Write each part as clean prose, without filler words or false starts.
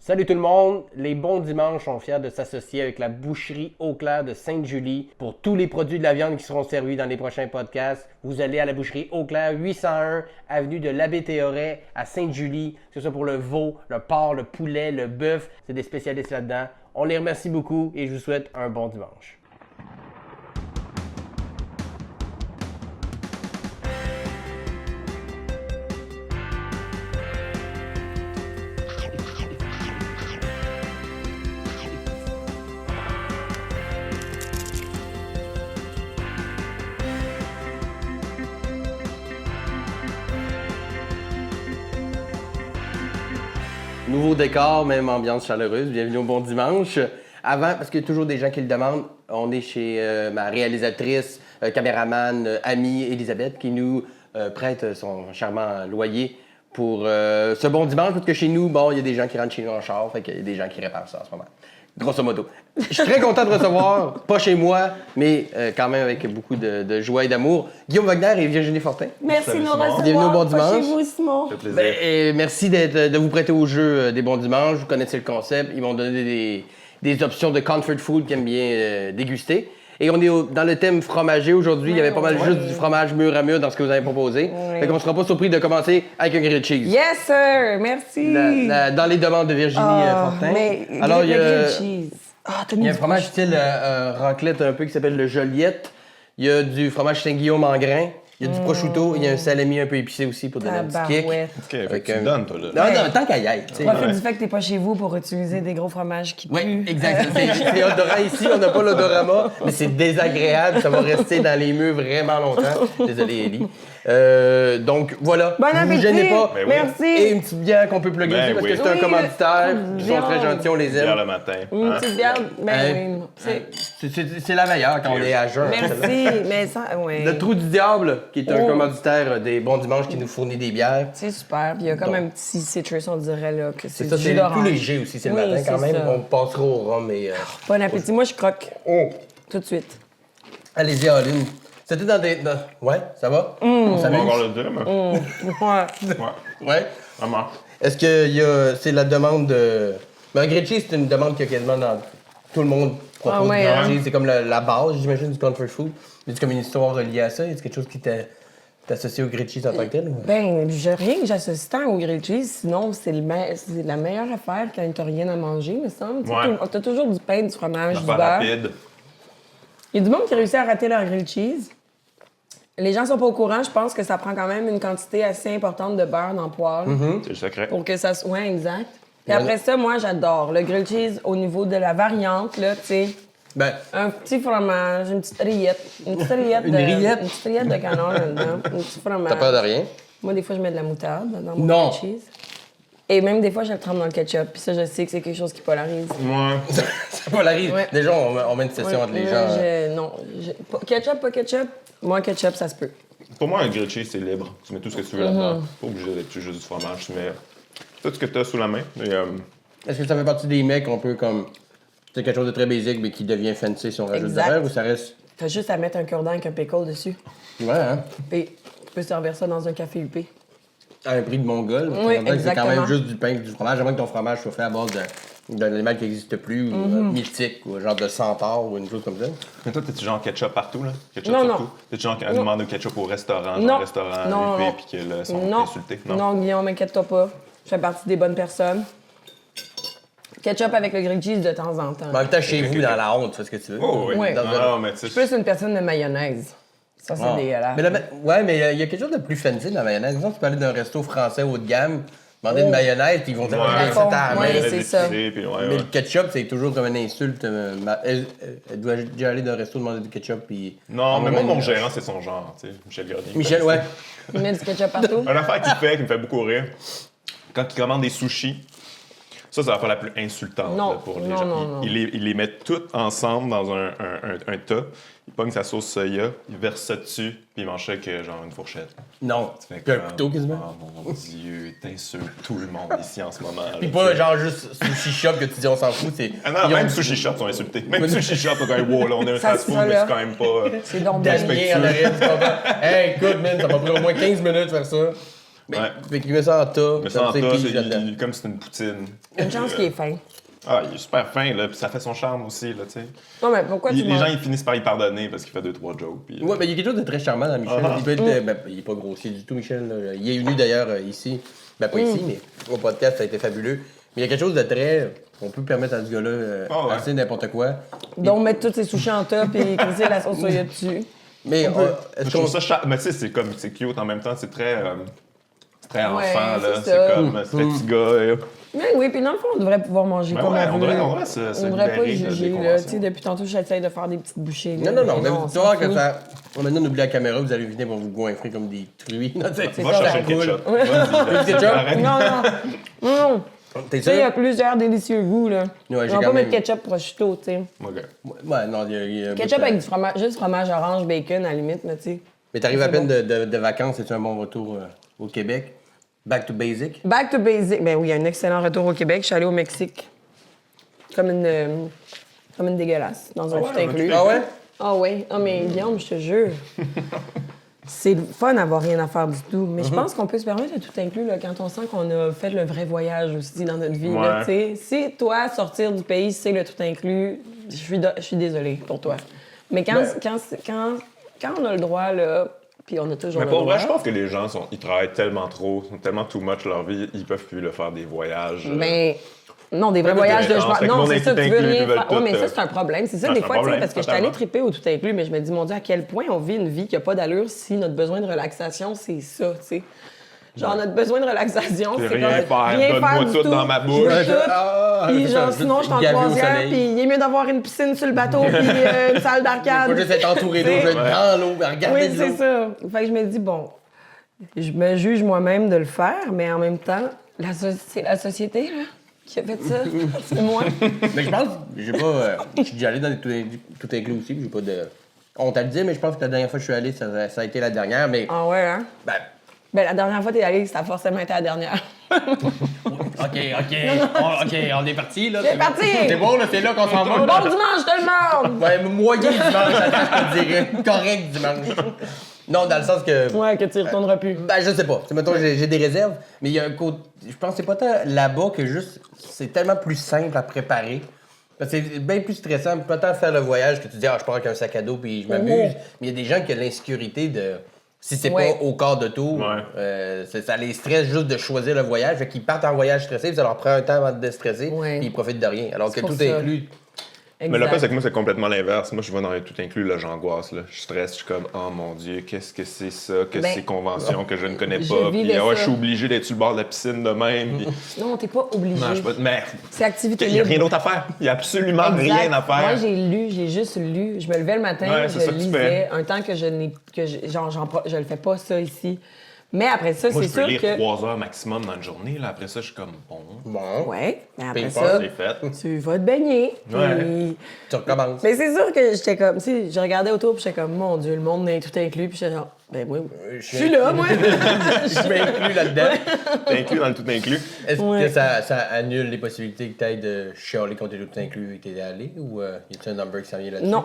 Salut tout le monde, les bons dimanches sont fiers de s'associer avec la boucherie Eau-Claire de Sainte-Julie pour tous les produits de la viande qui seront servis dans les prochains podcasts. Vous allez à la boucherie Eau-Claire, 801 avenue de l'Abbé Théoret à Sainte-Julie, que ce soit pour le veau, le porc, le poulet, le bœuf, c'est des spécialistes là-dedans. On les remercie beaucoup et je vous souhaite un bon dimanche. Nouveau décor, même ambiance chaleureuse. Bienvenue au Bon Dimanche. Avant, parce qu'il y a toujours des gens qui le demandent, on est chez ma réalisatrice, caméraman, amie Elisabeth, qui nous prête son charmant loyer pour ce Bon Dimanche. Parce que chez nous, bon, il y a des gens qui rentrent chez nous en char, fait qu'il y a des gens qui réparent ça en ce moment. Grosso modo. Je suis très content de recevoir, pas chez moi, mais quand même avec beaucoup de joie et d'amour, Guillaume Wagner et Virginie Fortin. Merci de nous recevoir. Bienvenue au Bon Dimanche. Chez vous, Simon. Ça fait plaisir. Merci de vous prêter au jeu des Bons Dimanches. Vous connaissez le concept. Ils m'ont donné des options de comfort food qu'ils aiment bien déguster. Et on est dans le thème fromager aujourd'hui. Il y avait pas mal juste du fromage mur à mur dans ce que vous avez proposé. Fait qu'on ne sera pas surpris de commencer avec un grilled cheese. Yes, sir. Merci. Dans les demandes de Virginie Fortin. Mais Alors, il y a... grilled cheese. T'as mis Il y a un du fromage style raclette un peu qui s'appelle le Joliette. Il y a du fromage Saint-Guillaume en grains. Il y a du prosciutto. Il y a un salami un peu épicé aussi pour donner un petit kick. Tabarouette. OK, fait Avec que tu un- me donnes, toi, là. Non, tant qu'à y être. tu sais. Profite du fait que t'es pas chez vous pour utiliser des gros fromages qui puent. Oui, exact. C'est odorant ici, on n'a pas l'odorama, mais c'est désagréable. Ça va rester dans les murs vraiment longtemps. Désolé, Ellie. Donc, voilà. Bon Vous vous appétit. gênez pas. Ben oui. Merci. Et une petite bière qu'on peut plugger Ben dessus parce oui. que c'est un Oui, commanditaire. Ils sont viande. très gentils, on les Hier aime. le matin. Une hein? petite bière. Ben Hein? oui. C'est la meilleure quand on est à jeun. Merci. Mais ça, ouais. Le Trou du Diable, qui est un Oh. commanditaire des Bons Dimanches qui nous fournit des bières. C'est super. Puis il y a comme un petit citrus, on dirait, là, que c'est C'est ça, du c'est jus d'orange. tout léger aussi, c'est le Oui, matin quand c'est même. ça. On passera au rhum et... Bon appétit. Moi, je croque Oh. tout de suite. Allez-y, Aline. C'était dans des... Ouais, ça va? On On va s'amuse? encore le dire, mais... Ouais. Ouais, Ouais. vraiment. Est-ce que c'est la demande de... Mais un grilled cheese, c'est une demande qu'il y a quasiment dans... Tout le monde propose Ah ouais, du grilled hein? cheese. C'est comme la base, j'imagine, du comfort food. Y a comme une histoire reliée à ça? Y a quelque chose qui t'associe au grilled cheese en tant que tel? ou- Ben, j'ai rien que j'associe tant au grilled cheese, sinon c'est la meilleure affaire quand t'as rien à manger, me semble. Tu sais, Ouais. T'as toujours du pain, du fromage, du Affaire beurre. rapide. Il y a du monde qui réussit à rater leur grilled cheese. Les gens sont pas au courant, je pense que ça prend quand même une quantité assez importante de beurre dans le poêle C'est le secret. pour que ça soit... Ouais, exact. Puis Ouais. après ça, moi, j'adore le grilled cheese au niveau de la variante, là, tu sais. Ben, Un petit fromage, une petite rillette. Une petite rillette, Une rillette? Une petite rillette de canard là-dedans. Un petit fromage. t'as peur de rien? Moi, des fois, je mets de la moutarde dans mon Non. grilled cheese. Et même des fois, je le trempe dans le ketchup. Puis ça, je sais que c'est quelque chose qui polarise. Ouais. Ça polarise. Ouais. Déjà, on met une session entre les Ouais, gens. Non. Ketchup, pas ketchup. Moi, ketchup, ça se peut. Pour moi, un grilled cheese, c'est libre. Tu mets tout ce que tu veux là-dedans. Pas obligé d'être juste du fromage. Tu mets tout ce que tu as sous la main. Et, Est-ce que ça fait partie des mecs qu'on peut comme... C'est quelque chose de très basique, mais qui devient fancy si on rajoute de Exact. beurre, ou ça reste... T'as juste à mettre un cure-dent avec un pickle dessus. Ouais, hein? Et tu peux servir ça dans un café UP. À un prix de mongol. Oui, C'est quand même exactement. juste du pain et du fromage, à moins que ton fromage soit fait à base d'un animal qui n'existe plus, ou mythique, ou genre de centaure, ou une chose comme ça. Mais toi, t'es-tu genre ketchup partout, là? Ketchup Non, sur non. tout? T'es-tu genre qui a Non. demandé au ketchup au restaurant, Non. genre restaurant Non, UP, non. puis qu'ils sont Non. insultés? Non, Guillaume, inquiète-toi pas. Je fais partie des bonnes personnes. Ketchup avec le grilled cheese de temps en temps. Mais en même temps, chez vous, dans la honte, tu fais ce que tu veux. Oh, oui. Ouais. Dans Non, non, mais tu Je suis sais... plus une personne de mayonnaise. Ça, c'est Ah. dégueulasse. Ouais, mais il y a quelque chose de plus fancy dans la mayonnaise. Disons, tu peux aller d'un resto français haut de gamme, demander une mayonnaise, puis ils vont te Ouais. dire, c'est à la Ouais, main. c'est ça. Puis, ouais, Mais ouais. le ketchup, c'est toujours comme une insulte. Elle doit déjà aller d'un resto demander du ketchup, puis... Non, mais moi, Envoyer mon une- gérant, c'est son genre, tu sais, Michel Grenier. Michel, ouais. Il met du ketchup partout. Une affaire qui me fait beaucoup rire, quand il commande des sushis, ça, c'est l'affaire la plus insultante Non, là, pour les non, gens. non, non. Il les met toutes ensemble dans un tas, il pogne sa sauce soya, il verse ça dessus, puis il mange ça avec genre une fourchette. Non. Tu fais Puis un comme, couteau, quasiment. Oh mon Dieu, t'insultes tout le monde ici en ce moment. là, Puis tu pas sais. genre juste sushi shop que tu dis on s'en fout, c'est... Ah non, ils ont même sushi shop sont insultés. Même sushi shop, sont comme, wow, là, on est un Ça fast se food, fait, mais là. c'est quand même pas. C'est donc Damien en arrière, tu comprends? Hey, écoute, man, ça m'a pris au moins 15 minutes de faire ça. Mais, Ouais. fait qu'il met ça en tas. Mais ça en comme tas, pige là-dedans. comme si c'était une poutine. Une chance qu'il est fin. Ah, il est super fin, là, puis ça fait son charme aussi, là, tu sais. Non, mais pourquoi tu Les manges? gens, ils finissent par y pardonner parce qu'il fait 2-3 jokes. Puis, Ouais, mais il y a quelque chose de très charmant dans Michel. Ah. Il, peut être, ben, il est pas grossier du tout, Michel. Là. Il est venu d'ailleurs ici. Ben, pas ici, mais au podcast, ça a été fabuleux. Mais il y a quelque chose de très. On peut permettre à ce gars-là Ah ouais. assez n'importe quoi. Donc, mettre tous ses sushis en top et crisser la sauce soya dessus. Mais Je est-ce trouve qu'on. ça mais tu sais, c'est cute en même temps, c'est très enfant, Ouais, là. c'est ça. C'est comme, c'est petit gars. Mais oui, puis dans le fond, on devrait pouvoir manger Ben comme ouais, on on veut. devrait se On devrait pas libérer de- juger, des là. conventions. Tu sais, depuis tantôt, j'essaie de faire des petites bouchées. là. Non, Mais mais on tu s'en vas voir que fout. ça. Maintenant, on oublie la caméra, vous allez venir pour vous goinfrer comme des truies. Non, c'est Va ça, chercher la le ketchup. coule. Vas-y, ketchup? arrête. Non, non. T'es Tu sais, il y a sûr? plusieurs délicieux goûts, là. Ouais, j'ai On va quand pas même- mettre ketchup prosciutto, tu sais. Ok. Ouais, non, il y a. Ketchup avec du fromage, juste fromage orange, bacon, à la limite, mais tu sais. Mais t'arrives à C'est peine bon. de vacances, c'est un bon retour au Québec. Back to basic. Back to basic. Ben oui, il y a un excellent retour au Québec. Je suis allée au Mexique. Comme une dégueulasse, dans un tout inclus. Ah ouais? Ah ouais? Ah, mais Guillaume, je te jure. C'est le fun d'avoir rien à faire du tout. Mais je pense qu'on peut se permettre de tout inclus là, quand on sent qu'on a fait le vrai voyage aussi dans notre vie. Là, Ouais. tu sais. Si toi, sortir du pays, c'est le tout inclus, je suis désolée pour toi. Mais quand on a le droit, là, puis on a toujours Mais le pour droit... vrai, je pense que les gens, ils travaillent tellement trop, sont tellement too much leur vie, ils peuvent plus le faire des voyages. Ben, non, des vrais Ouais, voyages de mais joie. fait que Non, mon c'est ça, tu veux inclus, rien ils veulent faire. Oui, tout, mais ça, c'est un problème. C'est ça, Ah, des c'est un fois, tu sais, problème, parce que je suis allée totalement. triper au tout inclus, mais je me dis, mon Dieu, à quel point on vit une vie qui n'a pas d'allure si notre besoin de relaxation, c'est ça, tu sais. Genre, notre besoin de relaxation, Puis c'est rien comme faire, donne-moi du tout dans ma bouche. Je veux Ouais, tout. ah, Puis c'est genre, ça, sinon, je suis en gaver au croisière, soleil. puis il est mieux d'avoir une piscine sur le bateau, puis une salle d'arcade. Faut juste être entouré d'eau, je vais être dans l'eau, regarder Oui, de c'est l'eau. ça. Fait que je me dis, bon, je me juge moi-même de le faire, mais en même temps, c'est la société, là, qui a fait ça. C'est moi. Mais je pense, j'ai pas. Je suis déjà allé dans les tout inclus aussi, puis j'ai pas de. honte à le dire, mais je pense que la dernière fois que je suis allé, ça a été la dernière, mais. Ah ouais, hein? Ben, Ben, la dernière fois que t'es allé, ça a forcément été la dernière. OK, on est parti, là. C'est parti! C'est bon, là, c'est là qu'on s'en va. Bon là. dimanche, tout le monde! Ouais, moyen dimanche, attends, je te dirais. Correct dimanche. Non, dans le sens que. Ouais, que tu y retourneras plus. Ben, je sais pas. Tu sais, mettons, j'ai des réserves, mais il y a un côté. Je pense que c'est pas tant là-bas que juste. C'est tellement plus simple à préparer. Parce que c'est bien plus stressant. Pas tant faire le voyage que tu dis, ah, je pars avec un sac à dos puis je m'amuse. Mhm. Mais il y a des gens qui ont l'insécurité de. Si c'est Ouais. pas au quart de tour, Ouais. ça les stresse juste de choisir le voyage. Fait qu'ils partent en voyage stressé, puis ça leur prend un temps avant de déstresser, Ouais. puis ils profitent de rien. Alors que C'est pour tout ça. est inclus. Mais le cas, c'est que moi, c'est complètement l'inverse. Moi, je vais dans les tout inclus, là, j'angoisse, là. Je stresse, je suis comme, oh mon Dieu, qu'est-ce que c'est ça, que Ben, ces conventions que je ne connais je pas. vivais Puis, ouais, ça. je suis obligé d'être sur le bord de la piscine de même. Puis, Non, t'es pas obligé. non, je sais pas, mais C'est activité il n'y a libre. rien d'autre à faire. Il n'y a absolument Exact. rien à faire. Moi, j'ai juste lu. Je me levais le matin, Ouais, c'est ça je que tu lisais. fais. Un temps que je n'ai. Je le fais pas ça ici. Mais après ça, Moi, c'est je peux sûr lire que. 3 heures maximum dans une journée. Là. Après ça, je suis comme, bon, Bon, Ouais, mais après Ping-pong, ça, c'est fait. tu vas te baigner. Ouais. puis- tu recommences. Mais c'est sûr que j'étais comme, tu sais, je regardais autour, puis j'étais comme, mon Dieu, le monde est tout inclus, puis j'étais genre, ben oui, je suis là, moi. Je suis bien inclus là-dedans. T'es inclus dans le tout inclus. Est-ce Ouais. que ça annule les possibilités que tu ailles de chialer quand t'es tout inclus et t'es allé? Ou y a-t-il un number qui s'en vient là-dessus? Non,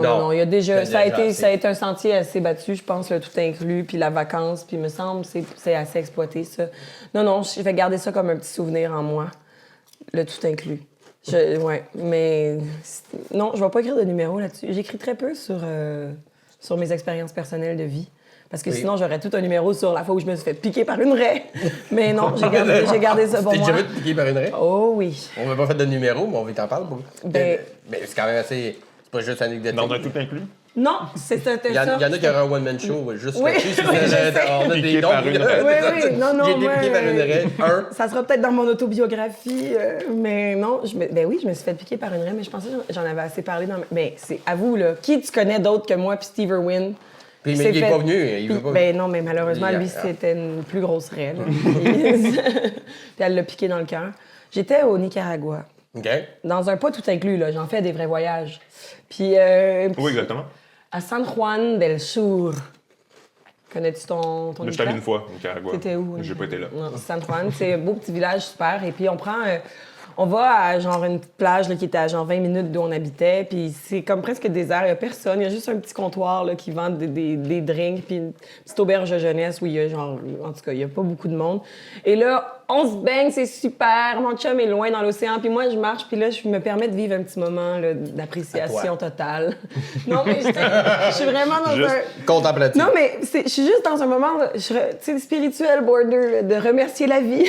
non. Il y a déjà, C'est ça a déjà été, assez. ça a été un sentier assez battu, je pense, le tout inclus, puis la vacance, puis il me semble c'est assez exploité, ça. Non, je vais garder ça comme un petit souvenir en moi, le tout inclus. Ouais, mais non, je vais pas écrire de numéro là-dessus. J'écris très peu sur mes expériences personnelles de vie. Parce que Oui. sinon, j'aurais tout un numéro sur la fois où je me suis fait piquer par une raie. Mais non, j'ai gardé ça pour T'es moi. déjà vu te piquer par une raie? Oh oui. On n'a pas fait de numéro, mais on va t'en parler. Ben- Mais c'est quand même assez. C'est pas juste anecdotique. Dans un tout inclus. Non, c'était Il y en ça. a qui auraient un one-man show juste Oui, là-dessus. oui, je sais. On a Piqué des dons. par une raie. Oui, non, J'ai été moi, piqué par une raie. Ça sera peut-être dans mon autobiographie, mais non, ben oui, je me suis fait piquer par une raie, mais je pensais que j'en avais assez parlé dans... Mais c'est, à vous, là, qui tu connais d'autre que moi puis Steve Irwin? Puis, qui mais s'est il est fait- pas venu. Il Puis- veut pas. Ben non, mais malheureusement, Il- lui, ah. c'était une plus grosse raie, là. Puis elle l'a piqué dans le cœur. J'étais au Nicaragua, OK. dans un pas tout inclus, là, j'en fais des vrais voyages. Puis Oui, exactement. à San Juan del Sur. Connais-tu ton Je suis allé Nicaragua? une fois au Nicaragua. T'étais où? J'ai pas été là. Non, San Juan, c'est un beau petit village super. Et puis, on prend On va à genre une petite plage là, qui était à genre 20 minutes d'où on habitait, puis c'est comme presque désert, il n'y a personne, il y a juste un petit comptoir là, qui vend des drinks, puis une petite auberge de jeunesse où il y a genre, en tout cas, il n'y a pas beaucoup de monde. Et là, on se baigne, c'est super, mon chum est loin dans l'océan, puis moi je marche, puis là je me permets de vivre un petit moment là, d'appréciation totale. Non mais je suis vraiment dans Juste un... Contemplatif. Non mais je suis juste dans un moment, tu sais, spirituel border, de remercier la vie.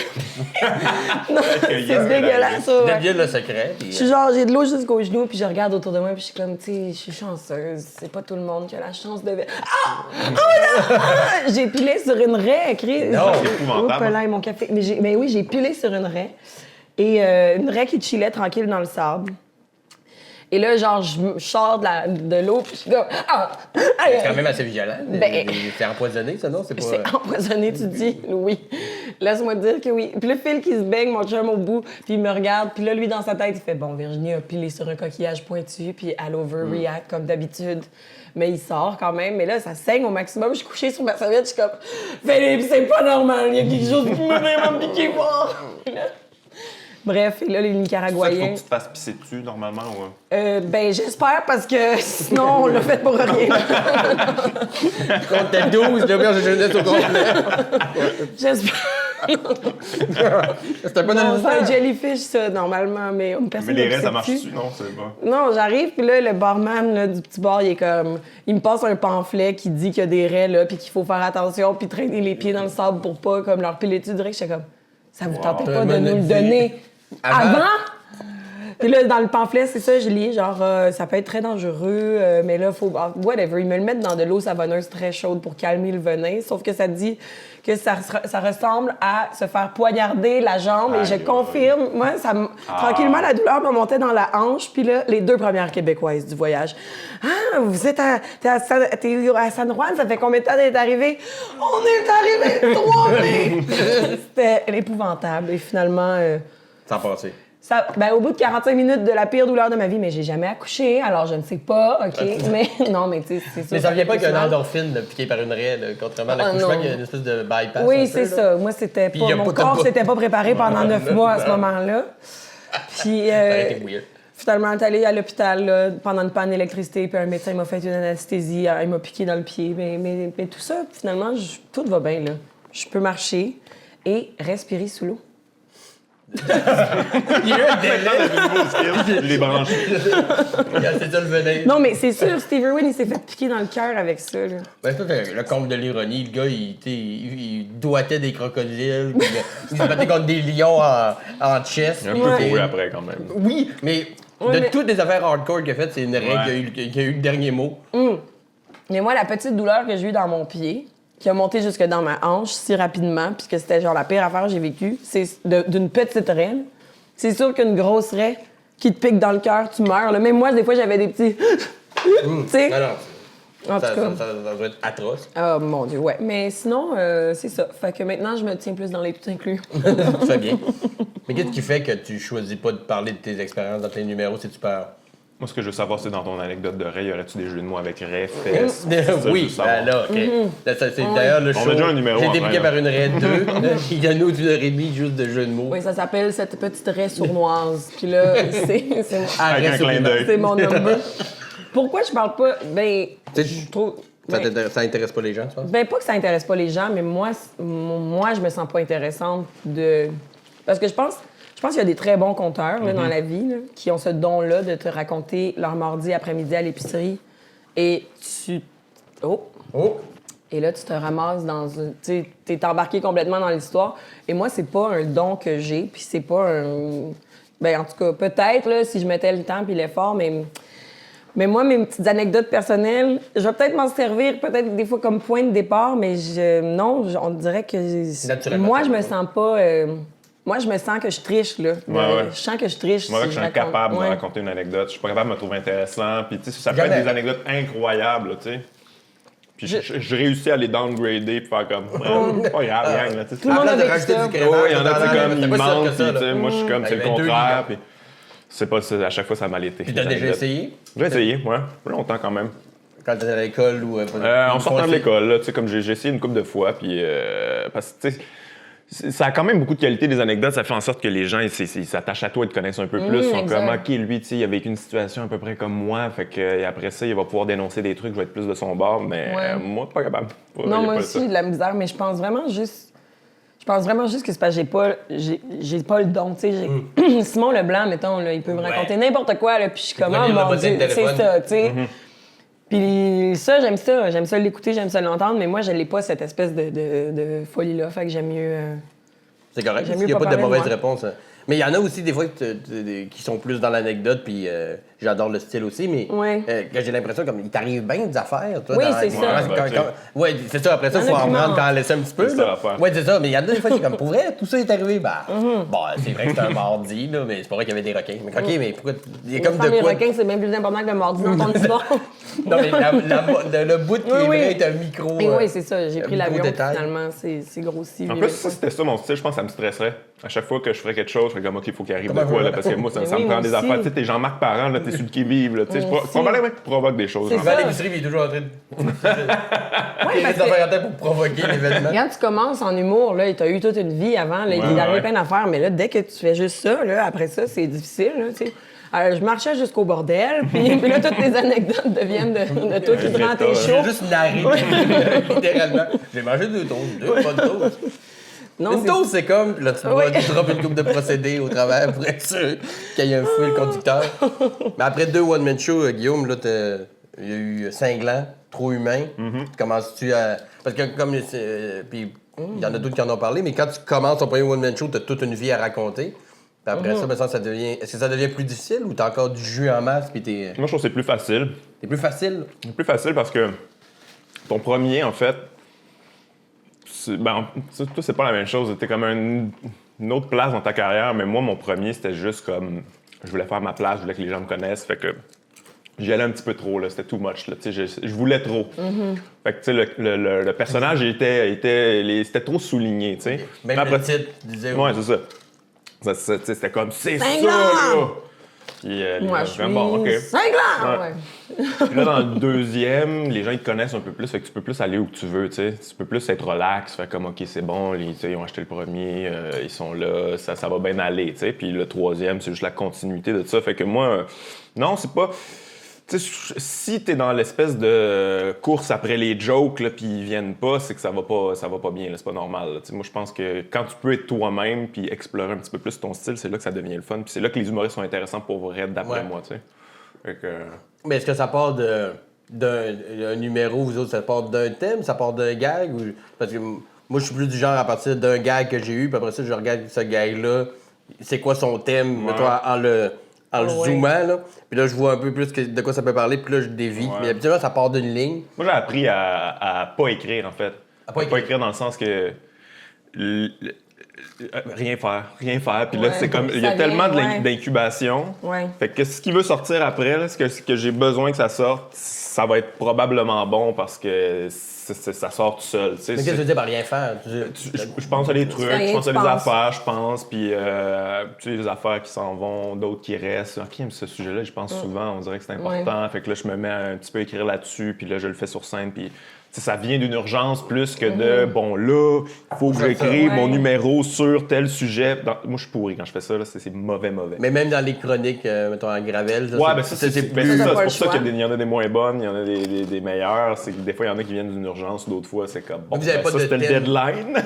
Non, c'est dégueulasse. Ça, ouais. Devine le secret. Je suis genre, j'ai de l'eau jusqu'aux genoux, puis je regarde autour de moi, puis je suis comme, tu sais, je suis chanceuse. C'est pas tout le monde qui a la chance de... Ah! Oh là! Ah! J'ai pilé sur une raie, Chris. Non, c'est épouvantable. Oups là, mon café. Mais oui, j'ai pilé sur une raie. Et une raie qui chillait tranquille dans le sable. Et là, genre, je sors de l'eau, puis je suis comme... Ah! C'est quand même assez violent. Ben- C'est empoisonné, ça, non? C'est pas... C'est empoisonné, tu dis? Oui. Laisse-moi te dire que oui. Puis le fil qui se baigne, mon chum au bout, puis il me regarde. Puis là, lui, dans sa tête, il fait « Bon, Virginie a pilé sur un coquillage pointu, puis elle overreact comme d'habitude. » Mais il sort quand même. Mais là, ça saigne au maximum. Je suis couchée sur ma serviette, je suis comme « Philippe, c'est pas normal. Il y a quelque chose qui m'a vraiment piqué fort. » Bref, et là, les C'est ça qu'il faut Nicaraguayens... que tu te fasses pisser dessus, normalement, ou... Ben, j'espère, parce que sinon, on l'a fait pour rien. Quand t'es 12, l'auberge de jeunesse au complet. J'espère. C'était pas dans Non, le c'est un jellyfish, ça, normalement, mais personne Mais les ne restes, sait ça marche plus. dessus? Non, c'est pas... Non, j'arrive, puis là, le barman là, du petit bar, il est comme... Il me passe un pamphlet qui dit qu'il y a des raies, là, puis qu'il faut faire attention, puis traîner les pieds dans le sable pour pas, comme, leur piler dessus direct. J'étais comme... Ça vous tentait pas de nous le donner avant? Puis là, dans le pamphlet, c'est ça, je lis, genre, ça peut être très dangereux, mais là, faut... whatever. Ils me le mettent dans de l'eau savonneuse très chaude pour calmer le venin, sauf que ça dit que ça ressemble à se faire poignarder la jambe, et je confirme. Moi, tranquillement, la douleur me montait dans la hanche, puis là, les 2 premières Québécoises du voyage. « Ah, vous êtes t'es à San Juan, ça fait combien de temps d'être arrivé? »« On est arrivé 3 mai! » C'était épouvantable, et finalement... Sans passer. Ben, au bout de 45 minutes de la pire douleur de ma vie, mais j'ai jamais accouché, alors je ne sais pas, OK? Mais non, mais tu sais, c'est ça. Mais ça vient pas qu'un mal. endorphine de piqué par une raie, là, contrairement à Ah, l'accouchement, non. il y a une espèce de bypass. Oui, un c'est peu, là. ça. Moi, c'était Puis pas... y a Mon pas- t'as corps pas- s'était pas préparé pendant 9 mois à ce Non. moment-là. Puis, Ça a été weird. finalement, on est allé à l'hôpital là, pendant une panne d'électricité, puis un médecin m'a fait une anesthésie, il m'a piqué dans le pied. Mais tout ça, finalement, tout va bien, là. Je peux marcher et respirer sous l'eau. Il y a eu un délai. Les branches. C'est ça le venin. Non, mais c'est sûr, Steve Irwin, il s'est fait piquer dans le cœur avec ça, là. Ben, ça, c'est le comble de l'ironie. Le gars, il doigtait des crocodiles, puis il se battait contre des lions en chess. Un puis peu Ouais. couru après, quand même. Oui, mais Ouais, de mais- toutes les affaires hardcore qu'il a faites, c'est une règle Ouais. qui a eu le dernier mot. Mais moi, la petite douleur que j'ai eue dans mon pied, qui a monté jusque dans ma hanche si rapidement, puis que c'était genre la pire affaire que j'ai vécue, c'est d'une petite raie. C'est sûr qu'une grosse raie qui te pique dans le cœur, tu meurs. Là. Même moi, des fois, j'avais des petits... tu sais? Alors, En tout ça, cas... ça doit être atroce. Oh mon Dieu, ouais. Mais sinon, c'est ça. Fait que maintenant, je me tiens plus dans les tout inclus. Très bien. Mais qu'est-ce qui fait que tu choisis pas de parler de tes expériences dans tes numéros si tu peur? Moi, ce que je veux savoir, c'est dans ton anecdote de raie, y aurait-tu des jeux de mots avec raie, fesses? Oui, ben là, OK. Là, c'est d'ailleurs le show. On a déjà un numéro J'ai en été train, piqué là. par une raie 2. Il y a une autre 1h30 juste de jeux de mots. Oui, ça s'appelle cette petite raie sournoise. Puis là, c'est Avec un clin d'œil. c'est mon number. Pourquoi je parle pas? Ben, Tu sais, je trouve... Ça intéresse pas les gens, tu penses? Ben, pas que ça intéresse pas les gens, mais moi, je me sens pas intéressante de... Parce que je pense qu'il y a des très bons conteurs là, dans la vie là, qui ont ce don-là de te raconter leur mardi après-midi à l'épicerie et tu... Oh! Oh! Et là, tu te ramasses dans... Tu sais, t'es embarqué complètement dans l'histoire. Et moi, c'est pas un don que j'ai, puis c'est pas un... Ben, en tout cas, peut-être, là, si je mettais le temps puis l'effort, mais moi, mes petites anecdotes personnelles, je vais peut-être m'en servir, peut-être des fois comme point de départ, mais on dirait que... Naturellement, Moi, ça je me va. sens pas... moi, je me sens que je triche, là. Ouais. Je sens que je triche Moi, si que je suis raconte. incapable Ouais. de raconter une anecdote. Je suis pas capable de me trouver intéressant. Puis, tu sais, ça peut Jamais. être des anecdotes incroyables, là, tu sais. Puis, je réussis à les downgrader et faire comme, c'est pas grave, gang, là, tu sais. Tout le monde À a place de vécu rajouter ça. du crémage, Ouais, il y en a, c'est comme, c'était ils pas si mentent, sûr que ça, puis, tu sais, là. moi, je suis comme, c'est le Il y avait 2 contraire. millions. Puis, c'est pas ça, à chaque fois, ça a mal été. Puis t'as les déjà anecdotes. essayé? J'ai essayé, ouais. Pas longtemps quand même. Quand t'étais à l'école ou... En sortant de l'école, là, tu sais, comme j'ai essayé une couple de fois, puis parce que, tu sais, Ça a quand même beaucoup de qualité, des anecdotes. Ça fait en sorte que les gens, ils s'attachent à toi, ils te connaissent un peu plus. Ils sont exact. comme, OK, lui, tu sais, il a vécu une situation à peu près comme moi. Fait que après ça, il va pouvoir dénoncer des trucs, je vais être plus de son bord. Mais Ouais. moi, pas capable. Non, moi aussi, j'ai de la misère, mais je pense vraiment juste que c'est parce que j'ai pas le don, tu sais. Simon Leblanc, mettons, là, il peut me raconter n'importe quoi, là, puis je suis comme, oh mon Dieu, c'est ça, tu sais. Puis ça, j'aime ça l'écouter, j'aime ça l'entendre, mais moi, je n'ai pas cette espèce de folie-là, fait que j'aime mieux... C'est correct, J'aime parce qu'il n'y mieux a pas pas de parler de mauvaise moi. réponse. Hein. Mais il y en a aussi des fois qui sont plus dans l'anecdote, puis j'adore le style aussi, mais Ouais. quand j'ai l'impression comme il t'arrive bien des affaires, toi. Oui, c'est ça. Ouais, c'est ça. Après ça, il faut en prendre quand en laisser un petit peu. C'est ça là. l'affaire. Ouais, c'est ça. Mais il y a des fois qui sont comme pour vrai, tout ça est arrivé. Bah, bon, c'est vrai que c'est un mardi, là, mais c'est pas vrai qu'il y avait des requins. Mais OK, mais pourquoi. Il y a comme de les quoi. requins, c'est bien plus important que le mardi dans ton histoire. Non, mais le bout qui est vrai est un micro. Et oui, c'est ça. J'ai un pris l'avion, puis micro-détail. finalement, c'est grossi. En plus, si c'était ça mon style, je pense que ça me stresserait. À chaque fois que je ferais quelque chose, je serais comme, OK, il faut qu'il arrive de Comment quoi, ça? là, parce que moi, ça Mais me oui, prend moi des aussi. affaires. Tu sais, t'es Jean-Marc Parent, là, t'es sur le qui-vive, là. Tu sais, Moi aussi. probablement que tu provoques des choses. C'est genre. Il va à ça. l'épicerie, puis il est toujours en train de. Ouais, Il parce des affaires en tête pour provoquer l'événement. Quand tu commences en humour, là, t'as eu toute une vie avant, là, il t'est arrivé ouais. plein d'affaires, mais là, dès que tu fais juste ça, là, après ça, c'est difficile, là, tu sais. Je marchais jusqu'au bordel, puis là, toutes les anecdotes deviennent de toi qui te rend tes J'ai shows. juste narré, littéralement. J'ai mangé 2 toasts, 2 bonnes toasts. Non, Une toast, c'est comme, là, tu drops une coupe de procédés au travers pour être sûr qu'il y ait un fouet le conducteur. Mais après 2 one-man shows, Guillaume, là, il y a eu Cinglant, Trop humain. Tu commences-tu à... Parce que comme... Puis il y en a d'autres qui en ont parlé, mais quand tu commences ton premier one-man show, t'as toute une vie à raconter. Puis après ça, ça devient... Est-ce que ça devient plus difficile ou t'as encore du jus en masse puis t'es Moi, je trouve que c'est plus facile. plus facile? C'est plus facile parce que ton premier, en fait, toi, c'est pas la même chose. T'es comme une autre place dans ta carrière, mais moi, mon premier, c'était juste comme... Je voulais faire ma place, je voulais que les gens me connaissent, fait que j'y allais un petit peu trop, là. C'était too much, là. Tu sais, je voulais trop. Fait que, tu sais, le personnage, c'était trop souligné, tu sais. Même Après- le titre, tu disais... Ouais, c'est ça. C'était comme, c'est ça, Cinglant! là! Puis les moi, gens je font comme, bon, OK. suis cinglant! Ouais. Ouais. Puis là, dans le deuxième, les gens ils te connaissent un peu plus, fait que tu peux plus aller où tu veux, tu sais. Tu peux plus être relax, faire comme, OK, c'est bon, tu sais, ils ont acheté le premier, ils sont là, ça va bien aller, tu sais. Puis le troisième, c'est juste la continuité de ça. Fait que moi, non, c'est pas... Tu sais, si t'es dans l'espèce de course après les jokes, là, puis ils viennent pas, c'est que ça va pas bien, là, c'est pas normal. Là. Tu sais, moi, je pense que quand tu peux être toi-même puis explorer un petit peu plus ton style, c'est là que ça devient le fun. Puis c'est là que les humoristes sont intéressants pour vrai, d'après moi, tu sais. Fait que... Mais est-ce que ça part d'un numéro, vous autres, ça part d'un thème, ça part d'un gag? Ou... Parce que moi, je suis plus du genre à partir d'un gag que j'ai eu, puis après ça, je regarde ce gag-là, c'est quoi son thème, mettons, en le zoomant, là. Puis là, je vois un peu plus de quoi ça peut parler, puis là, je dévie. Ouais. Mais habituellement, ça part d'une ligne. Moi, j'ai appris à pas écrire, en fait. À pas écrire. Dans le sens que... rien faire. Puis là, Ouais, c'est comme... Il y a ça tellement vient, d'incubation. Ouais. Fait que ce qui veut sortir après, là, ce que j'ai besoin que ça sorte, ça va être probablement bon parce que ça sort tout seul. Tu sais, Mais qu'est-ce que tu veux dire par rien faire? je pense à des trucs, fais rien, je pense à tu des penses. affaires, je pense, puis tu sais, des affaires qui s'en vont, d'autres qui restent. OK, mais ce sujet-là, je pense souvent, on dirait que c'est important. Fait que là, je me mets un petit peu à écrire là-dessus, puis là, je le fais sur scène, puis tu sais, ça vient d'une urgence plus que de bon, là, il faut que j'écrive mon numéro sur tel sujet. Moi, je suis pourri quand je fais ça, là, c'est mauvais. Mais même dans les chroniques, mettons, en Gravel, ça, Ouais, ben ça, c'est plus... c'est t'as pas pour le ça choix. qu'il y en a des moins bonnes, il y en a des meilleures. C'est que des fois, il y en a qui viennent d'une urgence, d'autres fois, c'est comme bon, Vous avez ben, pas ça, de c'était le thème. deadline.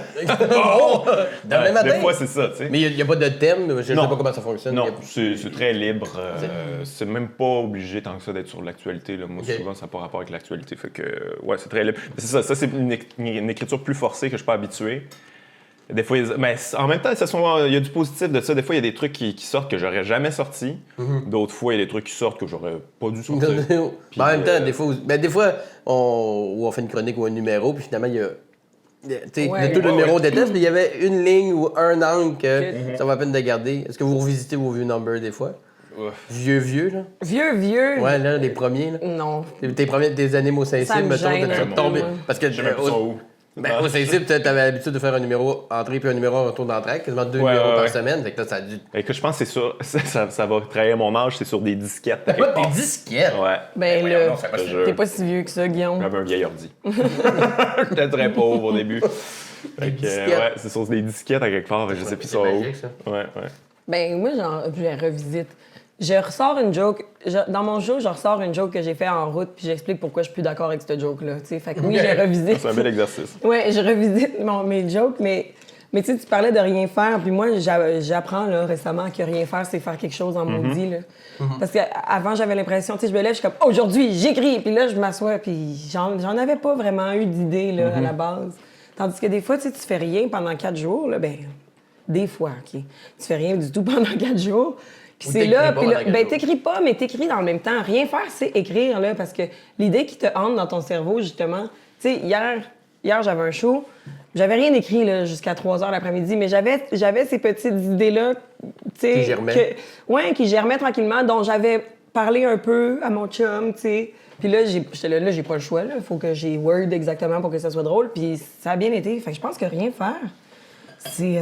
Oh! Dans le même matin? Des fois, c'est ça, tu sais. Mais il n'y a pas de thème, je sais Non. pas comment ça fonctionne. Non, Il y a- c'est très libre. C'est même pas obligé tant que ça d'être sur l'actualité. Là. Moi, Ok. souvent, ça n'a pas rapport avec l'actualité. Fait que, ouais, c'est très libre. Mais c'est ça. Ça, c'est une écriture plus forcée que je suis pas habitué. Des fois, mais en même temps, il y a du positif de ça. Des fois, il y a des trucs qui sortent que j'aurais jamais sortis. D'autres fois, il y a des trucs qui sortent que j'aurais pas dû sortir. Mais en même temps, des fois, on fait une chronique ou un numéro, puis finalement, il y a. Tu sais, Ouais. tout le numéro déteste, mais il y avait une ligne ou un angle que Ok. ça vaut la peine de garder. Est-ce que vous revisitez vos vieux numbers des fois? Ouais. Vieux, là? Vieux. Ouais, là, les premiers, là. Non. Tes premiers des années mots Ça sensibles, me mettons, gêne t'as un peu, tombé. moi. Parce que Je sais même pas ça où. au sensible, t'avais l'habitude de faire un numéro entrée puis un numéro retour d'entrée, quasiment 2 Ouais, numéros ouais, par ouais. semaine. Fait que là, ça a dû. Écoute, je pense que c'est sur. Ça va trahir mon âge, c'est sur des disquettes. Ouais, tes disquettes! Ouais. Ben voyons là, donc, c'est pas Je te possible. jure. t'es pas si vieux que ça, Guillaume. J'avais un vieil ordi. J'étais très pauvre au début. Fait que, disquettes. ouais, c'est sur des disquettes à quelque part, je sais plus c'est ça où. magique, ça. Ouais. Ben, moi, je les revisite. Je ressors une joke. Dans mon show, je ressors une joke que j'ai fait en route, puis j'explique pourquoi je suis plus d'accord avec cette joke-là. Tu sais, fait que oui, je revisite. C'est un bel exercice. Ouais, je revisite mes jokes, mais tu sais, tu parlais de rien faire, puis moi, j'apprends là, récemment que rien faire, c'est faire quelque chose en maudit. Là. Parce qu'avant, j'avais l'impression, tu sais, je me lève, je suis comme aujourd'hui, j'écris, puis là, je m'assois, puis j'en avais pas vraiment eu d'idée là, à la base. Tandis que des fois, tu sais, tu fais rien pendant 4 jours, là, ben, des fois, OK. Tu fais rien du tout pendant 4 jours. Puis Ou c'est t'écris là, pas puis là, pendant 4 ben jours. t'écris pas, mais t'écris dans le même temps. Rien faire, c'est écrire, là, parce que l'idée qui te hante dans ton cerveau, justement, tu sais, hier j'avais un show, j'avais rien écrit, là, jusqu'à 3 h l'après-midi, mais j'avais ces petites idées-là, tu sais... Qui germaient. Qui germaient tranquillement, dont j'avais parlé un peu à mon chum, tu sais. Puis là, j'étais là, j'ai pas le choix, là. Il faut que j'ai Word exactement pour que ça soit drôle, puis ça a bien été. Fait que je pense que rien faire, c'est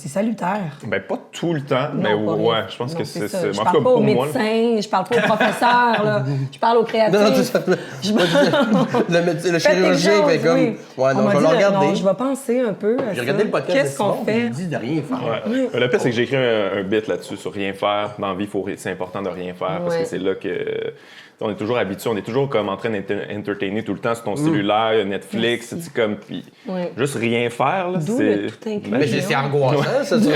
salutaire. Ben, pas tout le temps, mais Non, pas ouais, rien. je pense Non, que c'est c'est. ça. Je En tout parle cas, pas aux pour moi. médecins, je parle pas aux professeurs, là. Je parle aux créatifs. Non, c'est ça. Je Le Faites chirurgien quelque fait chose, comme. oui. Ouais, On non, m'a je vais dit, le regarder. non, je vais penser un peu à J'ai ça. regardé le podcast. Qu'est-ce qu'on fait? Il dit de rien faire. Ouais. Le pire, c'est que j'ai écrit un bit là-dessus sur rien faire. Dans la vie, c'est important de rien faire parce Ouais. que c'est là que. On est toujours habitué, on est toujours comme en train d'entertainer tout le temps sur ton cellulaire, Netflix, Merci. c'est comme. Puis Ouais. juste rien faire, là, D'où c'est. le tout inclus. Mais c'est angoissant, ça, de se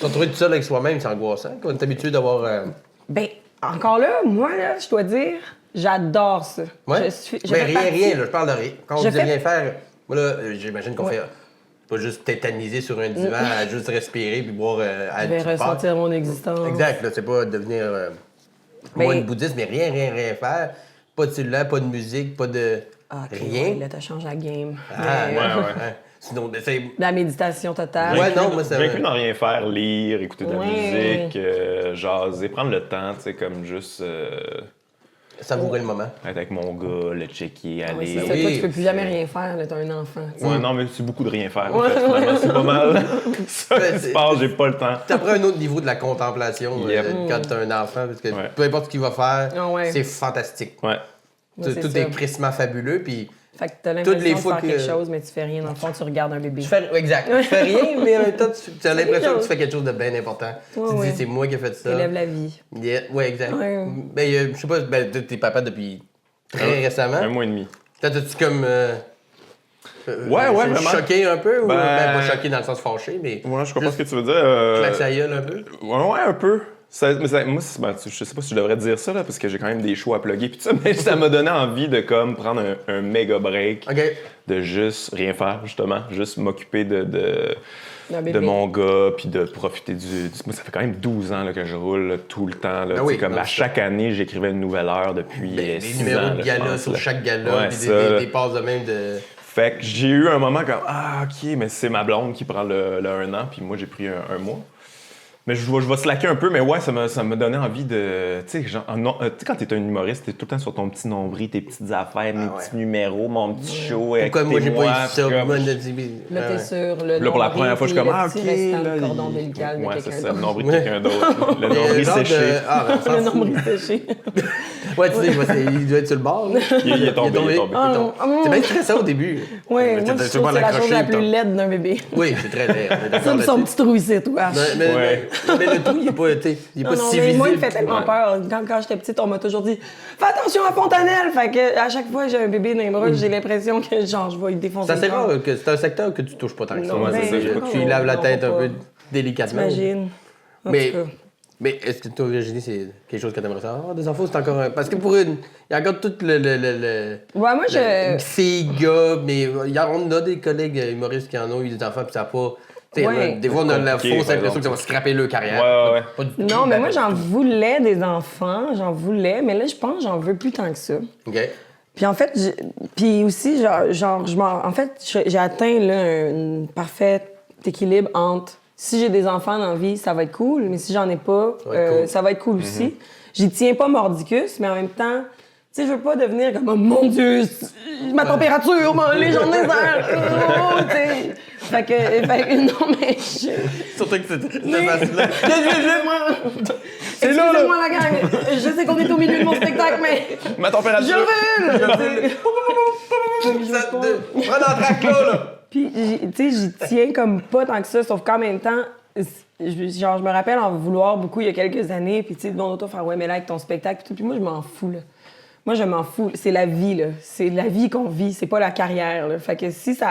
retrouver tout seul avec soi-même, c'est angoissant. Quand on est habitué d'avoir. Ben, encore là, moi, là, je dois dire, j'adore ça. Ouais. Je Mais fais partie- rien, là, je parle de rien. Quand on Je dit fais- rien faire, moi, là, j'imagine qu'on Ouais. fait pas juste tétaniser sur un divan, à juste respirer puis boire à Je vais petite part. ressentir mon existence. Exact, là, c'est pas devenir Mais- moine bouddhiste, mais rien faire. Pas de cellulaire, pas de musique, pas de. Ah, ok, rien. ouais, là, t'as changé la game. Ah, Mais, ouais. Sinon, c'est. La méditation totale. Ouais, non, moi, ça. J'ai inclus dans rien faire, lire, écouter de la Ouais. musique, jaser, prendre le temps, tu sais, comme juste Savourer le moment. être avec mon gars, le checker, Ah oui, aller. c'est ça, Oui, toi, tu peux plus jamais c'est- rien faire, là, t'as un enfant. tu sais. Ouais, non, mais c'est beaucoup de rien faire. En fait, finalement, c'est pas mal. Ça Ouais, qui se c'est- passe, j'ai pas le temps. T'apprends un autre niveau de la contemplation Yep. quand t'as un enfant, parce que Ouais. peu importe ce qu'il va faire, Ah ouais. c'est fantastique. Ouais. Moi, c'est Tout ça. est crissement fabuleux, puis Fait que t'as Toutes l'impression les de fois faire que- quelque chose, mais tu fais rien. Dans le fond, tu regardes un bébé. exact. Tu fais rien, mais en même temps, tu as l'impression que chose. tu fais quelque chose de bien important. Ouais, tu te ouais. dis, c'est moi qui ai fait ça. Élève la vie. Yeah, ouais, exact. Ouais. Ben, je sais pas, ben, t'es papa depuis très récemment. 1 mois et demi. T'as-tu comme. Ouais, vraiment. Choqué un peu, ou Ben- pas choqué dans le sens fâché, mais. Ouais, je comprends ce Juste que tu veux dire. claque sa gueule un peu. Ouais, un peu. Moi, je sais pas si je devrais dire ça, là, parce que j'ai quand même des shows à plugger, puis tout ça, mais ça m'a donné envie de comme prendre un méga break, OK. de juste rien faire, justement, juste m'occuper Un de bébé. mon gars, puis de profiter Moi, ça fait quand même 12 ans là, que je roule là, tout le temps. Là, Ben Tu oui, sais, comme non, à c'est chaque année, j'écrivais une nouvelle heure depuis Ben, 6 des numéros ans. de là, je gala pense, sur là. chaque gala, Ouais, puis ça. des passes de même de. Fait que j'ai eu un moment comme ah ok, mais c'est ma blonde qui prend le 1 an, puis moi j'ai pris un mois. Mais je vais slacker un peu, mais ouais, ça m'a donné envie de. Tu sais, genre, tu sais, quand t'es un humoriste, t'es tout le temps sur ton petit nombril, tes petites affaires, mes ouais. petits numéros, mon petit show. Pourquoi moi j'ai pas eu ça? puis comme- Moi, de dire, Là, t'es ouais. sur le Là, pour la nombril, première fois, je suis puis comme, ah, le ok. petit restant là, de cordon ombilical de ouais, c'est quelqu'un ça, le d'autre. nombril de quelqu'un d'autre. Le Mais nombril genre de- séché. Ah, ben, on s'en Le fout. nombril séché. Ouais, tu sais, il doit être sur le bord. là. Il est tombé, il est tombé. Ah, C'est bien stressant au début. Oui, Mais moi, tu je sais trouve pas que c'est la chose l'accrocher, la plus toi. laide d'un bébé. Oui, c'est très laid. on est d'accord Ça, son là-dessus. petit trou ici, toi. Ouais. Mais le tout, il est pas, il est pas Non, si mais visible. moi, il me fait tellement Ouais. peur. Quand j'étais petite, on m'a toujours dit « Fais attention à Fontanelle! » Fait que à chaque fois que j'ai un bébé dans les bras, j'ai l'impression que genre, je vais lui défoncer C'est assez le corps. rare que c'est un secteur que tu touches pas tant que ça. Non, Ouais, c'est ça, j'ai pas Tu touché. lui laves la Non, tête un pas. peu délicatement. T'imagines? En Mais, tout cas. mais est-ce que toi, Virginie, c'est quelque chose que t'aimerais savoir? Des enfants, c'est encore un... Parce que pour une... Il y a encore tout le Ouais, moi, je... filles, gars, mais on a des collègues humoristes qui en ont eu des enfants, puis ça n'a pas... Tu sais, Ouais. des fois, on a la Compliqué, fausse par impression que ça va scraper leur carrière. Ouais. Pas du tout. Non, mais moi, j'en voulais des enfants. J'en voulais. Mais là, je pense que j'en veux plus tant que ça. OK. Puis en fait, puis aussi, en fait, j'ai atteint là, un parfait équilibre entre si j'ai des enfants dans la vie, ça va être cool, mais si j'en ai pas, va être cool. ça va être cool aussi. J'y tiens pas mordicus, mais en même temps, tu sais, je veux pas devenir comme oh, mon Dieu, ma température, les gens des airs, tu sais. Fait que non, mais Surtout que c'est facile. c'est là, moi la gang. Je sais qu'on est au milieu de mon spectacle, mais Ma température. je veux. Prends dans le track là! Puis, tu sais, j'y tiens comme pas tant que ça, sauf qu'en même temps, genre, je me rappelle en vouloir beaucoup il y a quelques années, puis tu sais, devant l'auto, faire ouais, mais là, avec ton spectacle, puis moi, je m'en fous, là. Moi, je m'en fous. C'est la vie, là. C'est la vie qu'on vit, c'est pas la carrière, là. Fait que si ça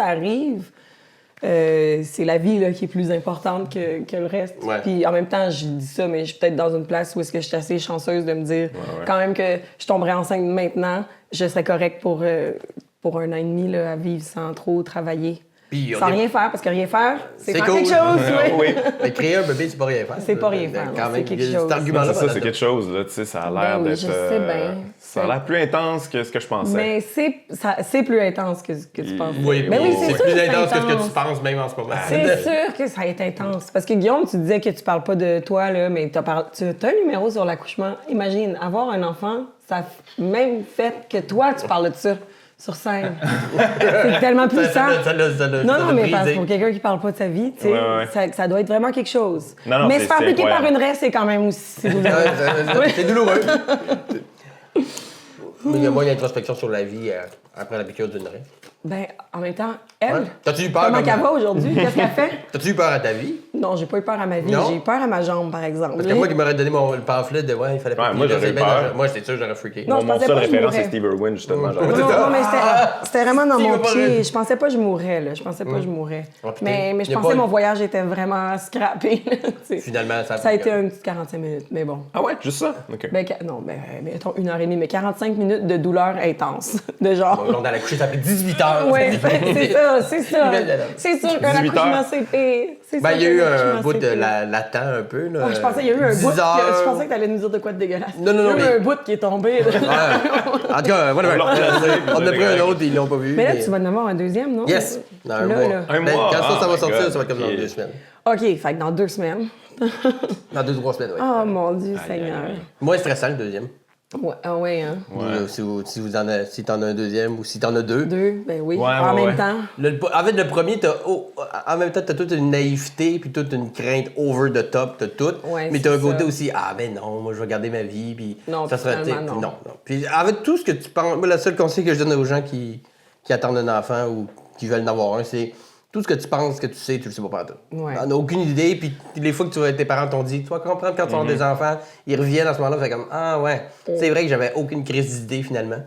arrive, c'est la vie là, qui est plus importante que le reste. Ouais. Puis en même temps, je dis ça, mais je suis peut-être dans une place où est-ce que je suis assez chanceuse de me dire quand même que je tomberais enceinte maintenant, je serais correcte pour 1 an et demi là, à vivre sans trop travailler. Puis, Sans rien faire, parce que rien faire, c'est faire cool. quelque chose. Oui. Mais créer un bébé, c'est pas rien faire. C'est pas rien faire, Quand non, même, c'est quelque chose. cet argument-là. C'est ça, c'est quelque chose, là, tu sais, ça a l'air Ben oui, d'être... je sais bien. Ça a l'air plus intense que ce que je pensais. Mais c'est plus intense que tu penses. Oui, Ben oui, c'est sûr plus que c'est intense que ce que intense. tu penses même en ce moment. C'est sûr que ça va être intense. Parce que Guillaume, tu disais que tu parles pas de toi, là, mais tu as un numéro sur l'accouchement. Imagine, avoir un enfant, ça a même fait que toi, tu parles de ça sur scène. C'est tellement puissant. Non, mais parce que pour quelqu'un qui parle pas de sa vie, tu sais, ça doit être vraiment quelque chose. Non, mais se faire piquer par incroyable. une raie, c'est quand même aussi c'est douloureux. C'est douloureux. Mais il y a moins d'introspection sur la vie après la piqûre d'une raie. Ben, en même temps, elle, Ouais. T'as-tu eu peur comment comme- qu'elle va aujourd'hui? Qu'est-ce qu'elle fait? T'as-tu eu peur à ta vie? Non, j'ai pas eu peur à ma vie. Non? J'ai eu peur à ma jambe, par exemple. Parce que moi qui m'aurais donné le pamphlet de il fallait pas Ouais, moi, piquer, j'aurais eu c'est bien peur. dangereux. Moi, c'est sûr, j'aurais freaké. Non, je Mon pensais seul pas que je référence, c'est mourrais. Steve Irwin, justement. genre. Non, mais c'était vraiment dans Si, mon il va pas pied. rire. Je pensais pas que je mourrais, là. Je pensais pas que je mourrais. Ah, putain. Mais je Y a pensais pas- que mon voyage était vraiment scrappé. là, tu sais. Finalement, ça Ça a été une petite 45 minutes, mais bon. Ah ouais, juste ça? OK. Ben, non, mais mettons 1h30, mais 45 minutes de douleur intense. De genre. On a couché, ça a pris 18 heures. Oui, c'est ça, c'est ça. Belle dame. C'est sûr qu'un 18 accouchement, heures. c'est pire. C'est Ben, sûr il y a eu qu'un un accouchement, bout c'est de pire. latent un peu. Là, Ouais, je pensais qu'il y a eu un 10 bout. heures. Je pensais que t'allais nous dire de quoi de dégueulasse. Non, Il y a eu mais- un bout qui est tombé. là. Ouais. En tout cas, voilà. On l'a replacé, On en a pris un autre, ils l'ont pas vu. Mais là, tu vas en avoir un deuxième, non? Yes! Dans un Là, mois. là. Un Ben, mois? Quand ça Oh va my sortir, God. ça va être comme dans Ok. 2 semaines. OK, fait que dans 2 semaines. Dans 2-3 semaines, oui. Oh mon Dieu Seigneur. Moins stressant, le deuxième. Ouais, ah ouais, hein? Si t'en as un deuxième ou si t'en as deux. 2, ben oui. Ouais, en ouais, même ouais. temps. En fait, le premier, en même temps, t'as toute une naïveté puis toute une crainte over the top, t'as tout. Ouais, mais t'as un c'est côté ça. aussi, ben non, moi je vais garder ma vie, puis Non, ça sera. finalement, non. Non. Puis en fait, tout ce que tu penses, moi, le seul conseil que je donne aux gens qui attendent un enfant ou qui veulent en avoir un, c'est tout ce que tu penses que tu le sais pas partout. Ouais. T'en as aucune idée, puis les fois que tes parents t'ont dit, tu vas comprendre quand tu vas avoir des enfants, ils reviennent à ce moment-là, fait comme, ah ouais, c'est vrai que j'avais aucune crise d'idée finalement.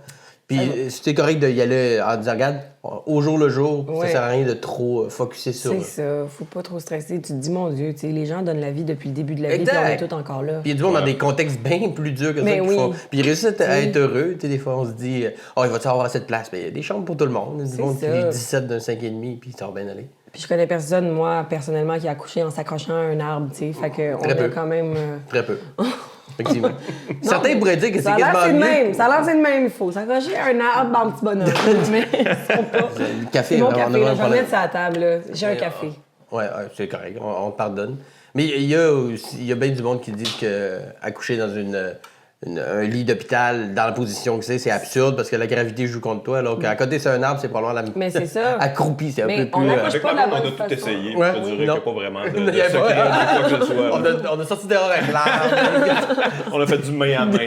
Puis c'était correct d'y aller en disant, regarde, au jour le jour, ça Ouais. sert à rien de trop focusser sur. C'est ça. Faut pas trop stresser. Tu te dis, mon Dieu, tu sais, les gens donnent la vie depuis le début de la vie, Exact. puis on est tous encore là. Puis il y a du monde dans des contextes bien plus durs que ça Mais qu'ils oui. font. Puis ils réussissent à être heureux. Tu sais, des fois, on se dit, il va-tu avoir cette place? Mais il y a des chambres pour tout le monde. Il y a du C'est monde qui ça. vit 17 d'un 5,5 puis ça va bien aller. Puis je connais personne, moi, personnellement, qui a accouché en s'accrochant à un arbre, tu sais. Fait que on Très a peu. quand même... Très peu. Effectivement. Certains pourraient dire que c'est Ça a l'air quasiment c'est le mieux. même. Ça a l'air c'est le même. Il faut s'accrocher à un arbre dans le petit bonhomme. Mais ils sont pas... Le café, C'est mon on a café, vraiment là, un je vais le problème. mettre sur la table, là. J'ai un café. Ouais, c'est correct, on te pardonne. Mais il y a bien du monde qui dit que accoucher dans un lit d'hôpital, dans la position que c'est absurde parce que la gravité joue contre toi. Alors qu'à côté, c'est un arbre, c'est probablement la Mais c'est ça. accroupi, c'est un Mais peu on plus. accouche Avec pas la de la blonde, on a bonne tout façon. essayé. Ouais, Je te dirais qu'il n'y non. a pas vraiment de Il y a secret pas- ni quoi que ce soit. on a sorti dehors avec l'arbre. On a fait du main à main.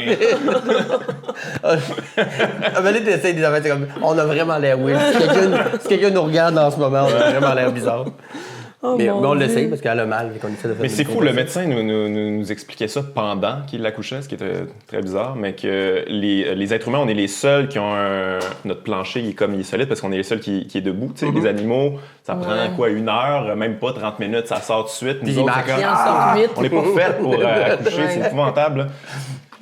Mais là, t'essayes des affaires, c'est comme, on a vraiment l'air weird. Si quelqu'un nous regarde en ce moment, on a vraiment l'air bizarre. Oh, mais mon on le Dieu. sait parce qu'elle a mal, qu'on essaie de faire Mais des c'est fou, le compressions. médecin nous expliquait ça pendant qu'il l'accouchait, ce qui était très bizarre, mais que les êtres humains, on est les seuls qui ont notre plancher, il est solide parce qu'on est les seuls qui est debout. Tu sais, les animaux, ça prend Ouais. quoi, 1 heure, même pas 30 minutes, ça sort tout de suite. Puis Nous il autres, marche. c'est Il comme, en sort 8. on n'est pas fait pour accoucher, Ouais. c'est épouvantable. Là.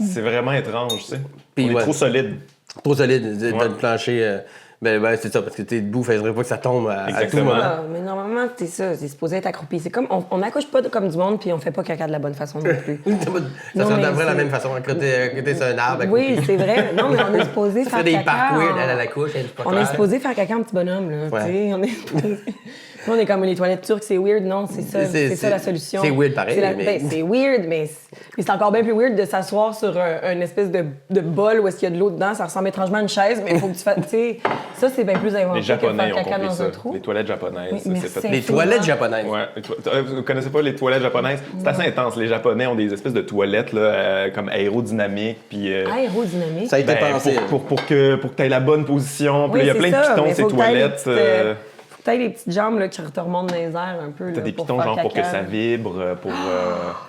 C'est vraiment étrange, tu sais. Puis On est ouais. trop solide. Trop solide, dans Ouais. le plancher. Ben, c'est ça, parce que t'es debout, il faudrait pas que ça tombe à tout Exactement. moment. Ah, mais normalement, c'est ça, c'est supposé être accroupi. C'est comme, on n'accouche pas comme du monde, puis on fait pas caca de la bonne façon non plus. Ça Non, serait mais d'après la c'est- même façon, à côté sur un arbre. à Oui, côté. c'est vrai. Non, mais on est supposé Ça faire fait des caca. parcours, en- elle à la couche, elle est pas On est claire. supposé faire caca en petit bonhomme, là. Ouais. Tu sais, on est supposé... Nous, on est comme les toilettes turques, c'est weird, non? C'est ça, C'est- c'est ça la solution. c'est weird pareil, mais- Ben, c'est weird, mais c'est encore bien plus weird de s'asseoir sur un espèce de bol où est-ce qu'il y a de l'eau dedans. Ça ressemble étrangement à une chaise, mais il faut que tu fasses... Tu sais, ça, c'est bien plus inventé Les que Japonais faire ont caca compris dans ça. un trou. Les toilettes japonaises. Oui, c'est merci. fait- Les toilettes japonaises. Ouais, vous connaissez pas les toilettes japonaises? C'est assez intense. Les Japonais ont des espèces de toilettes là, comme aérodynamiques. Puis, Aérodynamique. Ça a été ben, pensé. pour que tu aies la bonne position. Puis Oui, là, il y a c'est plein de ça, pitons, mais ces faut que t'ailles toilettes. les petites, Peut-être les petites jambes là, qui te remontent dans les airs un peu. T'as là, des pour pitons, faire genre, pour que caca. ça vibre, pour...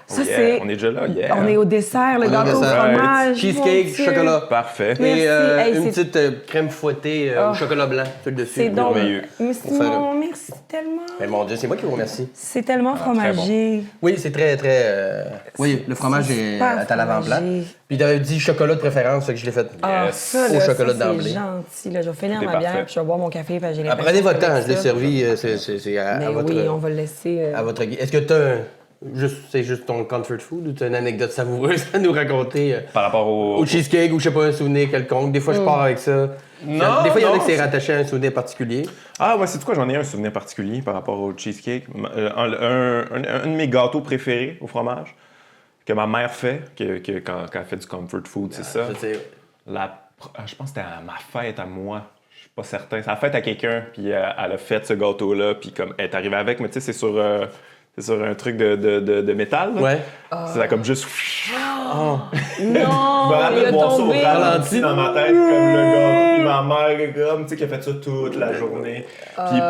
Ça, oh yeah, c'est... on est déjà là, yeah. On est au dessert, le On est au gâteau au dessert. fromage. Cheesecake, mon Dieu. chocolat. Parfait. Merci. Et Hey, une c'est- petite crème fouettée au chocolat blanc sur le dessus. C'est donc... merveilleux. Mais Pour faire Simon, merci tellement. Mais mon Dieu, c'est moi qui vous remercie. C'est tellement fromager. Oui, c'est très, très... Oui, le fromage est super à l'avant-plan. fromagé. Puis t'avais dit chocolat de préférence, fait que je l'ai fait. Ah, Yes. ça, Au là, chocolat ça, d'emblée. c'est gentil. Là. Je vais finir Tout est ma bière, parfait. puis je vais boire mon café, puis j'ai l'impression Prenez votre que temps, avec je l'ai ça- servi, c'est à Mais votre... oui, on va le laisser. À votre guise. Est-ce que c'est juste ton comfort food ou tu as une anecdote savoureuse à nous raconter Par rapport au cheesecake ou je sais pas, un souvenir quelconque? Des fois, je pars avec ça. Non, Des fois, il y en a non, qui c'est c'est- rattaché à un souvenir particulier. Ah, ouais, c'est quoi? J'en ai un souvenir particulier par rapport au cheesecake. Un de mes gâteaux préférés au fromage que ma mère fait, quand elle fait du comfort food, c'est ça. Je pense que c'était à ma fête à moi. Je suis pas certain. C'est la fête à quelqu'un, puis elle a fait ce gâteau-là, puis comme elle est arrivée avec, mais tu sais, c'est sur un truc de métal. Là. Ouais. C'est comme juste. Non, Je me il rappelle a voir ça au tombé. ralenti dans ma tête, comme le gâteau, puis ma mère, comme, tu sais, qui a fait ça toute la journée. Puis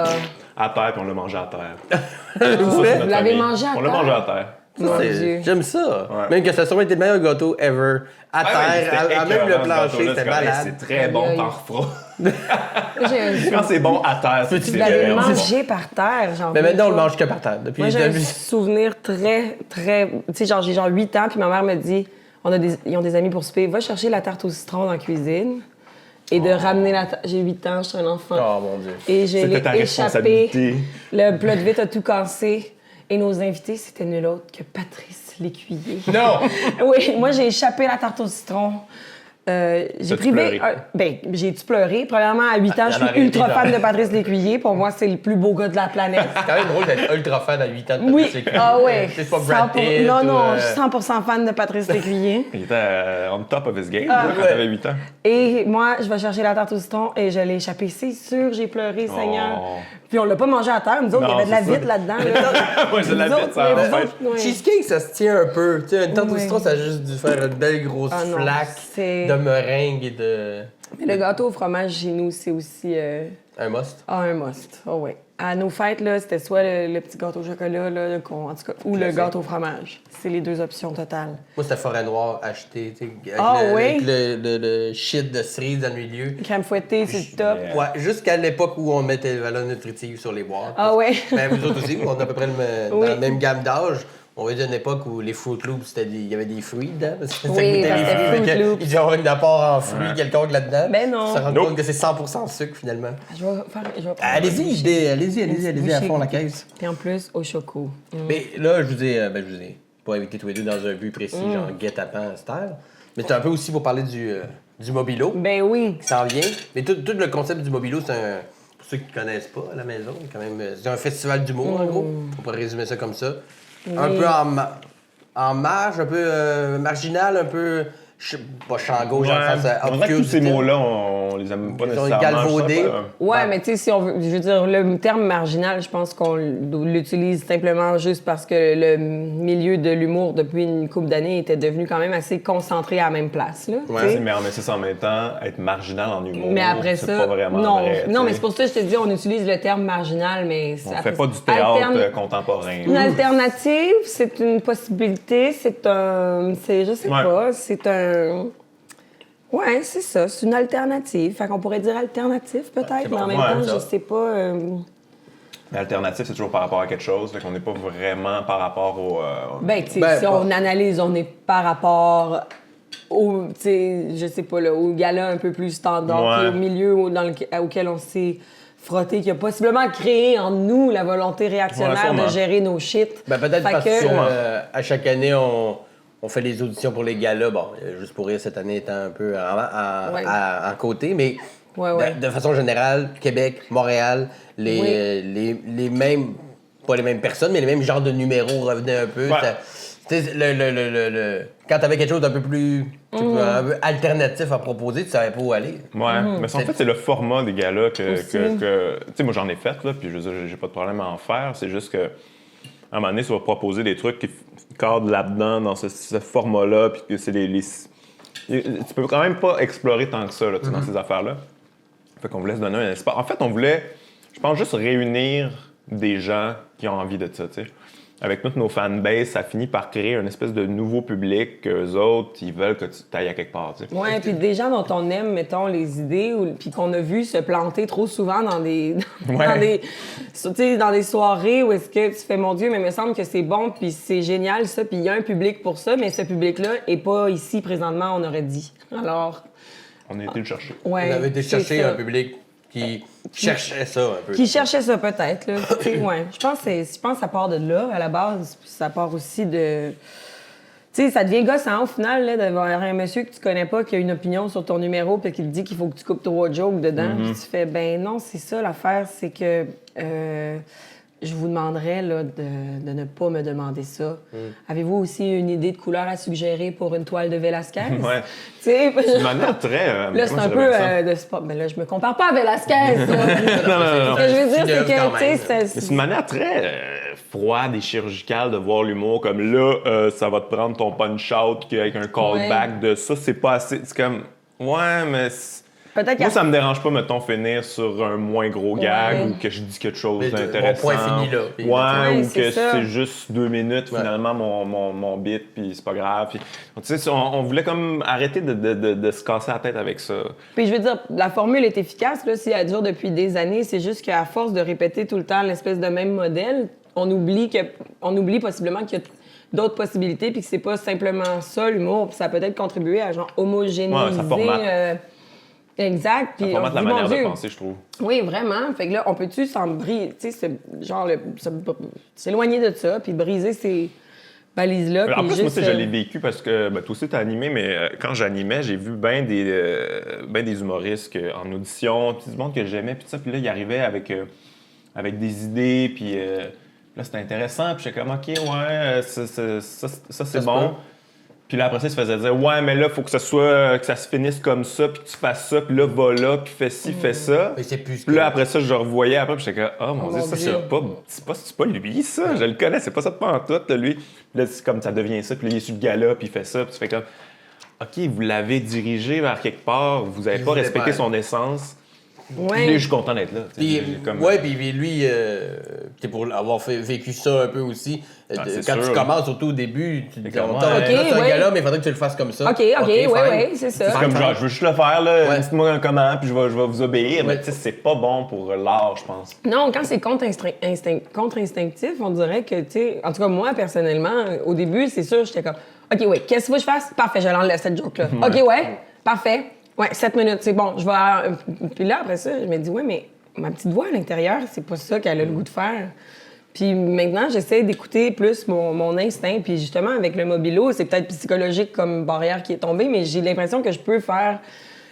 à terre, puis on l'a mangé à terre. Ça, c'est notre Vous l'avez famille. mangé à On l'a terre? mangé à terre. Mon Dieu. J'aime ça. Ouais. Même que ça a sûrement été le meilleur gâteau ever. À Ah ouais, terre, c'était à même le écœurant, ce plancher, gâteau-là, c'était c'est comme, malade. C'est très bon, Aïe, aïe. t'en referas. J'ai un Quand c'est bon à terre, c'est Vous l'avez vraiment bon. mangé par terre, genre. Mais maintenant, on le mange que par terre. Depuis Moi, j'ai un depuis- souvenir très, très... Tu sais, genre, j'ai 8 ans, puis ma mère me dit, ils ont des amis pour souper, va chercher la tarte au citron dans la cuisine et de ramener la tarte. J'ai 8 ans, je suis un enfant. Oh mon Dieu. Et je C'était l'ai ta échappé. responsabilité. Le plat de vite a tout cassé. Et nos invités, c'était nul autre que Patrice Lécuyer. Non! Oui, moi, j'ai échappé la tarte au citron. J'ai T'as-tu privé. pleuré? J'ai-tu pleuré? Premièrement, à 8 ans, je il en a suis ultra arrêté, fan de Patrice Lécuyer. Pour moi, c'est le plus beau gars de la planète. C'est quand même drôle d'être ultra fan à 8 ans de Oui, Patrice Lécuyer. ah ouais. C'est pas Brad Pitt Non, ou, non, je suis 100% fan de Patrice Lécuyer. Il était on top of his game là, quand ouais. t'avais 8 ans. Et moi, je vais chercher la tarte au citron et je l'ai échappé. C'est sûr, j'ai pleuré, Seigneur. Oh. Puis on l'a pas mangé à terre. Nous autres, il y Non, avait de la c'est ça. vitre là-dedans. là. Moi, je Nous l'avais autres, ça ouais, en vous fait. autres, ouais. Cheesecake, ça se tient un peu. Tu sais, une tarte au Oui. citron, ça a juste dû faire une belle grosse Ah non, flaque c'est- de meringue et de... Mais le gâteau au fromage chez nous, c'est aussi Un must. un must. Oh ouais. À nos fêtes, là, c'était soit le petit gâteau au chocolat, là, en tout cas, ou le Classique. gâteau au fromage. C'est les deux options totales. Moi, c'était forêt noire acheté, tu sais, avec, Ah oui? avec le shit de cerise dans le milieu. Crème fouettée, c'est le top. Yeah. Ouais, jusqu'à l'époque où on mettait les valeurs nutritives sur les boîtes. Ah ouais. Ben, vous autres aussi, on a à peu près dans Oui. la même gamme d'âge. On va dire une époque où les Fruit Loops, il y avait des fruits dedans. Parce que ça Oui, goûtait parce les que fruits. Fruit Fait que Loops. il doit y avoir une apport en fruits quelconque là-dedans. Ben non. Ça rend Nope. compte que c'est 100% sucre finalement. Je vais prendre Allez-y à fond la caisse. Puis en plus, au choco. Mais là, je vous ai pas invité tous les deux dans un but précis, genre guet-apens à cette heure. Mais c'est un peu aussi pour parler du Mobilo Ben oui. qui s'en vient. Mais tout le concept du Mobilo, c'est un. Pour ceux qui ne connaissent pas à la maison, quand même, c'est un festival d'humour en gros. On pourrait résumer ça comme ça. Un peu en marge, un peu marginal, un peu. Pas champ gauche, dans le sens On dirait que obscur tous du ces terme. mots-là, on les aime pas Ils sont nécessairement. galvaudés. Je sais pas, Ouais, mais tu sais, si on veut. Je veux dire, le terme marginal, je pense qu'on l'utilise simplement juste parce que le milieu de l'humour, depuis une couple d'années, était devenu quand même assez concentré à la même place. Là, Ouais, tu sais. mais c'est ça en même temps, être marginal en humour. Mais après c'est ça, pas vraiment non, vrai, non, tu mais sais. c'est pour ça que je te dis, on utilise le terme marginal, mais On après fait pas ça. du théâtre contemporain. Une alternative, c'est une possibilité, je sais Ouais. pas, c'est un. Ouais, c'est ça, c'est une alternative. Fait qu'on pourrait dire alternative peut-être, mais en même Ouais, temps, ça. je sais pas. L'alternative, c'est toujours par rapport à quelque chose, donc on n'est pas vraiment par rapport au. Ben, tu sais, Ben, si pas- on analyse, on est par rapport au, tu sais, je sais pas, là, au gala un peu plus standard, Ouais. puis au milieu auquel on s'est frotté, qui a possiblement créé en nous la volonté Ouais, réactionnaire sûrement. de gérer nos shit. Ben, peut-être Fait parce que- que à chaque année, on fait des auditions pour les galas. Bon, juste pour rire, cette année étant un peu Ouais. en côté, mais Ouais. De façon générale, Québec, Montréal, les mêmes, pas les mêmes personnes, mais les mêmes genres de numéros revenaient un peu. Ouais. Tu sais, quand t'avais quelque chose d'un peu plus un peu alternatif à proposer, tu savais pas où aller. Ouais, mais en fait, c'est le format des galas que Aussi. tu sais, moi, j'en ai fait, là, puis je veux dire, j'ai pas de problème à en faire. C'est juste que, à un moment donné, tu vas proposer des trucs qui cadrent là-dedans, dans ce format-là, puis que c'est tu peux quand même pas explorer tant que ça, là, tu sais, dans ces affaires-là. Fait qu'on voulait se donner un espace. En fait, on voulait je pense juste réunir des gens qui ont envie de ça, tu sais. Avec toutes nos fanbases, ça finit par créer une espèce de nouveau public qu'eux autres, ils veulent que tu ailles à quelque part, tu sais. Ouais, puis des gens dont on aime, mettons, les idées, puis qu'on a vu se planter trop souvent dans des, tu sais, dans des soirées où est-ce que tu fais, mon Dieu, mais il me semble que c'est bon, puis c'est génial, ça, puis il y a un public pour ça, mais ce public-là est pas ici présentement, on aurait dit. Alors... On a été le chercher. Ouais, On avait été c'est chercher ça. un public qui cherchait ça un peu. Qui cherchait ça peut-être, là. Tu sais, ouais. Je pense que ça part de là, à la base, puis ça part aussi de... Tu sais, ça devient gossant, au final, là, d'avoir un monsieur que tu connais pas qui a une opinion sur ton numéro puis qui te dit qu'il faut que tu coupes 3 jokes dedans. Puis tu fais, ben non, c'est ça l'affaire, c'est que je vous demanderais là, de ne pas me demander ça. Avez-vous aussi une idée de couleur à suggérer pour une toile de Velasquez? Ouais. Tu sais, C'est une manière très... là, c'est comment un je peu dirais ça? de sport. Mais là, je me compare pas à Velasquez, là. Non. Ce que je veux dire, c'est Quand que, tu même. sais, Mais c'est une manière très froide et chirurgicale de voir l'humour. Comme là, ça va te prendre ton punch-out avec un callback de ça, c'est pas assez. C'est comme, ouais, mais. peut-être Moi, ça me dérange pas, mettons, finir sur un moins gros gag Ouais. ou que je dis quelque chose Mais d'intéressant. mon point fini là. Puis, Ouais, ou c'est que ça. c'est juste 2 minutes, finalement, mon bit, puis c'est pas grave. Puis, tu sais, on voulait comme arrêter de se casser la tête avec ça. Puis je veux dire, la formule est efficace, là, si elle dure depuis des années. C'est juste qu'à force de répéter tout le temps l'espèce de même modèle, on oublie possiblement qu'il y a d'autres possibilités puis que c'est pas simplement ça, l'humour. Puis ça a peut-être contribué à genre homogénéiser... Ouais, ça formate. Exact. Puis Ça formate on la se dit, mon manière de Dieu, penser, je trouve. oui, vraiment. Fait que là, on peut-tu s'en briser, tu sais, s'éloigner de ça puis briser ces balises-là. En puis plus, moi, juste, tu sais, je l'ai vécu parce que toi aussi, t'as animé, mais quand j'animais, j'ai vu bien des humoristes en audition, puis du monde que j'aimais, puis ça, puis là, ils arrivaient avec des idées, puis là, c'était intéressant, puis j'étais comme, OK, ouais, ça c'est se bon. peut. Puis là, après ça, ils se faisaient dire, ouais, mais là, faut que ça se finisse comme ça, puis que tu fasses ça, puis là, va là, puis fais ci, fais ça. Mais c'est plus ce Puis là, que- après ça, je revoyais après, puis j'étais comme, oh mon Oh Dieu, mon ça, Dieu. c'est pas lui, ça. Je le connais, c'est pas ça de pantoute, là, lui. Puis là, c'est comme ça devient ça, puis là, il est sur le gala, puis il fait ça, puis tu fais comme, OK, vous l'avez dirigé vers quelque part, vous avez Il pas voulait respecté pas. son essence. Ouais. Puis là, je suis content d'être là. tu sais, Puis, j'ai comme- ouais, puis lui, t'es pour avoir vécu ça un peu aussi. c'est Quand tu sûr. commences, surtout au début, tu te dis, comme, on ouais. t'a Ok, c'est un ouais. gars-là, mais il faudrait que tu le fasses comme ça. OK, ouais, fine. ouais, c'est ça. C'est comme genre, je veux juste le faire, là, Ouais. dites-moi comment, puis je vais vous obéir. Ouais. Mais tu sais, c'est pas bon pour l'art, je pense. Non, quand c'est contre-instinctif, on dirait que, tu sais, en tout cas, moi, personnellement, au début, c'est sûr, j'étais comme, OK, ouais, qu'est-ce qu'il faut que je fasse? Parfait, je l'enlève, cette joke-là. OK, ouais, parfait. Ouais, 7 minutes, c'est bon, je vais... Puis là, après ça, je me dis, ouais, mais ma petite voix à l'intérieur, c'est pas ça qu'elle a le goût de faire. Puis maintenant, j'essaie d'écouter plus mon instinct. Puis justement, avec le mobilo, c'est peut-être psychologique comme barrière qui est tombée, mais j'ai l'impression que je peux faire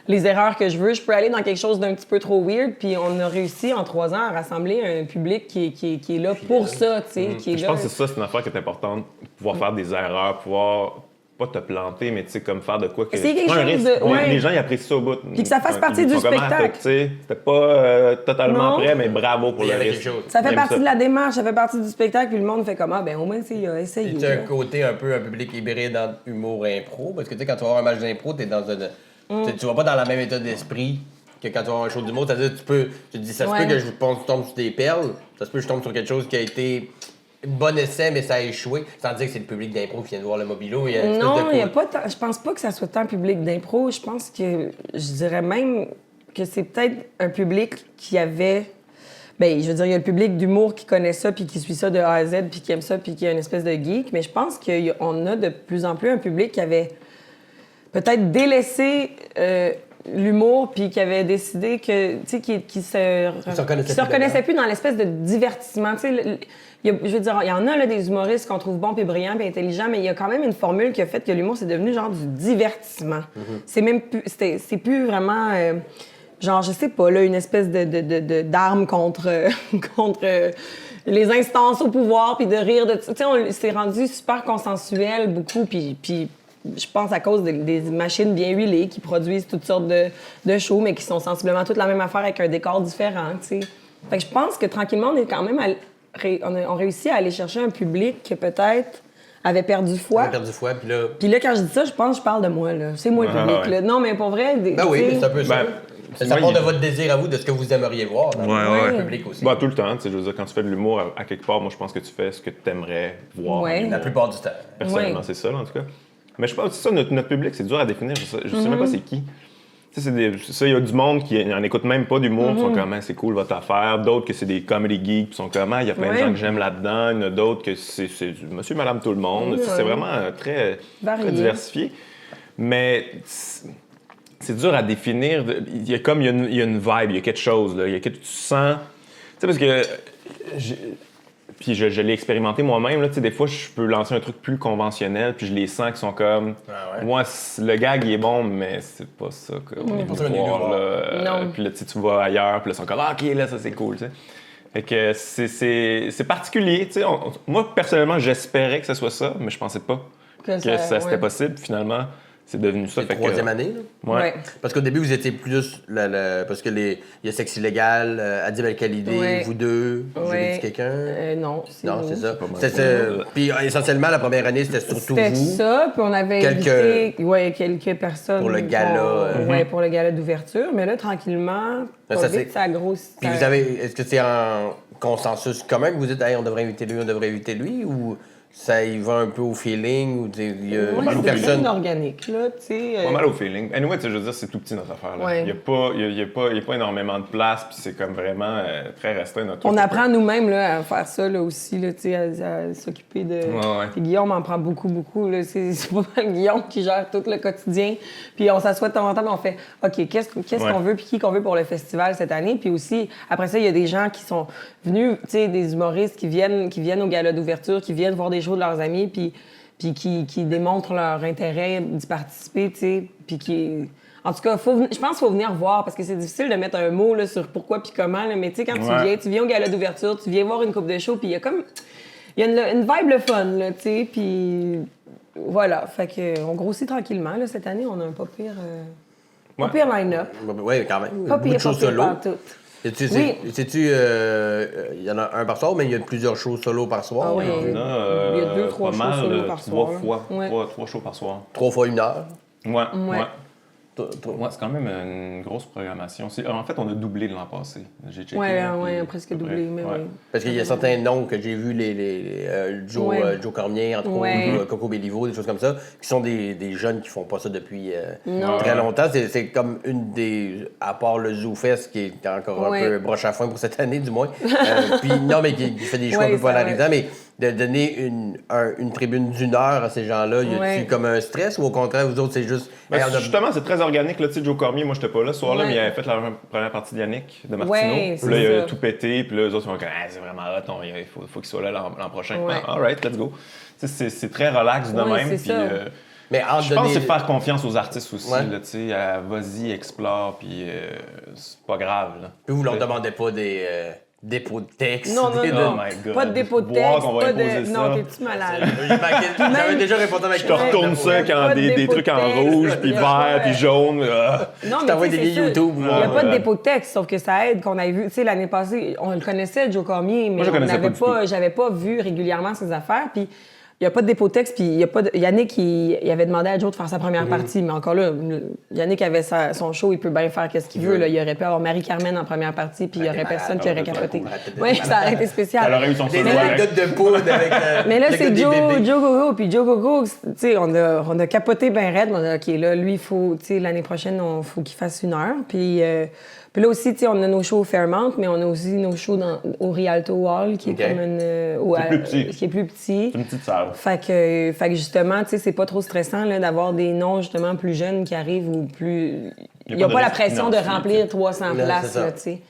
les erreurs que je veux. Je peux aller dans quelque chose d'un petit peu trop weird. Puis on a réussi en 3 ans à rassembler un public qui est là pour ça, tu sais. qui est Je là. pense que c'est ça, c'est une affaire qui est importante. Pouvoir faire des erreurs, pouvoir pas te planter, mais tu sais, comme faire de quoi que. C'est quelque pas un chose risque. de- ouais. Les gens, ils apprécient ça au bout. Puis que ça fasse partie Ils du font comment, spectacle. tu sais, c'était pas totalement Non. prêt, mais bravo pour Il y le avait risque. quelque chose. Ça fait J'aime partie de la démarche, ça fait partie du spectacle. Puis le monde fait comme, ah, ben au moins, tu sais, il a essayé. C'est un là. côté un peu un public hybride entre humour et impro. Parce que tu sais, quand tu vas voir un match d'impro, t'es dans tu vas pas dans le même état d'esprit que quand tu vas voir un show d'humour. C'est-à-dire, tu te dis, ça se Ouais. peut que je tombe sur des perles. Ça se peut que je tombe sur quelque chose qui a été bon essai, mais ça a échoué. Sans dire que c'est le public d'impro qui vient de voir le mobilo. Il y a une espèce Non, de il y a côté- pas je pense pas que ça soit tant public d'impro. Je pense que je dirais même que c'est peut-être un public qui avait. Ben, je veux dire, il y a le public d'humour qui connaît ça, puis qui suit ça de A à Z, puis qui aime ça, puis qui est une espèce de geek. Mais je pense qu'on a de plus en plus un public qui avait peut-être délaissé l'humour, puis qui avait décidé que, tu sais, qui se reconnaissait plus dans l'espèce de divertissement. Tu sais, je veux dire, il y en a là, des humoristes qu'on trouve bons, puis brillants, puis intelligents, mais il y a quand même une formule qui a fait que l'humour, c'est devenu genre du divertissement. C'est même plus, c'est plus vraiment, genre, je sais pas, là, une espèce d'arme contre, contre les instances au pouvoir, puis de rire de... Tu sais, c'est rendu super consensuel, beaucoup, puis je pense à cause des machines bien huilées qui produisent toutes sortes de shows, mais qui sont sensiblement toutes la même affaire avec un décor différent, tu sais. Fait que je pense que tranquillement, on est quand même... on réussit à aller chercher un public qui peut-être avait perdu foi. On a perdu foi, puis là. Puis là, quand je dis ça, je pense que je parle de moi, là. C'est moi le Ah, public, ouais. là. Non, mais pour vrai... Ben oui, tu sais, mais c'est un peu ça. Ben, Ça moi, part de votre désir à vous, de ce que vous aimeriez voir dans Ouais, le public aussi. Bah, tout le temps, tu sais, je veux dire, quand tu fais de l'humour, à quelque part, moi, je pense que tu fais ce que tu aimerais voir. Ouais. La plupart du temps. Personnellement, Ouais. c'est ça, là, en tout cas. Mais je pense que c'est ça, notre public, c'est dur à définir. Je sais même pas c'est qui. Tu sais, il y a du monde qui n'en écoute même pas d'humour, qui sont comme, ah, c'est cool votre affaire. D'autres que c'est des comedy geeks, qui sont comme, ah, il y a plein de gens que j'aime là-dedans. Il y en a d'autres que c'est monsieur, madame, tout le monde. Tu sais, c'est vraiment très diversifié. Mais c'est dur à définir. Il y a une vibe, il y a quelque chose, là. Il y a quelque tu sens. Tu sais, parce que. Puis je l'ai expérimenté moi-même, là, tu sais, des fois, je peux lancer un truc plus conventionnel, puis je les sens qui sont comme... Moi, le gag, il est bon, mais c'est pas ça qu'on est venu voir, là. Puis là, tu vas ailleurs, puis là, ils sont comme, ah, OK, là, ça, c'est cool, tu sais. Fait que c'est particulier, tu sais. Moi, personnellement, j'espérais que ce soit ça, mais je pensais pas que ça c'était possible, finalement. C'est devenu ça. C'est troisième année, là? Ouais. Parce qu'au début, vous étiez plus... parce que il y a Sexe Illégal, Adib El-Khalidé, vous deux. J'ai dit quelqu'un? Non, c'est ça. Puis essentiellement, la première année, c'était surtout vous. C'était ça, puis on avait invité quelques personnes. Pour le gala. Pour le gala d'ouverture. Mais là, tranquillement, ça grossit. Puis est-ce que c'est en consensus commun que vous dites, hey, on devrait inviter lui, ou... Ça y va un peu au feeling ou il y a une personne organique là, tu sais. Pas mal au feeling. Anyway, je veux dire, c'est tout petit notre affaire là. Il y a pas énormément de place, puis c'est comme vraiment très restreint notre. On apprend nous-mêmes là à faire ça là aussi là, tu sais, à s'occuper de. Puis Guillaume en prend beaucoup là. C'est pas mal Guillaume qui gère tout le quotidien. Puis on s'assoit de temps en temps, puis on fait, ok, qu'est-ce qu'on veut, puis qui qu'on veut pour le festival cette année. Puis aussi après ça, il y a des gens qui sont venus, tu sais, des humoristes qui viennent au gala d'ouverture, qui viennent voir des shows de leurs amis, puis qui démontrent leur intérêt d'y participer, tu sais, puis qui... En tout cas, je pense qu'il faut venir voir, parce que c'est difficile de mettre un mot là, sur pourquoi puis comment, là, mais tu sais, quand tu viens au gala d'ouverture, tu viens voir une coupe de show, puis il y a comme... Il y a une vibe le fun, là, tu sais, puis... Voilà, fait que on grossit tranquillement, là, cette année, on a un pas pire line-up. Oui, quand même. Pas pire solo. Sais-tu, il y en a un par soir, mais il y a plusieurs shows solo par soir. Ah oui, il y a 2-3 shows solo par soir. 3 shows par soir. 3 fois 1 heure. Ouais. C'est quand même une grosse programmation. En fait, on a doublé l'an passé. J'ai checké. Oui, presque doublé, mais oui. Parce qu'il y a certains noms que j'ai vus, Joe Cormier, entre autres, Coco Béliveau, des choses comme ça, qui sont des jeunes qui font pas ça depuis très longtemps. C'est comme une des... À part le ZooFest, qui est encore un peu broche à foin pour cette année, du moins. Mais qui fait des choix un peu polarisants, mais de donner une tribune d'1 heure à ces gens-là, y a-t-il comme un stress ou au contraire, vous autres, c'est juste... Justement, c'est très organique. Là, tu sais, Joe Cormier, moi, j'étais pas là ce soir-là, mais il avait fait la première partie de Yannick, de Martineau. Puis là, il a tout pété, puis là, eux autres, ils vont dire, c'est vraiment hot, il faut qu'il soit là l'an prochain. All right, let's go. C'est très relax de même. Puis, mais je pense que c'est faire confiance aux artistes aussi. Là, tu sais, vas-y, explore, puis c'est pas grave. Là. Puis vous leur demandez pas des... dépôt de texte. Non. Oh my God. Pas de dépôt de texte. Pas de... Non, t'es-tu malade? J'avais déjà répondu avec Je te retourne ça quand des trucs en rouge, puis vert, puis jaune. Non, mais t'envoies des liens YouTube. Il n'y a pas de dépôt de texte, sauf que ça aide qu'on ait vu. Tu sais, l'année passée, on le connaissait, Joe Cormier, mais j'avais pas vu régulièrement ses affaires. Puis il n'y a pas de dépôt de texte, puis il y a pas de... Yannick, il avait demandé à Joe de faire sa première partie, mais encore là, Yannick avait son show, il peut bien faire ce qu'il veut. Là. Il aurait pu avoir Marie-Carmen en première partie, puis il n'y aurait personne qui aurait capoté. Oui, ça aurait été spécial. Elle aurait eu son des anecdotes de poudre avec mais là, c'est Joe Gogo, puis Joe Gogo, tu sais, on a capoté bien raide. On a dit, OK, là, lui, il faut, tu sais, l'année prochaine, il faut qu'il fasse 1 heure, puis là aussi, tu sais, on a nos shows au Fairmount, mais on a aussi nos shows au Rialto Hall, qui est comme qui est plus petit. C'est une petite salle. Fait que justement, tu sais, c'est pas trop stressant là, d'avoir des noms, justement, plus jeunes qui arrivent ou plus... Il n'y a pas la pression de remplir 300 places, là, tu sais.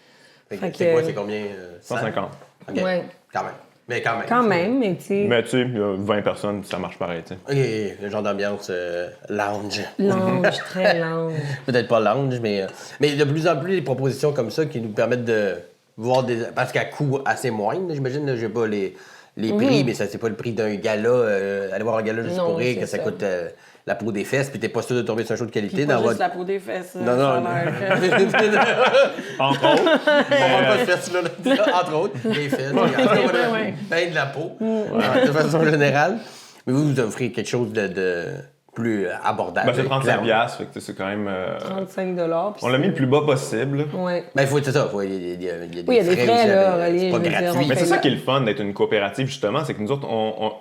C'est quoi, c'est combien? 150. OK, quand même. Mais quand même, mais tu sais... Mais tu sais, il y a 20 personnes, ça marche pareil, tu sais. OK, le genre d'ambiance lounge. Lounge, très lounge. Peut-être pas lounge, mais de plus en plus, les propositions comme ça qui nous permettent de voir des... Parce qu'à coût assez moindre, j'imagine, j'ai pas les prix, mais ça, c'est pas le prix d'un gala. Aller voir un gala juste pour rire, que ça coûte la peau des fesses, puis t'es pas sûr de tomber sur un show de qualité. Pas juste la peau des fesses. Non. Entre autres. On va pas se faire ça, là. Entre autres, les fesses. Ben de la peau, de façon générale. Mais vous offrez quelque chose de plus abordable. Ben, c'est 35 clairement. piastres, fait que c'est quand même... 35 on l'a mis le plus bas possible. Ouais. Ben, c'est ça. Il y a des Oui, il y a des frais, aussi, là, c'est reliés, pas je veux dire, gratuit. Mais c'est fait ça là- qui est le fun d'être une coopérative, justement, c'est que nous autres,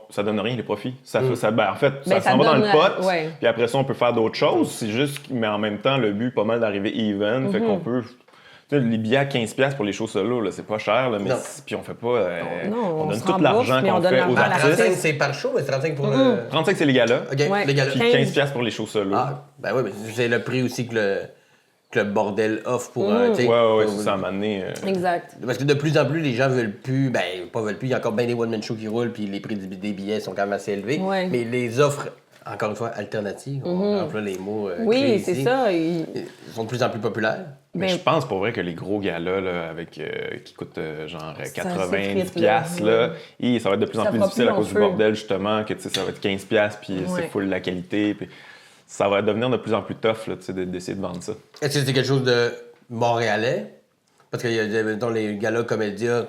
ça donne rien, les profits. Ça, en fait, Ben, ça s'en va dans le donne, pot, ouais. puis après ça, on peut faire d'autres choses. C'est juste, mais en même temps, le but est pas mal d'arriver even, fait qu'on peut... Tu sais, les billets à 15$ pour les shows solo, là, c'est pas cher, là, mais Non. puis on fait pas... Non, on on donne se tout rembourse, l'argent mais on qu'on donne fait l'argent aux à Ah, artistes. 35, c'est par show, mais 35 pour le... 35, c'est les galas, OK, Ouais. les gars-là. puis 15$ pour les shows solo. Ah, ben oui, mais c'est le prix aussi que le bordel offre pour un... tu sais, Ouais, pour- c'est ça, à un moment donné, Exact. Parce que de plus en plus, les gens veulent plus, il y a encore bien des one-man shows qui roulent, puis les prix des billets sont quand même assez élevés. Ouais. Mais les offres, encore une fois, alternatives, on emploie les mots clés Oui, c'est ici, ça. sont de plus en plus populaires. Mais Ben, je pense pour vrai que les gros galas là, avec, qui coûtent genre C'est 90$, assez là, triste, là. ça va être de plus en Ça plus fera difficile plus à cause long du feu. bordel, justement, que tu sais, ça va être 15$, puis Ouais. c'est full la qualité. Puis ça va devenir de plus en plus tough là, tu sais, d'essayer de vendre ça. Est-ce que c'est quelque chose de montréalais? Parce qu'il y a, mettons, les galas comédia,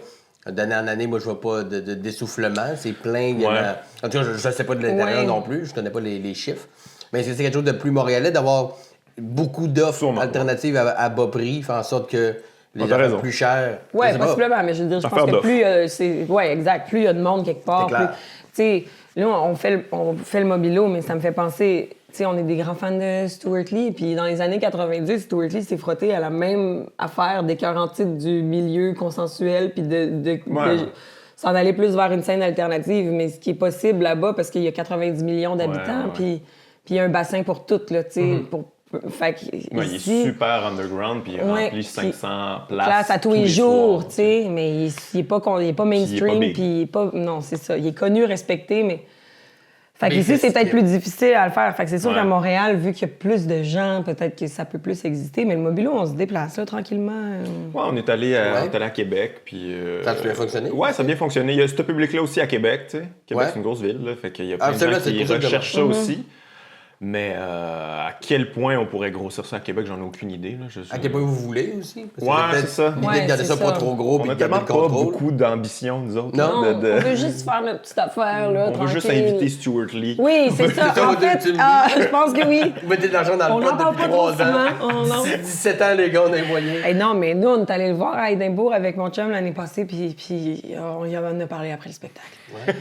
d'année en année, moi, je vois pas de d'essoufflement. C'est plein. Il y en a- Ouais. En tout cas, je ne sais pas de l'intérieur Ouais. non plus. Je connais pas les chiffres. Mais est-ce que c'est quelque chose de plus montréalais d'avoir beaucoup d'offres Sûrement. alternatives à bas prix, faire en sorte que les t'as offres raison. plus chères? Oui, je sais pas. possiblement, mais je veux dire, je Affaire pense que d'offre. plus exact, plus il y a de monde quelque part, C'est plus. clair. Tu sais, là, on fait le mobilo, mais ça me fait penser. Tu sais, on est des grands fans de Stuart Lee, puis dans les années 90, Stuart Lee s'est frotté à la même affaire d'écœurant titre du milieu consensuel, puis de s'en aller plus vers une scène alternative, mais ce qui est possible là-bas, parce qu'il y a 90 millions d'habitants, ouais. puis il y a un bassin pour toutes, là, tu sais, fait que Ouais, il est ici- super underground, puis il Ouais, remplit 500 places. place à tous les jours, soirs, tu sais, mais il est pas mainstream, big. puis il est pas, non, c'est ça, il est connu, respecté, mais fait Mais qu'ici, c'est peut-être festif. plus difficile à le faire. Fait que c'est sûr Ouais. qu'à Montréal, vu qu'il y a plus de gens, peut-être que ça peut plus exister, mais le mobilo, on se déplace là tranquillement. Ouais, on est allé à Québec, puis... Ça a bien fonctionné? Ouais, ça a bien fonctionné. Il y a ce public-là aussi à Québec, tu sais. Québec, Ouais. c'est une grosse ville, là, fait qu'il y a Ah, plein de celui-là, gens c'est qui pour ça que je recherchent ça aussi. Mais à quel point on pourrait grossir ça à Québec, j'en ai aucune idée. Là. À quel point vous voulez aussi? Parce que Ouais, peut-être c'est ça. L'idée Ouais, de garder c'est ça pas ça. trop gros On puis a de garder tellement le pas contrôle. beaucoup d'ambition, nous autres. Non, là, On veut juste faire notre petite affaire, là, on veut juste tranquille. inviter Stuart Lee. Oui, c'est ça. ça, En vous fait, tu me dis. je pense que oui. Vous mettez de l'argent dans On le n'en pot parle depuis pas trop 3 ans. souvent. Oh, non. 17 ans, les gars, on a les moyens. Hey, non, mais nous, on est allé le voir à Édimbourg avec mon chum l'année passée, puis on y en a parlé après le spectacle. Ouais.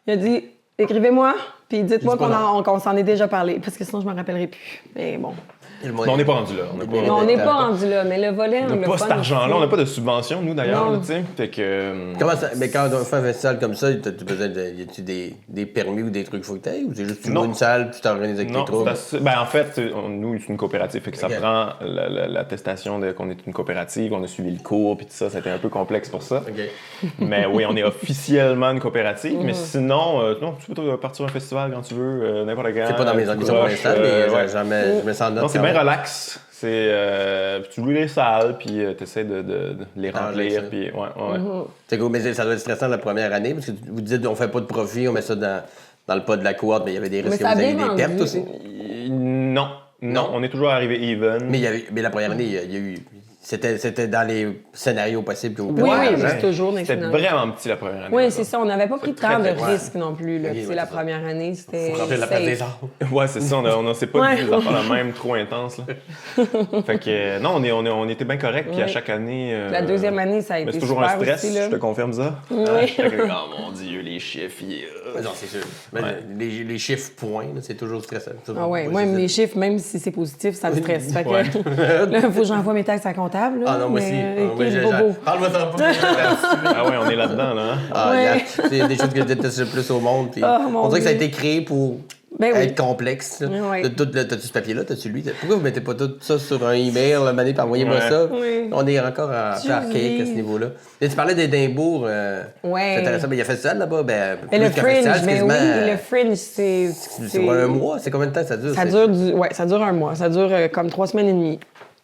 Il a dit, écrivez-moi, puis dites-moi Il dit pas qu'on s'en est déjà parlé, parce que sinon, je m'en rappellerai plus. Mais bon. Et le Mais moyen. on n'est pas rendu là. On n'a Mais pas, Mais on n'est pas d'accord. rendu là, mais le volet, on n'a pas cet argent-là. On n'a pas de subvention, nous, d'ailleurs. Non. là, tu sais. Fait que... Comment ça? Mais quand on fait un festival comme ça, t'as besoin de. Y a-tu des permis ou des trucs faut que t'aies? Ou c'est juste tu Non. loues une salle puis tu t'organises avec Non, tes troupes? ben, en fait, nous, c'est une coopérative. Fait que ça Ok. prend l'attestation qu'on est une coopérative, on a suivi le cours, puis tout ça. Ça a été un peu complexe pour ça. OK. Mais oui, on est officiellement une coopérative. Mais sinon, non, tu peux partir à un festival quand tu veux, n'importe quand. C'est pas dans mes tu ambitions pour broches, l'instant, mais ouais. je me sens en note. Non, c'est quand bien même. relax. C'est, tu loues les salles, puis tu essaies de les Ah, remplir. ça. Puis, ouais. C'est cool, mais ça doit être stressant la première année parce que vous dites on fait pas de profit, on met ça dans le pas de la cohorte, mais il y avait des risques Mais que ça vous a ayez bien des pertes vendu. aussi. Non, Non. on est toujours arrivé even. Mais la première année, il y a eu. C'était dans les scénarios possibles que vous Oui, perdiez oui, l'argent. c'est toujours dans les C'était scénarios. vraiment petit la première année. Oui, là. c'est ça. On n'avait pas pris C'est tant très, de très- risques non plus. Là. Ok, Tu sais, ouais, la c'est ça. première année, c'était. Faut remplir la place safe. des arts. Ouais, c'est ça, on s'est pas Ouais. dit des affaires la même trop intenses. Là. Fait que, non, on était bien correct, puis à Ouais. chaque année. La deuxième année, ça a Mais été c'est toujours super un stress, aussi, là. je te confirme ça. Oui. Oh mon Dieu, les chiffres. Non, c'est sûr. Mais les chiffres points, là, c'est toujours stressant. Ah ouais, Ouais, moi, c'est mes ça. chiffres, même si c'est positif, ça me stresse. Fait que Ouais. là, il faut que j'envoie mes taxes à comptable. Là, Ah non, moi aussi. mais, Ah, moi, écoute, j'ai- bobo. Parle-moi ça pas. Ah ouais, on est là-dedans, là. hein? Ah, Ouais. regarde, c'est des choses que je déteste le plus au monde. Puis Ah, mon on dirait que ça a Dieu. été créé pour Ben oui. être complexe. là. Ouais. T'as-tu ce papier-là? T'as-tu lui? Pourquoi vous mettez pas tout ça sur un email, la manée, puis envoyez-moi Ouais. ça? Oui. On est encore un peu archaïque à ce niveau-là. Mais tu parlais d'Édimbourg. Ouais. C'est intéressant. Mais il y a festival là-bas. Ben, Mais plus le qu'un fringe, festival, c'est mais oui, quasiment- le fringe, c'est. C'est un mois? C'est combien de temps ça dure? Ça dure un mois. Ça dure comme 3 semaines et demie.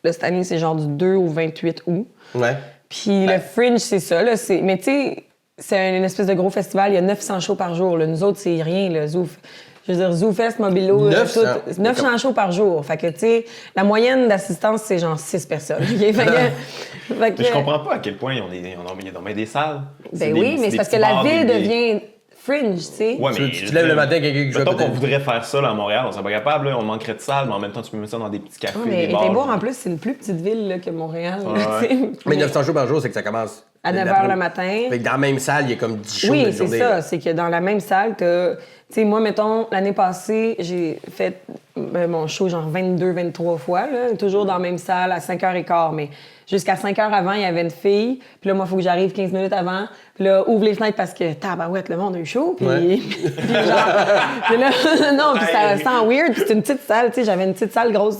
Là, cette année, c'est genre du 2 au 28 août. Ouais. Puis le fringe, c'est ça. Là, mais tu sais, c'est une espèce de gros festival. Il y a 900 shows par jour. Là. Nous autres, c'est rien. Là, je veux dire, ZooFest, Mobilo, 900. 900 shows par jour. Fait que, tu sais, la moyenne d'assistance, c'est genre 6 personnes. OK? Fait que- Mais je comprends pas à quel point il y a dans des salles. Ben oui, mais c'est parce que la ville devient fringe, tu sais. Ouais, mais Tu te lèves le matin, quelqu'un qui joue mettons qu'on peut-être. voudrait faire ça là, à Montréal, on serait pas capable, là, on manquerait de salles, mais en même temps, tu peux mettre ça dans des petits cafés, Ouais, mais des bars. Édimbourg, en plus, c'est une plus petite ville là, que Montréal. Ouais. tu sais. Mais 900 shows par jour, c'est que ça commence. À 9h le matin. Fait que dans la même salle, il y a comme 10 shows Oui, une c'est journée. ça. là. C'est que dans la même salle, t'as... Tu sais, moi, mettons, l'année passée, j'ai fait mon show genre 23 fois, là, toujours dans la même salle à 5h15. Mais jusqu'à 5h avant, il y avait une fille. Puis là, moi, il faut que j'arrive 15 minutes avant. Puis là, ouvre les fenêtres parce que, tabarouette, le monde a eu chaud. Puis, Ouais. puis genre... puis là, non, puis ça sent weird. Puis c'est une petite salle, tu sais, j'avais une petite salle grosse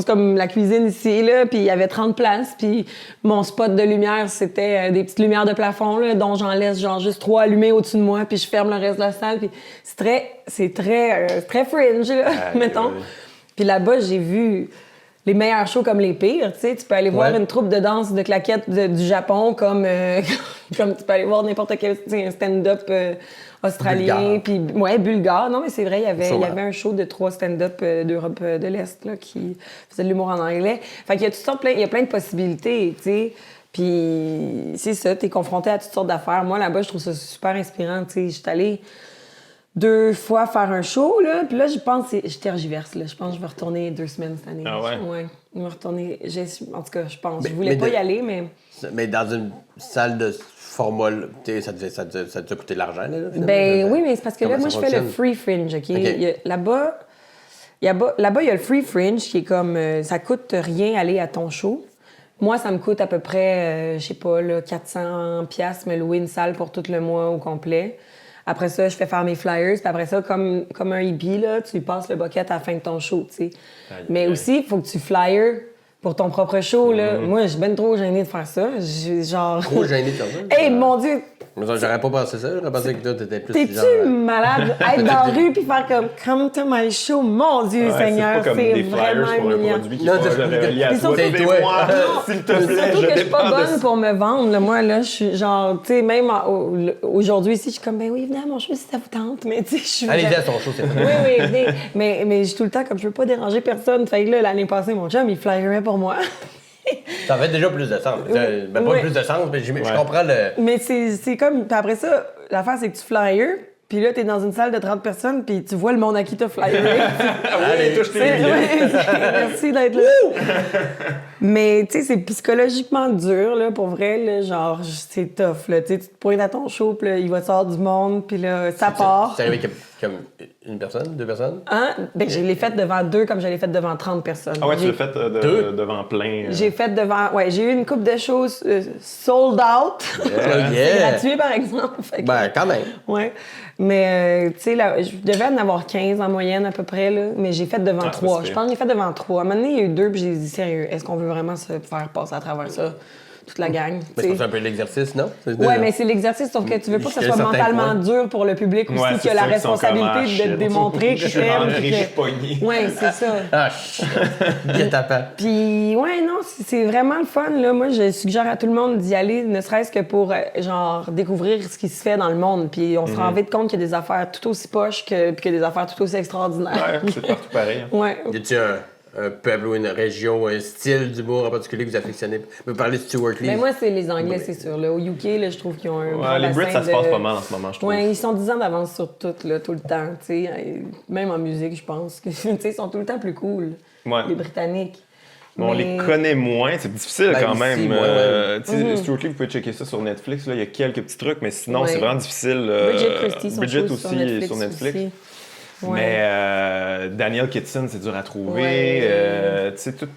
comme la cuisine ici, là. Puis il y avait 30 places. Puis mon spot de lumière, c'était des petites lumières de plafond, là, dont j'en laisse genre juste 3 allumées au-dessus de moi. Puis je ferme le reste de la salle. Puis c'est très fringe, là, mettons. ouais. Puis là-bas, j'ai vu les meilleurs shows comme les pires. Tu sais, tu peux aller voir Ouais. une troupe de danse de claquettes du Japon comme tu peux aller voir n'importe quel tu sais, un stand-up australien. Bulgare. Puis, ouais, bulgare. Non, mais c'est vrai, il y avait Sûrement. un show de 3 stand-up d'Europe de l'Est là, qui faisait de l'humour en anglais. Fait qu'il y a toutes sortes, il y a plein de possibilités, tu sais. Puis c'est ça, t'es confronté à toutes sortes d'affaires. Moi, là-bas, je trouve ça super inspirant, tu sais. J'étais allée 2 fois faire un show, là. Puis là, je pense, je tergiverse, là. Je pense que je vais retourner 2 semaines cette année. Ah ouais? Ouais. Je vais retourner. En tout cas, je pense. Mais- Je voulais mais pas de- y aller, mais. Mais dans une salle de format, tu sais, ça te coûté de l'argent, là? finalement? Ben oui, mais c'est parce que là, Comment moi, ça je fais le fonctionne? free fringe, OK? Là-bas, il y a le free fringe qui est comme... ça coûte rien aller à ton show. Moi, ça me coûte à peu près, je sais pas, là, 400 piastres me louer une salle pour tout le mois au complet. Après ça, je fais faire mes flyers. Puis après ça, comme un hippie, là, tu passes le bucket à la fin de ton show, tu sais. Mais aïe. aussi, il faut que tu flyers pour ton propre show, là. Moi, je suis ben trop gênée de faire ça. Genre... Trop gêné de faire ça. Hey, mon Dieu! Mais ça, j'aurais pas pensé ça. J'aurais pensé que toi, t'étais plus T'es-tu genre, malade? Être dans la rue puis faire comme « Come to my show », mon Dieu Ouais, Seigneur, c'est pas comme c'est des vraiment flyers pour un humiliant. produit qui Non, va c'est- relié à Mais toi. surtout- Aidez-moi, s'il te plaît, Surtout je que je suis pas dépends de bonne pour me vendre. Là. Moi, là, je suis genre, tu sais, même aujourd'hui ici, je suis comme « Ben oui, venez à mon show si ça vous tente ». Mais tu sais, je suis... Allez-y à son show, c'est Oui, oui, venez. Mais je suis tout le temps comme je veux pas déranger personne. Fait que là, l'année passée, mon chum, il flyerait pour moi. Ça fait déjà plus de sens. Ben, pas Ouais. plus de sens, mais je comprends le. Mais c'est comme... Puis après ça, l'affaire, c'est que tu flyers, puis là, t'es dans une salle de 30 personnes, puis tu vois le monde à qui t'as flyeré. Allez, touche tes billets. Ouais, merci d'être là. Mais, tu sais, c'est psychologiquement dur, là, pour vrai, là, genre, c'est tough, là. Tu sais, tu te pointes à ton show, puis là, il va te sortir du monde, puis là, ça part. C'est arrivé comme une personne, 2 personnes? Hein? Ben, je l'ai fait devant 2 comme je l'ai fait devant 30 personnes. Ah ouais, tu J'ai- l'as fait Deux? devant plein. J'ai fait devant... Ouais, j'ai eu une coupe de choses sold out. Oh, C'est yeah! gratuit, par exemple. Fait que- Ben, quand même. Ouais. Mais, tu sais, là, je devais en avoir 15 en moyenne à peu près, là. Mais j'ai fait devant Ah, 3. c'est Je pense que j'ai fait devant 3. À un moment donné, il y a eu 2, puis j'ai dit, sérieux, est-ce qu'on veut vraiment se faire passer à travers ça? Toute la gang. Mais tu c'est sais. pas un peu l'exercice, non? Ouais, mais c'est l'exercice, sauf que tu veux pas que ce Jusqu'à soit un certain mentalement point. dur pour le public aussi, Ouais, qui c'est a la ça, qu'ils sont responsabilité comme, ah, de shit. démontrer Je qu'il suis t'aime. rentré, puis je suis que- pogné. Ouais, c'est ça. Ah, bien tapant. Puis, ouais, non, c'est vraiment le fun, là. Moi, je suggère à tout le monde d'y aller, ne serait-ce que pour, genre, découvrir ce qui se fait dans le monde. Puis, on se rend vite compte qu'il y a des affaires tout aussi poches puis qu'il y a des affaires tout aussi extraordinaires. Ouais, c'est partout pareil. hein. Ouais. Y a-tu un peuple ou une région ou un style d'humour en particulier que vous affectionnez? Vous parlez de Stuart Lee. Mais moi, c'est les Anglais, c'est sûr. Là. Au UK, là, je trouve qu'ils ont un grand Ouais, les Brits, bassin ça se de- passe pas mal en ce moment, je trouve. Ouais, ils sont 10 ans d'avance sur tout, là, tout le temps. Tu sais. Même en musique, je pense. Que, tu sais, ils sont tout le temps plus cool, Ouais. les Britanniques. Mais on les connaît moins, c'est difficile Ben, quand ici, même. ouais, ouais. Tu sais, Stuart Lee, vous pouvez checker ça sur Netflix, là, il y a quelques petits trucs, mais sinon, Ouais. c'est vraiment difficile. Bridget Christie, son Bridget show aussi sur est sur Netflix. aussi. Ouais. Mais Daniel Kitson, c'est dur à trouver. Ouais. Tu sais, tout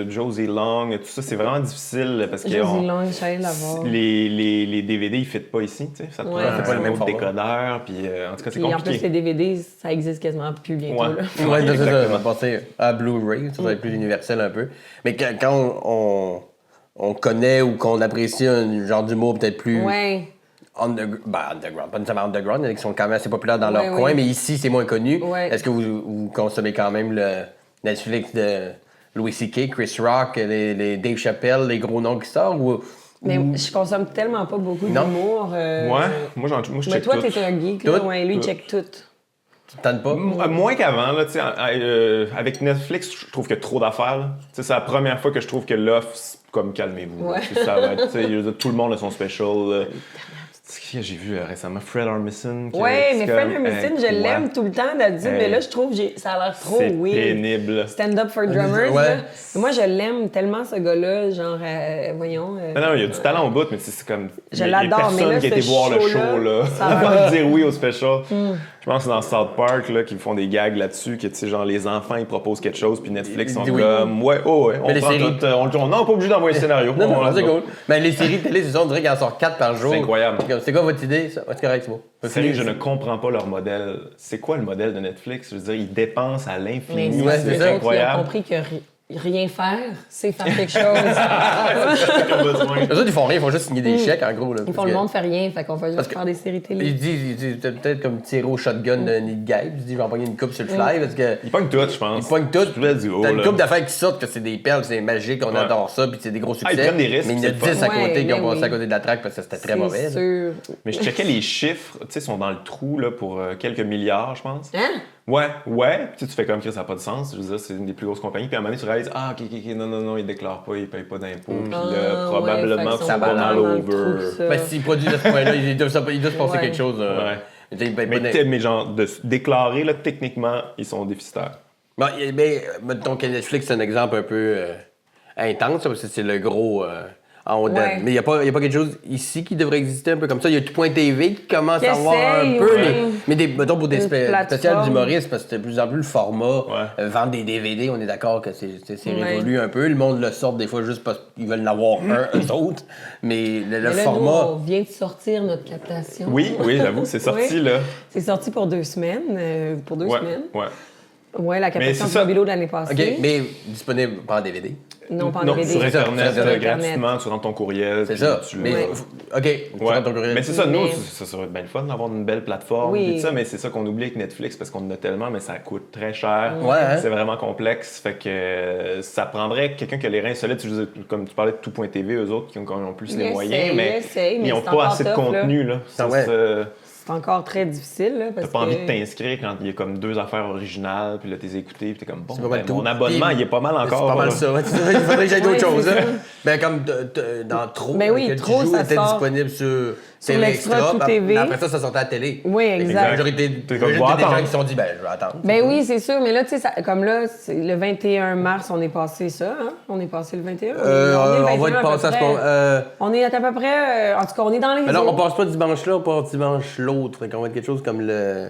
Josie Long, tout ça, c'est vraiment difficile parce que Josie Long, j'allais la voir. les DVD, ils ne fitent pas ici. Tu sais, ça te Ouais. prend C'est pas le un même autre format. décodeur. Puis, en tout cas, c'est Puis en plus, compliqué. les DVD, ça existe quasiment plus bientôt. Ouais. Là. Ouais, c'est ça, on Exactement. va passer à Blu-ray, ça va être plus universel un peu. Mais quand on connaît ou qu'on apprécie un genre d'humour peut-être plus Ouais. underground, pas nécessairement underground, il y en a qui sont quand même assez populaires dans Ouais, leur ouais. coin, mais ici c'est moins connu. Ouais. Est-ce que vous consommez quand même le Netflix de Louis C.K., Chris Rock, les Dave Chappelle, les gros noms qui sortent? Mais je consomme tellement pas beaucoup Non. d'humour. Ouais, moi, je Mais check toi, tout. t'es un geek, là. Tout? Ouais, lui, il Tout. check tout. Tu te tentes pas? Moins qu'avant, là, tu sais, avec Netflix, je trouve qu'il y a trop d'affaires. là. Tu sais, c'est la première fois que je trouve que l'offre, c'est comme calmez-vous. Ouais. Tu sais, ça va être, tu sais, tout le monde a son special. Qui j'ai vu récemment? Fred Armisen. Ouais, mais Fred Armisen, je l'aime tout le temps d'habitude, mais là, je trouve que ça a l'air trop c'est weird. pénible. Stand-up for drummers, Ouais. là. Moi, je l'aime tellement, ce gars-là, genre, voyons... Non, il y a du talent au bout, mais c'est comme... Je il y a l'adore, mais personne là, qui a été ce voir le show-là, show, là. ça a Avant de dire oui au special. Je pense que c'est dans South Park, là, qu'ils font des gags là-dessus, que, tu sais, genre, les enfants, ils proposent quelque chose, puis Netflix sont Oui. comme... Ouais, on les prend séries. tout... on non, pas obligé d'envoyer un scénario. Non, On c'est lance cool. Mais les séries de télé, c'est ça, on dirait qu'il en sort 4 par jour. C'est incroyable. C'est quoi votre idée, ça? C'est correct, c'est bon. Sérieux, je ne comprends pas leur modèle. C'est quoi le modèle de Netflix? Je veux dire, ils dépensent à Mais l'infini. Ouais, c'est c'est eux ça, qui ont incroyable. compris que rien faire, c'est faire quelque chose. C'est qu'ils ont besoin. Eux autres, ils font rien, ils font juste signer des chèques, en gros. Là, Ils font le monde fait rien, fait qu'on va juste faire des séries télé. Ils disent peut-être comme tirer au shotgun de Nick Gabe. Ils disent, je vais en pogner une coupe sur le fly, parce que... Ils pognent tout, je pense. Ils pognent tout. Je te dis, oh, T'as une là. couple d'affaires qui sortent, que c'est des perles, c'est magique, on Ouais. adore ça, puis c'est des gros succès. ils prennent des risques, Mais il y en a c'est le 10 à fun. côté qui Ouais, ont mais passé à oui. côté de la traque parce que c'était très C'est mauvais. là. sûr. Mais je checkais les chiffres, tu sais, ils sont dans le trou là, pour quelques milliards, je pense. Hein? Ouais. Puis tu fais comme que ça n'a pas de sens. Je veux dire, c'est une des plus grosses compagnies. Puis à un moment donné, tu réalises, ok, non, ils déclarent pas, ils payent pas d'impôts. Puis là, probablement ouais, que fait ça qu'ils va sont mal dans le over. trou, ça. Ben, s'ils produisent à ce point-là, ils doivent se passer Ouais. quelque chose. Ouais. Ils payent pas Mais genre, de se déclarer, là, techniquement, ils sont déficitaires. Bon, mettons que Netflix, c'est un exemple un peu intense, parce que c'est le gros en haut de... Ouais. Mais il n'y a pas quelque chose ici qui devrait exister un peu comme ça. Il y a tout.tv qui commence à avoir un Qui peu, essaye, mais mettons pour des Une spéciales plateforme. d'humoristes, parce que c'est de plus en plus le format. Ouais. Vendre des DVD, on est d'accord que c'est Ouais. révolu un peu. Le monde le sort des fois juste parce qu'ils veulent en avoir un, eux autres. Mais le Mais là, format... nous, on vient de sortir notre captation. Oui, j'avoue, c'est sorti, Oui. là. C'est sorti pour 2 semaines. Pour 2 semaines. Ouais. Ouais, la captation c'est de ça. Mobilo de l'année passée. OK, mais disponible pas en DVD. Non, pas en Non, DVD. sur Internet, Sur Internet. gratuitement, tu rentres ton courriel. C'est puis ça. tu Mais, le- Ouais. OK, tu Ouais. rentres ton courriel. Mais c'est ça, nous, Mais- ça serait bien le fun d'avoir une belle plateforme. Oui. Puis ça, mais c'est ça qu'on oublie avec Netflix parce qu'on en a tellement, mais ça coûte très cher. Ouais, hein? C'est vraiment complexe. Fait que ça prendrait quelqu'un qui a les reins solides. Comme tu parlais de tout.tv, eux autres qui ont plus Ils les moyens, mais essayent, ils n'ont c'est pas encore assez de tough, là. contenu. Là. Ça, ouais. C'est encore très difficile, là, parce T'as pas que... envie de t'inscrire quand il y a comme 2 affaires originales, puis là, t'es écouté, puis t'es comme, bon, C'est pas mal ben, tout. mon abonnement, Puis- il est pas mal encore. C'est pas mal là. ça. Ouais, il faudrait que j'aille d'autres Ouais, choses. c'est Hein. ça. Ben, comme dans Trop, Ben oui, lequel Trop, tu joues, ça était sort disponible sur sur Télé l'Extra, Extra. Tout puis TV. après ça sortait à la télé. Oui, La exact. majorité T'es comme, des va gens attendre. qui se sont dit, ben, je vais attendre. Ben oui, c'est sûr, mais là, tu sais, comme là, le 21 mars, on est passé ça, hein? On est passé le 21. On va être à peu passé à ce près. moment. On est à peu près... en tout cas, on est dans les Mais là, eaux. on passe pas dimanche là, on passe dimanche l'autre. Fait qu'on va être quelque chose comme le.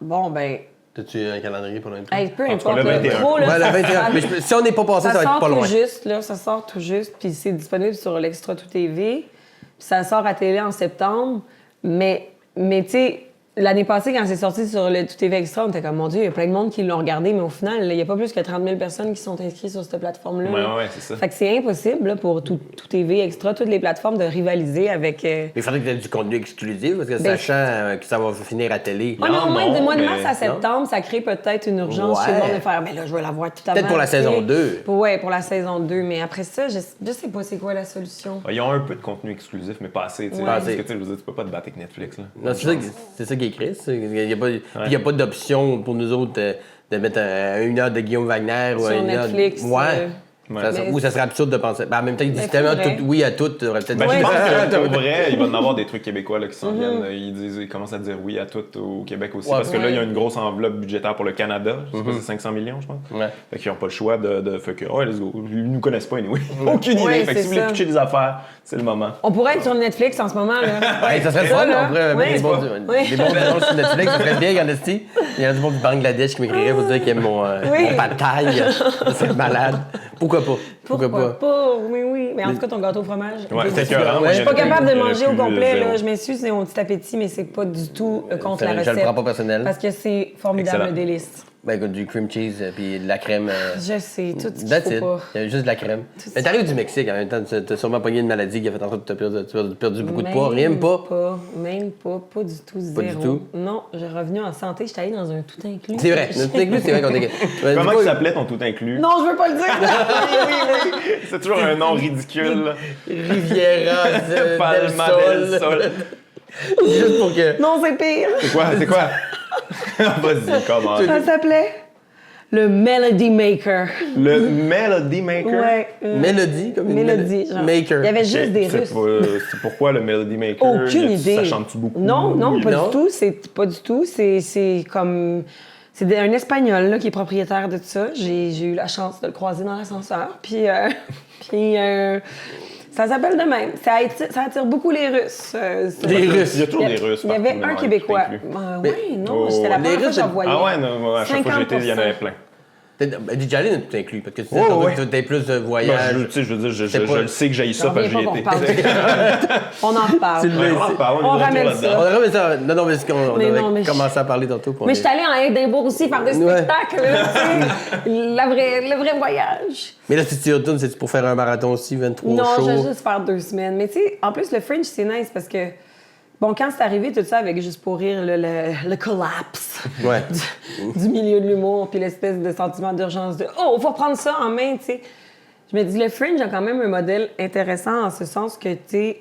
Bon, ben... T'as-tu un calendrier pour l'instant? Hey, peu En tout cas, importe, le là, 21. trop, là, Ouais, le ça- 21. ça- Mais si on n'est pas passé, ça va être sort pas tout loin. juste, là, ça sort tout juste, puis c'est disponible sur l'Extra Tout TV, puis ça sort à télé en septembre, mais tu sais, l'année passée, quand c'est sorti sur le Tout TV Extra, on était comme, mon Dieu, il y a plein de monde qui l'ont regardé, mais au final, il n'y a pas plus que 30 000 personnes qui sont inscrites sur cette plateforme-là. Ouais, c'est ça. Fait que c'est impossible là, pour Tout TV Extra, toutes les plateformes, de rivaliser avec... Mais il faudrait que tu aies du contenu exclusif, parce que Ben, sachant que ça va finir à télé. Ouais, mais au moins, du mois de mais- mars à septembre, ça crée peut-être une urgence chez le Ouais. monde de faire, mais là, je vais la voir tout à Peut-être pour la saison 2. Ouais, pour la saison 2. Mais après ça, je sais pas c'est quoi la solution. Ils ont un peu de contenu exclusif, mais pas assez. tu sais. Ouais. Parce que tu sais, je veux dire, tu peux pas te battre avec Netflix. Là. Non, c'est ça qui est triste. Il n'y a pas d'option pour nous autres de mettre une heure de Guillaume Wagner ou Sur une heure. Netflix, Ouais. Ouais. Mais- Ou ça serait absurde de penser. Ben, en même temps, ils disent Mais tellement faudrait. tout, oui à tout. Tu aurais peut-être Ben, Ouais. je pense que pour vrai, il va en avoir des trucs québécois là, qui s'en viennent. Ils commencent à dire oui à tout au Québec aussi. Ouais, parce que là, ouais. il y a une grosse enveloppe budgétaire pour le Canada. Je sais pas, c'est 500 millions, je pense. Ouais. Fait qu'ils n'ont pas le choix de. Fait que, ouais, let's go. Ils nous connaissent pas, anyway. Aucune idée. Ouais, Fait que c'est si vous voulez ça. pitcher des affaires, c'est le moment. On pourrait être sur Netflix en ce moment, là. Hey, ça serait Ça, fun, là. on pourrait Ouais. mettre des bons dimanches sur Netflix, ça serait bien en esti. Il y a du monde du Bangladesh qui m'écrirait pour dire qu'il aime mon bataille. C'est malade. Pourquoi pas? Pourquoi pas? Mais oui. Mais en tout cas, ton gâteau au fromage. Ouais, est c'est délicieux. écœurant. Moi, Je suis pas il y en a capable plus- de il y en a manger au plus complet, zéro. là. Je m'excuse, c'est mon petit appétit, mais c'est pas du tout contre la Je recette. le prends pas personnel. Parce que c'est formidable, Excellent. le délice. Ben écoute, du cream cheese puis de la crème. Je sais, tout ce That's qu'il it. faut pas. Il y a juste de la crème. Mais t'arrives du Mexique en même temps, t'as sûrement pogné une maladie qui a fait en sorte que t'as perdu beaucoup de poids. Rien pas. Même pas du tout, Pas zéro. du tout. Non, j'ai revenu en santé, j'étais allée dans un tout inclus. C'est vrai. Notre inclus, c'est vrai qu'on est. Comment il s'appelait ton tout inclus? Non, je veux pas le dire! C'est toujours un nom ridicule. là. Riviera del Palma del Sol. Juste pour que. Non, c'est pire! C'est quoi? Vas-y, comment? Ça s'appelait Le Melody Maker. Le Melody Maker? Ouais. Mélodie, comme une Mélodie, genre. Maker. Il y avait juste des C'est Russes. c'est pourquoi le Melody Maker? Aucune idée. Ça chante-tu beaucoup? Non, pas Non. du tout. C'est pas du tout. C'est comme... C'est un Espagnol là, qui est propriétaire de tout ça. J'ai eu la chance de le croiser dans l'ascenseur. Puis, ça s'appelle de même. Ça attire beaucoup les Russes. Les Russes. Il y a toujours des Russes. Il y avait partout, un ouais, Québécois. inclus. Oui, non, Oh, c'était la les première fois que Russes, j'en voyais. Ah ouais, non, à chaque fois que j'étais, il y en avait 50%. plein. DJ Allen est tout inclus, parce que tu Oh, sais, ouais. t'as plus de Ben, voyages. tu sais, je veux dire, je C'est pas- le sais que j'aille ça J'en parce que reviens j'y pas qu'on étais. reparle. On en reparle. C'est le- Ouais, on en parle, On est de retour ramène là-dedans. ça. On aurait ça. Non, mais c'est qu'on Mais avait non, mais commencé à parler tantôt. Mais je suis allée en Édimbourg aussi faire des Ouais. spectacles, là, tu sais. Le vrai voyage. Mais là, si tu y retournes, c'est pour faire un marathon aussi, 23 Non, shows. je vais juste faire 2 semaines. Mais tu sais, en plus, le Fringe, c'est nice parce que, bon, quand c'est arrivé tout ça avec Juste pour rire, le collapse Ouais. du milieu de l'humour, puis l'espèce de sentiment d'urgence de « Oh, faut prendre ça en main », tu sais. Je me dis, le Fringe a quand même un modèle intéressant en ce sens que, tu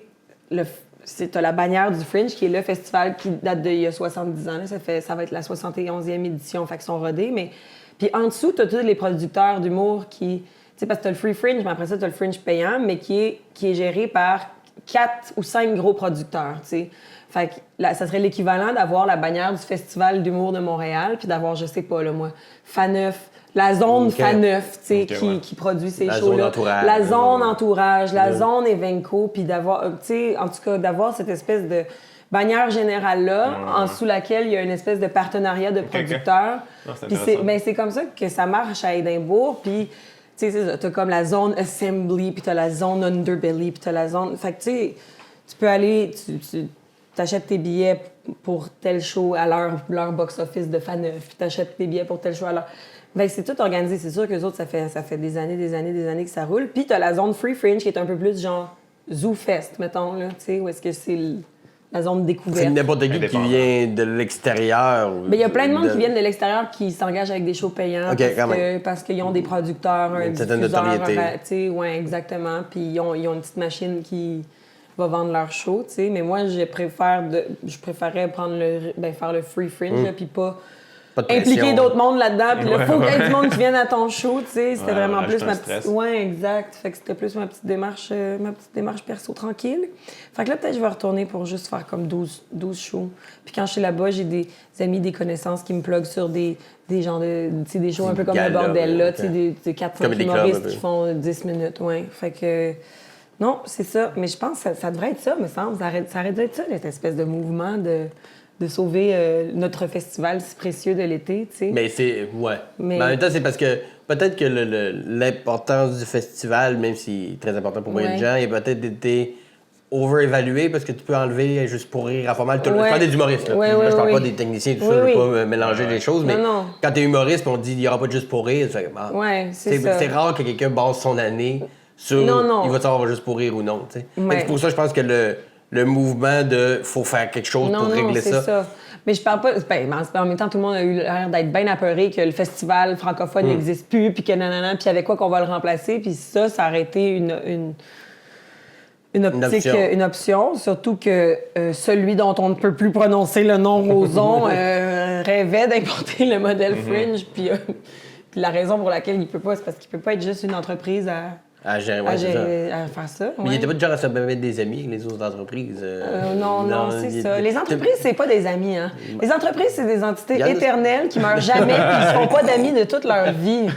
sais, t'as la bannière du Fringe, qui est le festival qui date d'il y a 70 ans. Là. Ça va être la 71e édition, fait qu'ils sont rodés. Mais... Puis en dessous, t'as tous les producteurs d'humour qui... Tu sais, parce que t'as le Free Fringe, mais après ça, t'as le Fringe payant, mais qui est géré par 4 ou 5 gros producteurs, tu sais. Fait que là, ça serait l'équivalent d'avoir la bannière du Festival d'humour de Montréal, puis d'avoir, je sais pas, là, moi, Faneuf, la zone Ok. Faneuf, tu sais, Ok, qui produit ces La shows-là. zone entourage. La zone entourage, la zone Evenco, puis d'avoir, tu sais, en tout cas, d'avoir cette espèce de bannière générale-là, en dessous laquelle il y a une espèce de partenariat de producteurs. Non, c'est Puis intéressant. c'est comme ça que ça marche à Édimbourg, puis... Tu sais, c'est ça, t'as comme la zone Assembly, puis t'as la zone Underbelly, puis t'as la zone... Fait que, tu sais, tu peux aller... Tu t'achètes tes billets pour tel show à leur box-office de Faneuf, puis t'achètes tes billets pour tel show à leur... Fait que c'est tout organisé. C'est sûr qu'eux autres, ça fait des années que ça roule. Puis t'as la zone Free Fringe, qui est un peu plus genre Zoo Fest, mettons, là, tu sais, où est-ce que c'est la zone C'est découverte. n'importe qui Indépendant. vient de l'extérieur. Mais il y a plein de monde qui viennent de l'extérieur qui s'engagent avec des shows payants OK, quand même. parce qu'ils ont des producteurs, un Une certaine diffuseur, notoriété. tu sais, ouais, exactement. Puis ils ont une petite machine qui va vendre leur show, tu sais. Mais moi, je préférais faire le free fringe, là, puis pas Pas de pression. impliquer d'autres mondes là-dedans. Puis là, Ouais, faut qu'il y ait ouais. du monde qui vienne à ton show, tu sais. C'était Ouais, vraiment rajoute plus un ma stress. petite... Ouais, exact. Fait que c'était plus ma petite démarche perso tranquille. Fait que là, peut-être je vais retourner pour juste faire comme 12 shows. Puis quand je suis là-bas, j'ai des amis, des connaissances qui me pluguent sur des genres de... Tu sais, des shows un peu comme le galas, bordel, là. ok. Tu sais, des 4-5 Comedy club, humoristes un peu. qui font 10 minutes, ouais. Fait que... Non, c'est ça. Mais je pense que ça devrait être ça, me semble. Ça aurait dû être ça, cette espèce de mouvement de sauver notre festival si précieux de l'été, tu sais. Mais c'est. Ouais. Mais- Mais en même temps, c'est parce que peut-être que l'importance du festival, même si c'est très important pour bien de Ouais. gens, il a peut-être été over-évalué parce que tu peux enlever juste pour rire à pas mal tout le monde. Ouais. Je parle des humoristes, là. Ouais, Là, ouais, je parle ouais. pas des techniciens, tout Oui, ça, je veux oui. pas mélanger les choses, mais Non. quand t'es humoriste, puis on te dit il y aura pas de juste pour rire, tu fais, ah, Ouais, c'est ça. c'est rare que quelqu'un base son année sur Non. il va savoir juste pour rire ou non, tu sais. Ouais. Et c'est pour ça que je pense que le mouvement de faut faire quelque chose pour régler c'est ça. Mais je parle pas... Ben, en même temps, tout le monde a eu l'air d'être bien apeuré que le festival francophone n'existe plus, puis que nanana, puis avec quoi qu'on va le remplacer. Puis ça aurait été une option, surtout que celui dont on ne peut plus prononcer le nom Roson rêvait d'importer le modèle Fringe. Puis la raison pour laquelle il peut pas, c'est parce qu'il peut pas être juste une entreprise À gérer, ouais, à c'est ça. faire ça. Mais il ouais. était pas du genre à se mettre des amis avec les autres entreprises. Non, c'est il- ça. Les entreprises, c'est pas des amis, hein. Les entreprises, c'est des entités Il y en a- éternelles qui meurent jamais et qui se font pas d'amis de toute leur vie.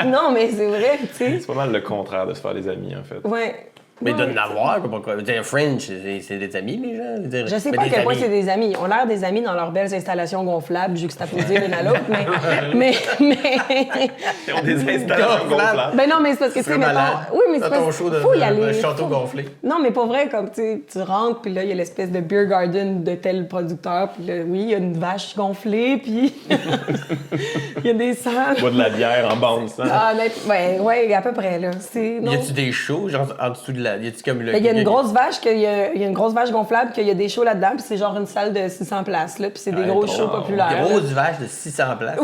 Non, mais c'est vrai, tu sais. C'est pas mal le contraire de se faire des amis, en fait. Ouais. Mais Ouais. de n'avoir, pourquoi? Je veux dire, French, c'est des amis, les gens? Je sais pas à quel point c'est des amis. Ils ont l'air des amis dans leurs belles installations gonflables, juxtaposées l'une à l'autre, mais... Ils ont des installations gonflables. Ben non, mais c'est parce que, tu sais, mettons... Oui, mais c'est Dans ton parce show faut y aller. un château Faut- gonflé. Non, mais pas vrai, comme tu rentres, puis là, il y a l'espèce de beer garden de tel producteur, puis là, oui, il y a une vache gonflée, puis il y a des salles. Bois de la bière en bande, ça. Ah, mais, ouais, à peu près, là. Non. Y a-tu des shows, genre en dessous de la. Y a-tu comme le. Ben, il y a une grosse vache, il y a une grosse vache gonflable, qu'il y a des shows là-dedans, puis c'est genre une salle de 600 places, là, puis c'est des gros shows populaires. là. Grosse vache de 600 places.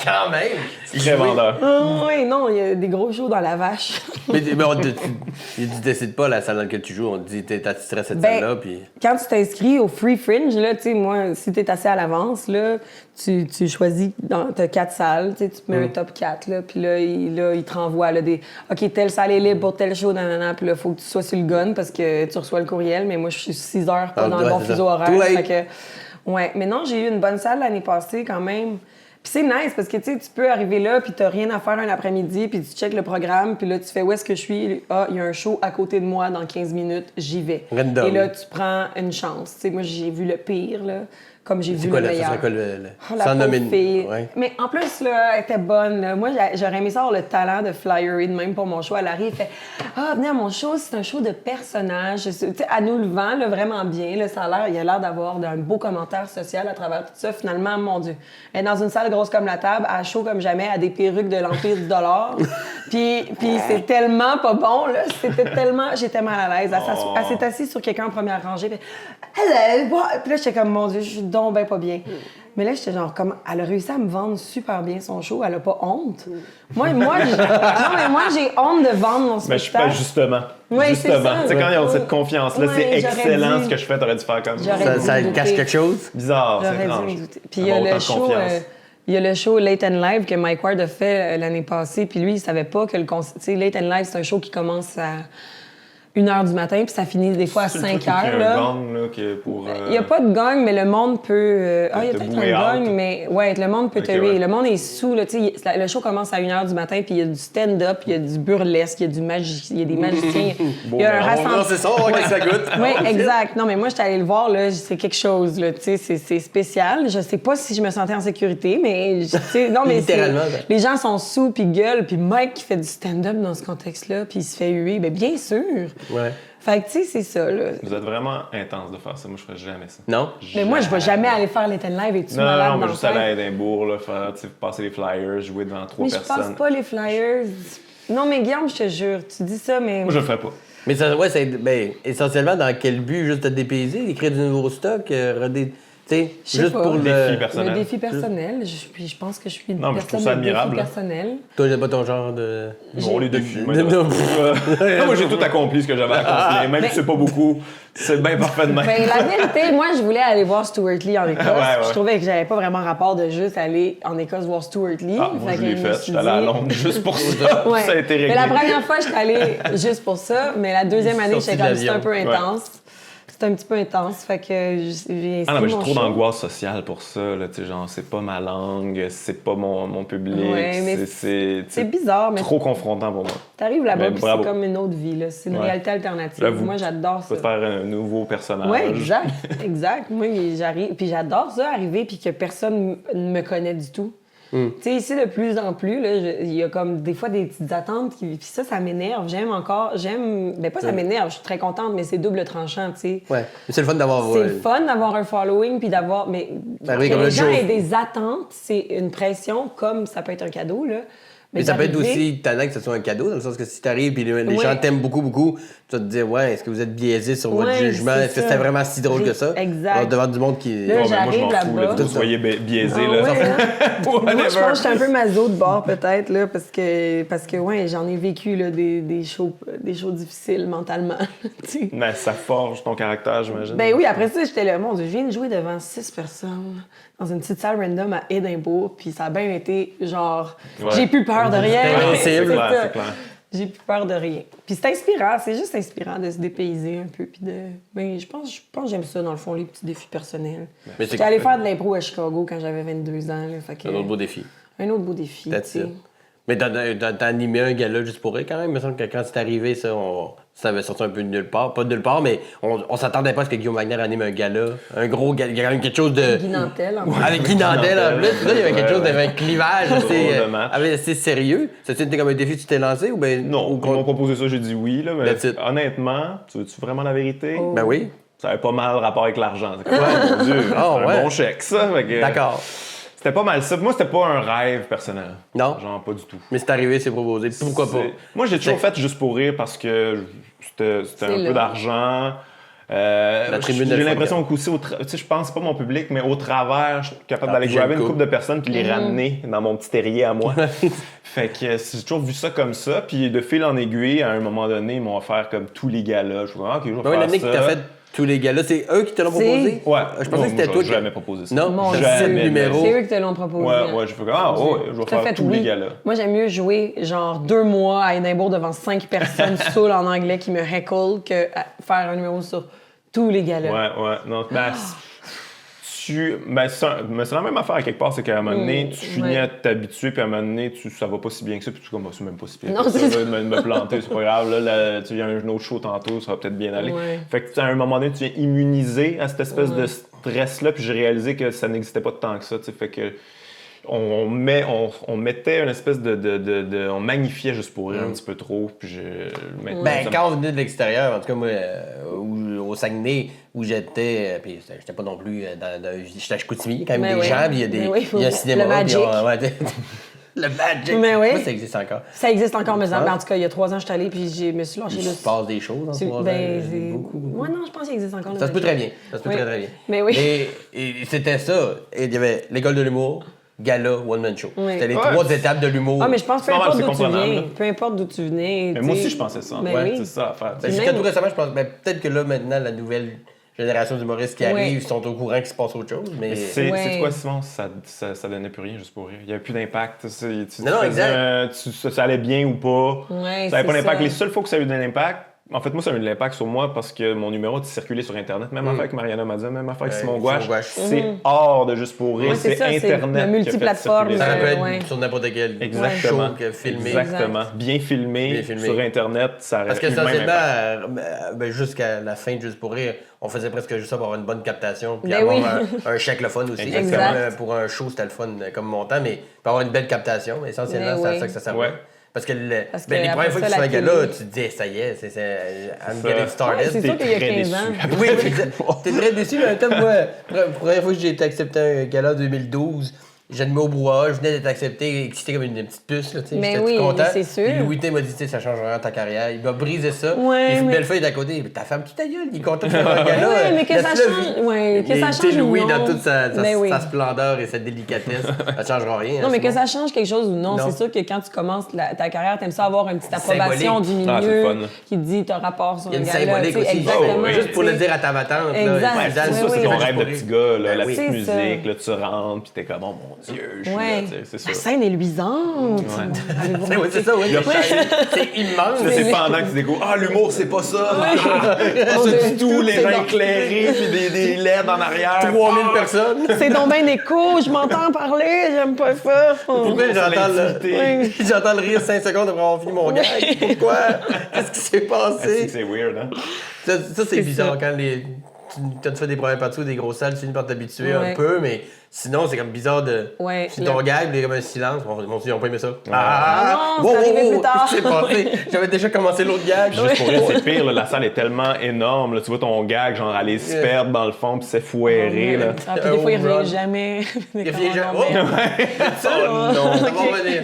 Quand même. Très vendeur. Ah, oui, non, il y a des gros shows dans la vache. Mais tu décides pas la salle dans laquelle tu joues. On te dit, t'es attitré à cette Ben, salle-là, puis. Quand tu t'inscris au Free Fringe, là, tu sais, moi, si t'es assez à l'avance, là, tu choisis, t'as 4 salles, tu te mets un top 4, là, puis là, il te renvoie là, OK, telle salle est libre pour tel show, nanana, puis là, il faut que tu sois sur le gun parce que tu reçois le courriel, mais moi, je suis 6 heures pas dans le bon fuseau horaire. Fait que, ouais, mais non, j'ai eu une bonne salle l'année passée quand même. Puis c'est nice parce que tu peux arriver là, puis t'as rien à faire un après-midi, puis tu checkes le programme, puis là, tu fais où est-ce que je suis? Ah, il y a un show à côté de moi dans 15 minutes, j'y vais. Random. Et là, tu prends une chance. Tu sais, moi, j'ai vu le pire, là, comme j'ai vu quoi, le là, meilleur. c'est quoi La sans nommer pauvre fille. ouais. Mais en plus, là, elle était bonne. Là. Moi, j'aurais aimé ça avoir le talent de flyerer de même pour mon show. Elle arrive et fait « Ah, venez à mon show, c'est un show de personnages. » Tu sais, elle nous le vend là, vraiment bien. Là, il a l'air d'avoir un beau commentaire social à travers tout ça. Finalement, mon Dieu, elle est dans une salle grosse comme la table, elle a chaud comme jamais, elle a des perruques de l'Empire du dollar. Puis c'est tellement pas bon, là. J'étais mal à l'aise. Elle s'est assise sur quelqu'un en première rangée. Puis là, j'étais comme, mon Dieu, je suis donc ben pas bien. Mais là, j'étais genre, comme, elle a réussi à me vendre super bien son show. Elle a pas honte. Moi, j'ai honte de vendre mon spectacle. Justement. Oui, justement. c'est ça. Tu sais, quand ils ont cette confiance-là, Ouais, c'est excellent dû. ce que je fais, t'aurais dû faire comme ça. Ça cache quelque chose? Bizarre, c'est J'aurais étrange. dû me douter. Puis il y a le show... Il y a le show Late and Live que Mike Ward a fait l'année passée, puis lui, il savait pas que Late and Live, c'est un show qui commence à 1h du matin, puis ça finit des fois à 5h. Il y a un gong, là, pour... Il n'y a pas de gang, mais le monde peut... il y a te peut-être bouer un out. gang, mais ouais, le monde peut te huer. Ouais. Le monde est sous, là, tu sais, le show commence à 1h du matin, puis il y a du stand-up, il y a du burlesque, il y a il y a des magiciens. Il y a un rassemblement. C'est ça, on voit que ça goûte. Oui, exact. Non, mais moi, j'étais allée le voir, là, c'est quelque chose, là, tu sais, c'est spécial. Je sais pas si je me sentais en sécurité, mais, tu sais, non, mais littéralement, les gens sont sous, puis gueulent, puis Mike qui fait du stand-up dans ce contexte-là, puis il se fait huer, bien sûr. Ouais. Fait que, tu sais, c'est ça, là. Vous êtes vraiment intense de faire ça. Moi, je ferais jamais ça. Non? Mais moi, je vais jamais aller faire les live et tu malade Non, dans mais le juste aller coin. à Édimbourg, là, faire, passer les flyers, jouer devant 3 Mais je personnes. passe pas les flyers. Non, mais Guillaume, je te jure, tu dis ça, mais... Moi, je le ferais pas. Mais ça, ouais, c'est essentiellement dans quel but? Juste te dépayser, écrire du nouveau stock, tu sais, Je sais juste pas. pour Défi le... personnel. Le défi personnel, puis je pense que je suis une Non, mais je trouve personne ça de défi admirable. personnel. Toi, j'ai pas ton genre de... Non, les défis. de- Non, moi, j'ai tout accompli ce que j'avais accompli. Même si c'est pas beaucoup, c'est bien parfait de même. Ben, la vérité, moi, je voulais aller voir Stuart Lee en Écosse. Ouais. Je trouvais que j'avais pas vraiment rapport de juste aller en Écosse voir Stuart Lee. Ah, moi, Fait je que l'ai me fait. suis J'étais allé à dit- Londres juste pour ça. Ouais. Ça a été réglé. Mais la première fois, j'étais allée juste pour ça, mais la deuxième année, Sorti j'étais de comme c'est un l'avion. peu intense. C'était un petit peu intense, fait que j'ai inscrit Ah non, mais j'ai mon trop show. d'angoisse sociale pour ça. Là, tu sais, genre, c'est pas ma langue, c'est pas mon public. Ouais, mais c'est bizarre, mais trop confrontant pour moi. t'arrives là-bas, Mais puis bravo. c'est comme une autre vie, là. C'est une Ouais. réalité alternative. J'avoue. Moi, j'adore Tu peux ça. te faire un nouveau personnage. Oui, exact, exact. Moi, j'arrive, puis j'adore ça, arriver, puis que personne ne me connaît du tout. Tu sais, ici, de plus en plus, là, il y a comme des fois des petites attentes, puis ça m'énerve. Ben pas ça m'énerve, je suis très contente, mais c'est double tranchant, tu sais. Ouais. Mais c'est le fun d'avoir... C'est le fun d'avoir un following, puis d'avoir... Mais oui, que comme les le gens jour. aient des attentes, c'est une pression, comme ça peut être un cadeau, là. Mais ça peut être d'arriver- aussi tannant que ce soit un cadeau, dans le sens que si t'arrives et les Ouais. gens t'aiment beaucoup, beaucoup, tu vas te dire, ouais, est-ce que vous êtes biaisé sur votre Ouais, jugement? c'est Est-ce que ça. c'était vraiment si drôle que ça? Exact. Alors, devant du monde qui... Là, Ouais, mais moi, je j'arrive m'en fous, là, là-bas. que vous soyez biaisé. Ah là. ouais, hein? Moi, je Whatever. pense que j'étais un peu maso de bord, peut-être, là, parce que ouais, j'en ai vécu là, des shows difficiles mentalement. tu sais. Mais ça forge ton caractère, j'imagine. Ben oui, après ça, j'étais là, mon Dieu, je viens de jouer devant 6 personnes dans une petite salle random à Édimbourg, puis ça a bien été genre, Ouais. j'ai plus peur de rien. Ouais, c'est C'est clair, ça. c'est clair. J'ai plus peur de rien. Puis c'est inspirant, c'est juste inspirant de se dépayser un peu, puis de... Ben, je pense que j'aime ça, dans le fond, les petits défis personnels. Mais c'est J'étais allée faire de l'impro à Chicago quand j'avais 22 ans, là, fait que... un autre beau défi. Un autre beau défi, That's tu sais. it. Mais t'as animé un gala juste pour rire quand même. Il me semble que quand c'est arrivé, ça avait sorti un peu de nulle part. Pas de nulle part, mais on s'attendait pas à ce que Guillaume Wagner anime un gala. Un gros gala. Il y a quand même quelque chose de... Guy Nantel, en plus. Avec Guy Nantel en plus. Là, il y avait quelque chose d'un clivage Drôle de match. assez sérieux. Ça c'était comme un défi que tu t'es lancé ou ben Non, ou ils m'ont proposé ça, j'ai dit oui. Là, mais That's it. honnêtement, tu veux-tu vraiment la vérité? Oh. Ben oui. Ça avait pas mal rapport avec l'argent. C'est comme, oh, mon Dieu, c'est Oh, un ouais. bon chèque, ça. Fait que, D'accord. C'était pas mal ça. Moi, c'était pas un rêve personnel. Non. Genre, pas du tout. Mais c'est arrivé, c'est proposé. Pourquoi pas? Moi, j'ai toujours fait juste pour rire parce que c'était un là. peu d'argent. tribune de J'ai le l'impression qu'aussi, tu sais, je pense c'est pas mon public, mais au travers, je suis capable Ah, d'aller puis j'aime grabber une couple. couple de personnes puis les ramener dans mon petit terrier à moi. Fait que j'ai toujours vu ça comme ça. Puis de fil en aiguille, à un moment donné, ils m'ont offert comme tous les gars-là. Je me suis dit, ah, OK, je vais Ben oui, faire l'année que ça. t'as fait Tous les gars-là, c'est eux qui te l'ont proposé? Ouais. Je pensais que c'était toi J'ai qui... jamais proposé ça. Non, Mon c'est Dieu. le Jamais. numéro. C'est eux qui te l'ont proposé. Ouais, je fais comme, je vais faire tous les gars-là. Moi, j'aime mieux jouer genre 2 mois à Édimbourg devant 5 personnes saoules en anglais qui me heckle que faire un numéro sur tous les gars-là. Ouais. Non, c'est la même affaire à quelque part, c'est qu'à un moment donné, tu finis à t'habituer, puis à un moment donné, ça va pas si bien que ça, puis tu comme, c'est même pas si bien Non, que ça. c'est ça. Me planter, c'est pas grave. Là, il y a un autre show tantôt, ça va peut-être bien aller. Ouais. Fait que à un moment donné, tu viens immunisé à cette espèce de stress-là, puis j'ai réalisé que ça n'existait pas tant que ça. Fait que on mettait une espèce on magnifiait juste pour rire un petit peu trop, puis maintenant, Ben, quand on venait de l'extérieur, en tout cas, moi, au Saguenay, où j'étais, puis j'étais pas non plus j'étais à Chicoutimi, quand même Mais des oui. gens, puis il y a un cinéma. Le Magic. Le Magic. Mais oui. Moi, ça existe encore. Ça existe encore, mais Ah. en tout cas, il y a 3 ans, je suis allée, puis je me suis lâchée Il là. se passe des choses en 3 ans. Beaucoup. Ouais, non, je pense qu'il existe encore. le Ça se peut Magic. très bien. Ça se peut Oui. très bien. Mais oui. Et c'était ça. Et il y avait l'école de l'humour, gala, one-man show. Oui. C'était les Ouais. 3 étapes de l'humour. Ah, mais je pense peu C'est normal, importe c'est d'où tu comprenable, viens. là. Peu importe d'où tu venais. Mais moi aussi, je pensais ça. Ben Ouais, oui. c'est ça l'affaire. Ben, jusqu'à tout récemment, je pense peut-être que là, maintenant, la nouvelle génération d'humoristes qui Oui. arrivent sont au courant qu'il se passe autre chose. Mais C'est Ouais. quoi, Simon? Ça donnait plus rien juste pour rire. Il n'y avait plus d'impact. Non, exact. Ça allait bien ou pas. Ouais, Ça n'avait pas c'est d'impact. ça. Les seules fois que ça a eu de l'impact, en fait, moi, ça a eu de l'impact sur moi parce que mon numéro a circulé sur Internet. Même affaire avec Mariana Mazza, même affaire avec Simon Simon Gouache. Gouache. C'est hors de juste pour rire. Ouais, c'est c'est ça, c'est Internet le qui a fait multiplateforme, circuler ça ça. peut être ouais. sur n'importe quel Exactement. show que filmé. Exactement. Bien filmé, Bien filmé. sur Internet, ça aurait Parce que eu le même essentiellement, impact. jusqu'à la fin de Juste pour rire, on faisait presque juste ça pour avoir une bonne captation, puis Ben avoir oui. un chèque le fun aussi. Exactement. Pour un show, c'était le fun comme montant, mais pour avoir une belle captation, mais essentiellement, Ben c'est à oui. ça que ça servait. Ouais. Parce que, Parce que les après premières fois que ça, tu fais un la gala, télé- tu te dis, ça y est, I'm ça. getting Ouais, started. c'est sûr qu'il y a très 15 ans. déçu. Oui, t'es très déçu, mais en même temps, moi, la première fois que j'ai été accepté à un gala en 2012, j'animais au brouhaha, je venais d'être accepté, excité comme une petite puce, là, tu sais, Mais j'étais oui, tout content. c'est sûr. Puis Louis T m'a dit, tu sais, ça change rien ta carrière, il m'a brisé ça. Ouais, Puis mais- Bellefeuille est à côté, mais ta femme, qui ta gueule, il est content de faire un gala. Ouais, mais que ça laisse-le change- vivre. ouais, que Mais, ça tu sais, change ou Louis, non. dans toute Mais oui. sa splendeur et sa délicatesse, ça changera rien. Non, mais que Simon. ça change quelque chose ou non, Non. c'est sûr que quand tu commences ta carrière, t'aimes ça avoir une petite approbation Symbolique. du Ah, c'est milieu le fun. qui te dit t'as rapport sur Il y a un une gala. symbolique tu sais, aussi. Exactement. Juste pour tu le sais. dire à ta matante. Exact. Là, Ouais, c'est Oui, ça, oui. c'est ton Juste rêve pour de rire. petit gars, là, la oui. petite C'est ça. musique, là, tu rentres, puis t'es comme, oh mon Dieu, je suis là, Ouais. tu sais, c'est La sûr. scène est luisante. Oui, c'est ça, oui. C'est immense. Là, c'est pendant que tu découvres, ah, l'humour, c'est pas ça. On C'est dirait du tout, les c'est gens donc- éclairés, puis des LED en arrière. 3000 personnes. C'est donc bien écho, je m'entends parler, j'aime pas ça. Pourquoi j'entends l'intimité. j'entends le rire 5 secondes après avoir fini mon gag? Pourquoi? Qu'est-ce qui s'est passé? C'est weird, hein? Ça, c'est C'est bizarre ça. quand tu fais des premières parties ou des grosses salles, tu finis par t'habituer Ouais. un peu, mais sinon, c'est comme bizarre de. Ouais, C'est ton là. gag, il y a comme un silence. Mon Dieu, ils ont pas aimé ça. Ah non, c'est arrivé plus tard. Qu'est-ce qui s'est passé? J'avais déjà commencé l'autre gag. Juste pour rire, c'est pire, là, la salle est tellement énorme. Là, tu vois ton gag, genre, aller se perdre dans le fond, puis s'effoirer. Là. Ah, puis des fois, il home run. revient jamais. Il revient jamais. Oh, non, Oh non, ça va revenir.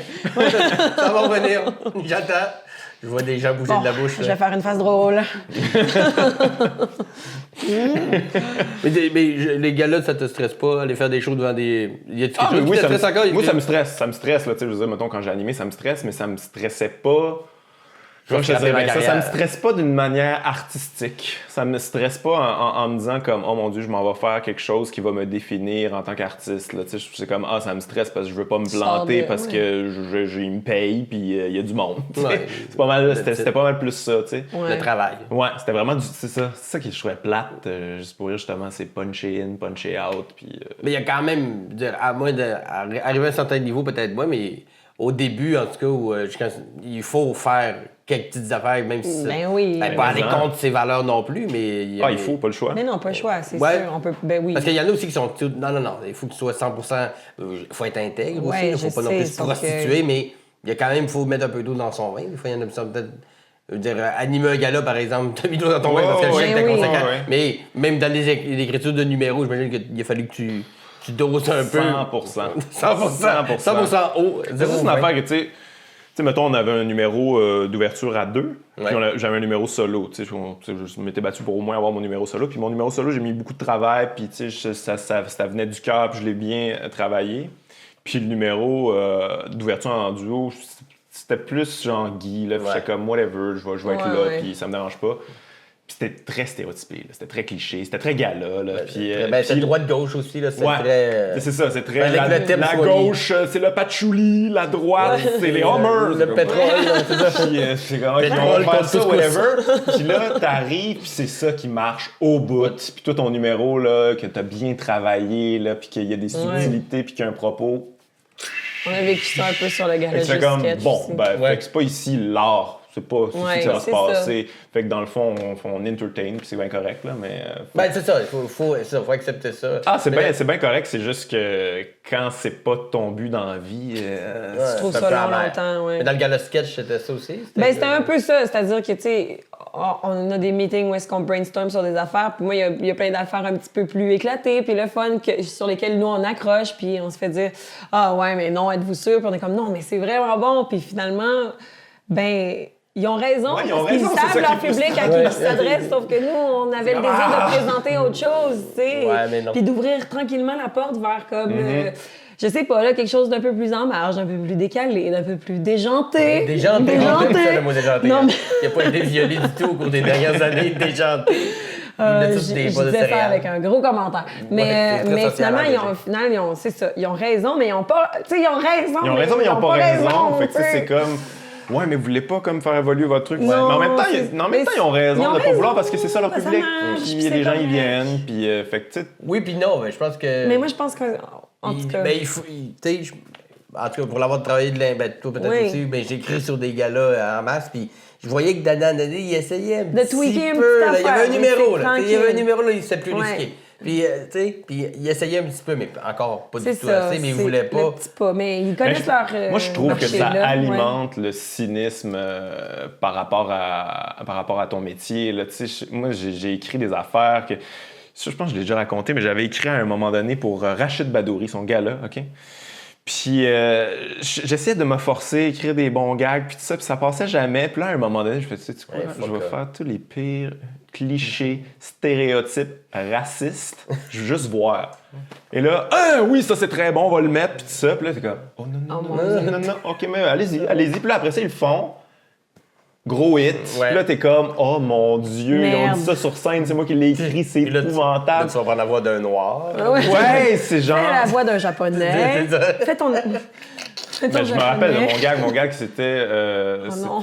Ça va revenir. J'attends. Je vois des gens bouger Bon, de la bouche. je là. vais faire une face drôle. Les gars-là, ça te stresse pas, aller faire des shows devant des. Y a-tu quelque Ah, mais chose qui oui, te stresse encore? moi, ça me stresse. Ça me stresse, là, tu sais, je veux dire, mettons, quand j'ai animé, ça me stresse, mais ça me stressait pas. Comment je te dirais bien ça me stresse pas d'une manière artistique. Ça me stresse pas en me disant comme, oh mon Dieu, je m'en vais faire quelque chose qui va me définir en tant qu'artiste. Là. Tu sais, c'est comme, ah, ça me stresse parce que je veux pas me planter parce que il me paye puis il y a du monde. Tu sais. Ouais. C'est pas mal, c'était pas mal plus ça, tu sais. Ouais. Le travail. Ouais, c'était vraiment c'est ça que je trouvais plate, juste pour rire justement, c'est puncher in, puncher out, puis Mais il y a quand même, je veux dire, à moins d'arriver à un certain niveau, peut-être moi, mais au début, en tout cas, où, il faut faire quelques petites affaires, même si ça. Ben oui. Pas aller contre ses valeurs non plus, mais. il faut, pas le choix. Mais non, pas le choix, c'est Ouais. sûr. On peut. Ben oui. Parce qu'il y en a aussi qui sont. Non, il faut que tu sois 100%. Il faut être intègre Ouais, aussi. Il faut je pas non sais, plus se sauf prostituer, mais il y a quand même, il faut mettre un peu d'eau dans son vin. Des fois, il y en a qui sont peut-être. Je veux dire, animer un gala, par exemple, t'as mis de l'eau dans ton vin parce que le ouais, chèque était oui. conséquent. Ouais. Mais même dans l'écriture de numéros, j'imagine qu'il a fallu que tu doses un peu. 100%. 100% haut. C'est juste une affaire que, tu sais, mettons, on avait un numéro d'ouverture à 2, puis j'avais un numéro solo. Tu sais, je m'étais battu pour au moins avoir mon numéro solo. Puis mon numéro solo, j'ai mis beaucoup de travail, puis tu sais, ça venait du cœur, puis je l'ai bien travaillé. Puis le numéro d'ouverture en duo, c'était plus genre Guy, là, puis j'étais comme whatever, je vais être là, puis ça me dérange pas. Puis c'était très stéréotypé, là. C'était très cliché, c'était très gala. Là. Puis, c'est droite-gauche aussi, là, c'est ouais, très... c'est ça, c'est très... Avec le thème la soigné. gauche, c'est le patchouli, la droite, c'est les Hummers. Le pétrole, là, c'est ça. Puis c'est comme, Pétrole on va faire contre ça, couscous. whatever. Puis là, t'arrives, puis c'est ça qui marche au bout. Puis toi, ton numéro, là, que t'as bien travaillé, là, puis qu'il y a des subtilités, puis qu'il y a un propos. On a vécu ça un peu sur le garage C'est de comme, sketch bon, aussi. ben, fait que c'est pas ici l'art. C'est pas ici que ça va se c'est passer. Fait que dans le fond, on entertain, puis c'est bien correct, là, mais... Ben, c'est ça, il faut accepter ça. Ah, c'est Mais bien correct, c'est juste que quand c'est pas ton but dans la vie... là, Je trouve c'est ça un peu long, amer. longtemps, ouais. Mais dans le gala sketch, c'était ça aussi? Ben, c'était un peu ça. C'est-à-dire que, tu sais, on a des meetings où est-ce qu'on brainstorm sur des affaires. Puis moi, il y a plein d'affaires un petit peu plus éclatées. Puis le fun sur lesquelles nous, on accroche. Puis on se fait dire « Ah ouais, mais non, êtes-vous sûr? » Puis on est comme « Non, mais c'est vraiment bon. » Puis finalement, ben... Ils ont raison, Ouais, ils ont parce qu'ils raison, c'est savent ça leur qui est public à qui ils s'adressent, sauf que nous, on avait le désir de présenter autre chose, tu sais. Ouais, mais non. Puis d'ouvrir tranquillement la porte vers comme, je sais pas, là, quelque chose d'un peu plus en marge, d'un peu plus décalé, d'un peu plus déjanté. Déjanté, c'est ça le mot déjanté. Non, mais... Il n'a pas été violé du tout au cours des dernières années, déjanté. Je disais ça avec un gros commentaire. Mais, c'est très mais social, finalement, au final, c'est ça. Ils ont raison, mais ils ont pas. Tu sais, ils ont raison. Ils ont raison, mais ils ont pas raison. Fait que tu sais. c'est comme... Ouais, mais vous voulez pas comme faire évoluer votre truc. Non, mais en même temps, ils ont raison ils ont de pas vouloir parce que c'est ça leur raison, public. ça marche, Puis puis les gens, c'est ils correct. viennent. Puis, fait que, tu sais... Oui, puis non, mais je pense que... Mais moi, je pense qu'en tout cas. Ben, il faut... Tu sais, en tout cas, pour l'avoir travaillé de ben, toi peut-être Oui. aussi, ben, j'ai écrit sur des galas en masse, puis je voyais que d'année en année, il essayait De tweaker un petit peu. Là. Il y avait affaire, un numéro, mais là. c'est Il y avait un tranquille. numéro, là, il s'est plus Ouais. risqué. Puis, tu sais, puis il essayait un petit peu, mais encore pas C'est du tout ça. assez, mais il c'est voulait le pas. petit pas. Mais ils connaissent leur. Moi, je trouve que marché, ça là. alimente le cynisme par rapport à ton métier. Là. Tu sais, moi, j'ai écrit des affaires que... Ça, je pense que je l'ai déjà raconté, mais j'avais écrit à un moment donné pour Rachid Badouri, son gars-là, OK? Puis j'essayais de me forcer à écrire des bons gags, puis tout ça, puis ça passait jamais. Puis là, à un moment donné, je me suis dit, tu sais quoi, je vais faire tous les pires clichés, stéréotypes racistes. Je veux juste voir. Et là, ah oui, ça c'est très bon, on va le mettre, puis tout ça. Puis là, c'est comme, oh non, non, OK, mais allez-y. Puis là, après ça, ils le font. Gros hit. Ouais. Puis là, t'es comme, oh mon Dieu, ils ont Merde. dit ça sur scène, c'est moi qui l'ai écrit, c'est Puis là, épouvantable. Tu vas prendre la voix d'un noir. Ouais. Ouais, c'est genre. Fais la voix d'un japonais. C'est ça. Fais ton. Ben, je me rappelle de mon gag. Mon gag, c'était. non.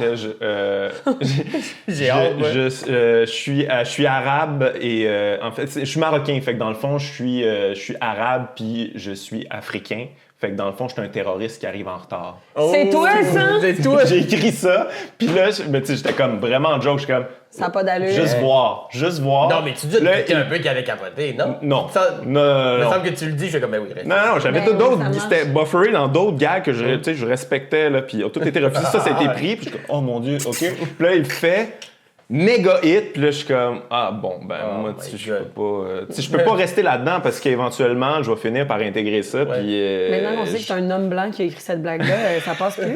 J'ai hâte, moi. Je suis arabe et. En fait, je suis marocain. Fait que dans le fond, je suis arabe puis je suis africain. Fait que dans le fond, je suis un terroriste qui arrive en retard. C'est toi, ça? C'est toi! J'ai écrit ça. Puis là, mais tu sais, j'étais comme vraiment en joke. Je suis comme. Ça n'a pas d'allure. Juste voir. Non, mais tu dis Là, un peu qu'il avait capoté, non? Non. Ça, Non, il me non. semble que tu le dis, je fais comme, ben oui, reste. Non, j'avais Ben tout oui, d'autres. ça marche. C'était bufferé dans d'autres gags que tu sais, je respectais, là, puis tout était refusé. Ça a été pris, puis je suis comme, oh mon Dieu, OK. Puis là, il le fait, méga hit, puis là, je suis comme, ah bon, ben, moi, tu sais, je peux pas. Tu sais, je peux pas rester là-dedans parce qu'éventuellement, je vais finir par intégrer ça, puis. Maintenant qu'on sait que c'est un homme blanc qui a écrit cette blague-là, ça passe plus.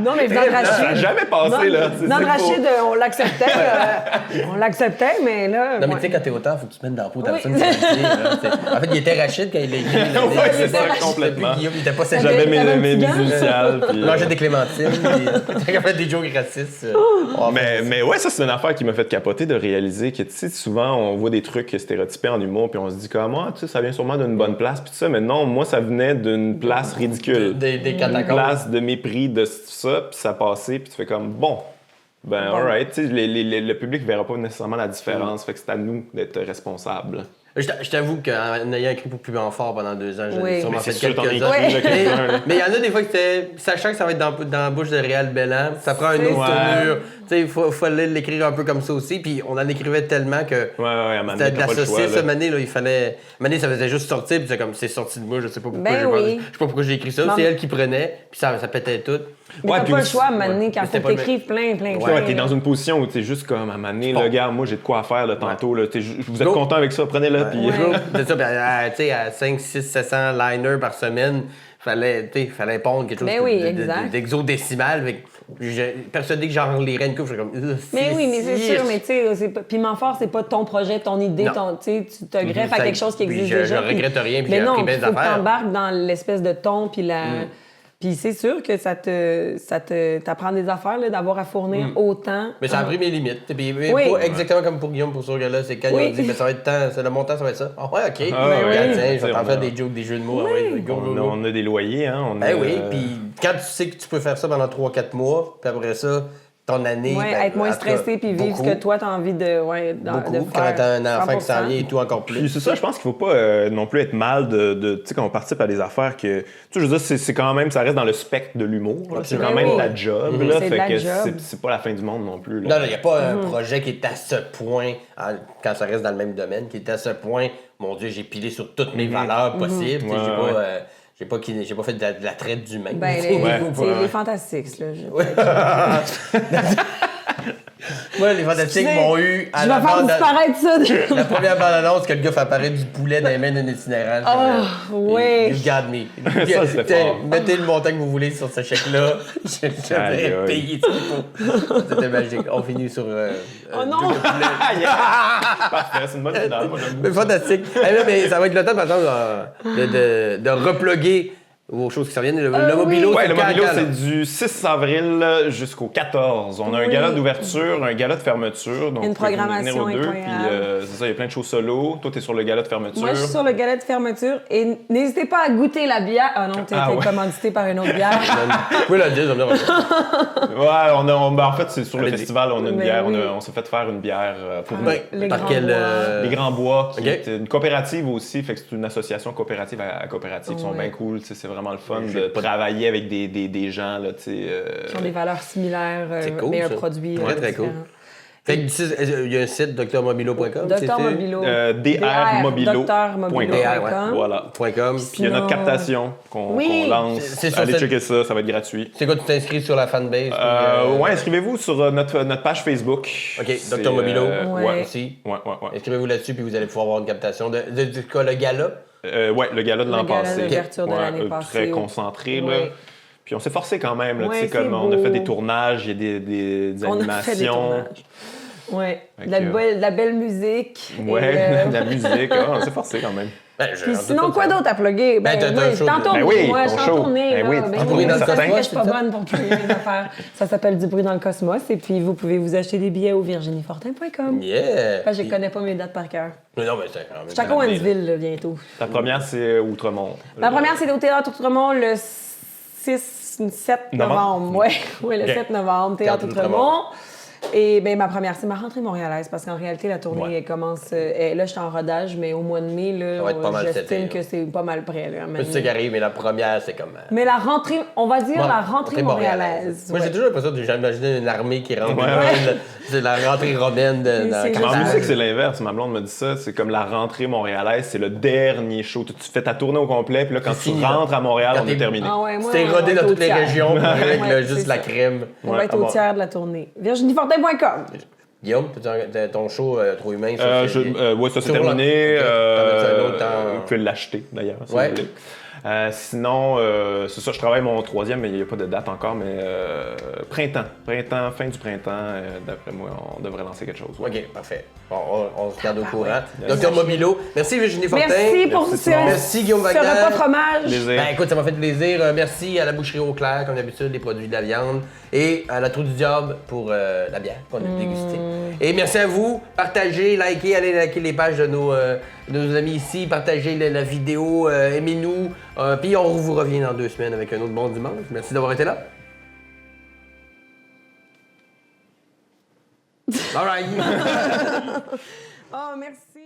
Non, mais Viande Ça Rachid. a jamais passé, là. C'est Viande faux. Rachid, on l'acceptait, mais là. Non, mais ouais. tu sais, quand t'es autant, faut que tu te mettes dans la peau de la Oui. personne qui l'a dit, là, tu sais. En fait, il était Rachid quand il l'a écrit. Ouais, c'est ça, C'était complètement. plus Guillaume, il était pas T'avais- J'avais t'avais un mes petit gant? initiales, puis. Il mangeait des clémentines, puis il fait des jokes racistes. Mais ouais, ça, c'est une affaire qui m'a fait capoter de réaliser que, tu sais, souvent, on voit des trucs stéréotypés en humour, puis on se dit comment, tu sais, ça vient sûrement d'une bonne place, puis tout ça, mais non, moi, ça venait d'une place ridicule. Des Une catacombes. place de mépris de ça, puis ça passait, puis tu fais comme, bon, ben, alright, tu sais, le public verra pas nécessairement la différence, fait que c'est à nous d'être responsables. Je t'avoue qu'en ayant écrit pour Plus grand fort pendant 2 ans, j'en ai Oui. sûrement Mais fait c'est sûr, t'en as quelques-uns. écrit, là, quelques-uns, là. Mais il y en a des fois que c'était. Sachant que ça va être dans la bouche de Réal Bellan, ça prend une autre Ouais. tournure. Tu sais, il fallait l'écrire un peu comme ça aussi. Puis on en écrivait tellement que. Ouais, à un moment donné, C'était de t'as la pas le choix, saucisse, là. cette année, là, il fallait. Mané, ça faisait juste sortir, puis c'est comme, c'est sorti de moi, je sais pas pourquoi. Ben oui. Je sais pas pourquoi j'ai écrit ça. Non, C'est mais- elle qui prenait, puis ça pétait tout. Mais Ouais, t'as puis pas le aussi- choix à m'amener quand Mais faut c'était que pas le t'écrives plein. Ouais, t'es dans une position où t'es juste comme à un moment donné, là, regarde, moi j'ai de quoi faire là, tantôt. Là, vous êtes Go. content avec ça, prenez-le. Puis... C'est ça, puis tu sais, à 5, 6, 700 liners par semaine, fallait pondre quelque chose Ben oui, exact. d'exodécimal. Fait que j'ai persuadé que j'en lirais une coupe, je suis comme. Mais oui, mais c'est sûr, mais tu sais, Piment Fort, c'est pas ton projet, ton idée, Non. tu sais, tu te greffes à quelque chose qui Puis existe je déjà. regrette rien, puis mais j'ai non, appris bien il des faut que affaires. t'embarques dans l'espèce de ton, puis la. Puis c'est sûr que t'apprend des affaires, là, d'avoir à fournir autant. Mais ça a pris mes limites. Puis, Oui. pas exactement comme pour Guillaume, pour ce gars-là, c'est quand Oui. ils ont dit, mais ça va être temps, c'est le montant, ça va être ça. Ah ouais, ok. Ah, ouais. Regarde, tiens, je T'sais, vais t'en on faire a- des jokes, des jeux de mots. Ah ouais, go, go, go. On a des loyers, hein. Ben oui, puis quand tu sais que tu peux faire ça pendant 3-4 mois, puis après ça, ton année. Ouais, ben, être moins en tout cas, stressé puis vivre ce beaucoup, que toi, t'as envie de, beaucoup. de Quand faire. t'as un enfant qui s'en 100%. vient et tout encore Puis plus. c'est ça, je pense qu'il faut pas non plus être mal tu sais, quand on participe à des affaires que... Tu sais, je veux dire, c'est quand même, ça reste dans le spectre de l'humour. là. C'est quand Ben même oui. de la job, là. C'est de Fait la que job. c'est pas la fin du monde non plus, là. Non, il n'y a pas un projet qui est à ce point, quand ça reste dans le même domaine, qui est à ce point, mon Dieu, j'ai pilé sur toutes mes valeurs possibles. Tu sais, Ouais, j'ai pas fait de la traite d'humain. Ben, Tu sais, les Fantastiques, là. Moi, les Fantastiques Excusez, m'ont eu à Je la vais faire bande- disparaître ça. La première bande-annonce que le gars fait apparaître du poulet dans les mains d'un itinérant. Ah, ouais. You got me. Ça, c'était T'sais, fort. mettez le montant que vous voulez sur ce chèque-là. Je Aïe, vais aïe. payer ce qu'il faut. C'était magique. On finit sur... Oh non! joke de poulet. Parfait, c'est une bonne finale. Moi, j'aime Mais beaucoup. fantastique. Eh là, mais ça va être le temps, par exemple, de reploguer aux choses qui s'en viennent. Le Mobilo, Ouais, c'est le quand, Mobilo, là? c'est du 6 avril jusqu'au 14. On a un Oui. gala d'ouverture, un gala de fermeture. Donc Une vous pouvez programmation venir aux deux. Puis incroyable. c'est ça, il y a plein de shows solo. Toi, t'es sur le gala de fermeture. Moi, je suis sur le galet de fermeture et n'hésitez pas à goûter la bière. Ah non, t'es Ah ouais. commandité par une autre bière. Vous pouvez le dire, ça me dérange pas. Ouais, ben, en fait, c'est sur le Allez-y. festival, on a une Ben bière. oui. On s'est fait faire une bière pour nous. Ben, Les par Grands quel... Bois. Les Grands Bois, qui Ok. est une coopérative aussi, fait que c'est une association coopérative à coopérative, ils sont Ouais. bien cool, tu sais, c'est vraiment le fun de travailler avec des gens, là, tu sais. Qui ont des valeurs similaires, C'est cool, mais un ça. produit Très, très cool. différent. Fait que d'ici, il y a un site, drmobilo.com. Docteur Mobilo. drmobilo.com. drmobilo.com. Voilà. .com. Puis il y a notre Sinon- captation qu'on Oui. lance. C'est sur Allez cette- checker ça, ça va être gratuit. C'est quoi, tu t'inscris sur la fanbase? Ouais, inscrivez-vous sur notre page Facebook. OK, C'est, Dr Mobilo. Ouais. Aussi. Ouais. Inscrivez-vous là-dessus, puis vous allez pouvoir avoir une captation de quoi, le gala? Ouais, le gala de l'an Le gala passé. d'ouverture de Ouais, l'année passée. Très concentré, là. Ouais. Puis on s'est forcé quand même, là, Ouais, tu sais, c'est comme on a beau. fait des tournages, il y a des On a fait des animations. tournages. Ouais, Fait de la, que- de la belle musique. Ouais, Et, de la musique, on s'est forcé quand même. Ben, Puis sinon, quoi d'autre à plugger? Ben, t'as moi, un show de- tantôt, Ben oui, moi, je ton suis en show. tournée. Ben là. oui, Ben du oui, bruit dans le vous savez cosmos, que je suis pas c'est ça? bonne pour plugger les affaires. Ça s'appelle Du bruit dans le cosmos. Et puis, vous pouvez vous acheter des billets au virginiefortin.com. Yeah! Je connais pas mes dates par cœur. Mais non, mais c'est quand même... Je suis à Cowansville, là, bientôt. Ta première, c'est Outremont. Ma première, c'est au Théâtre Outremont le 7 novembre. Ouais, le Ok. 7 novembre, Théâtre Outremont. Et bien, ma première, c'est ma rentrée montréalaise, parce qu'en réalité, la tournée, Ouais. elle commence... là, je suis en rodage, mais au mois de mai, là, Ça va être pas mal cet été, j'estime là. que c'est pas mal prêt. Là, Moi, tu sais qui arrive, mais la première, c'est comme... Mais la rentrée, on va dire Ouais, la rentrée montréalaise. Moi, j'ai toujours l'impression que j'ai imaginé une armée qui rentre. Ouais. C'est la rentrée romaine de... Mais dans c'est la Mais en juste- musique, c'est l'inverse. Ma blonde me dit ça. C'est comme la rentrée montréalaise, c'est le dernier show. Tu fais ta tournée au complet, puis là, quand tu fini, là. rentres à Montréal, Quand on t'es- est terminé. Ah ouais, moi, C'était on rodé va dans être toutes au les tiers. régions avec Ouais, juste c'est la ça. crème. On va être au tiers de la tournée. virginiefortin.com. Guillaume, ton show Trop humain, ça, Ouais, ça c'est Sur la- terminé. Ok. T'en as-tu un autre Vous pouvez l'acheter d'ailleurs, si Ouais. vous voulez. Sinon, c'est ça, je travaille mon troisième, mais il n'y a pas de date encore, mais printemps, fin du printemps, d'après moi, on devrait lancer quelque chose. ouais. OK, parfait. Bon, on se garde au courant. Yes. Docteur Mobilo, merci Virginie Fortin. Merci pour Merci, ce, Simon. Merci, Guillaume ce Wagner. repas fromage. Plaisir. Ben écoute, ça m'a fait plaisir. Merci à la boucherie Auclair, comme d'habitude, les produits de la viande. Et à la Trou du Diable pour la bière qu'on a dégustée. Et merci à vous. Partagez, likez, allez liker les pages de nos amis ici. Partagez la vidéo, aimez-nous. Puis on vous revient dans 2 semaines avec un autre bon dimanche. Merci d'avoir été là. All right. Oh, merci.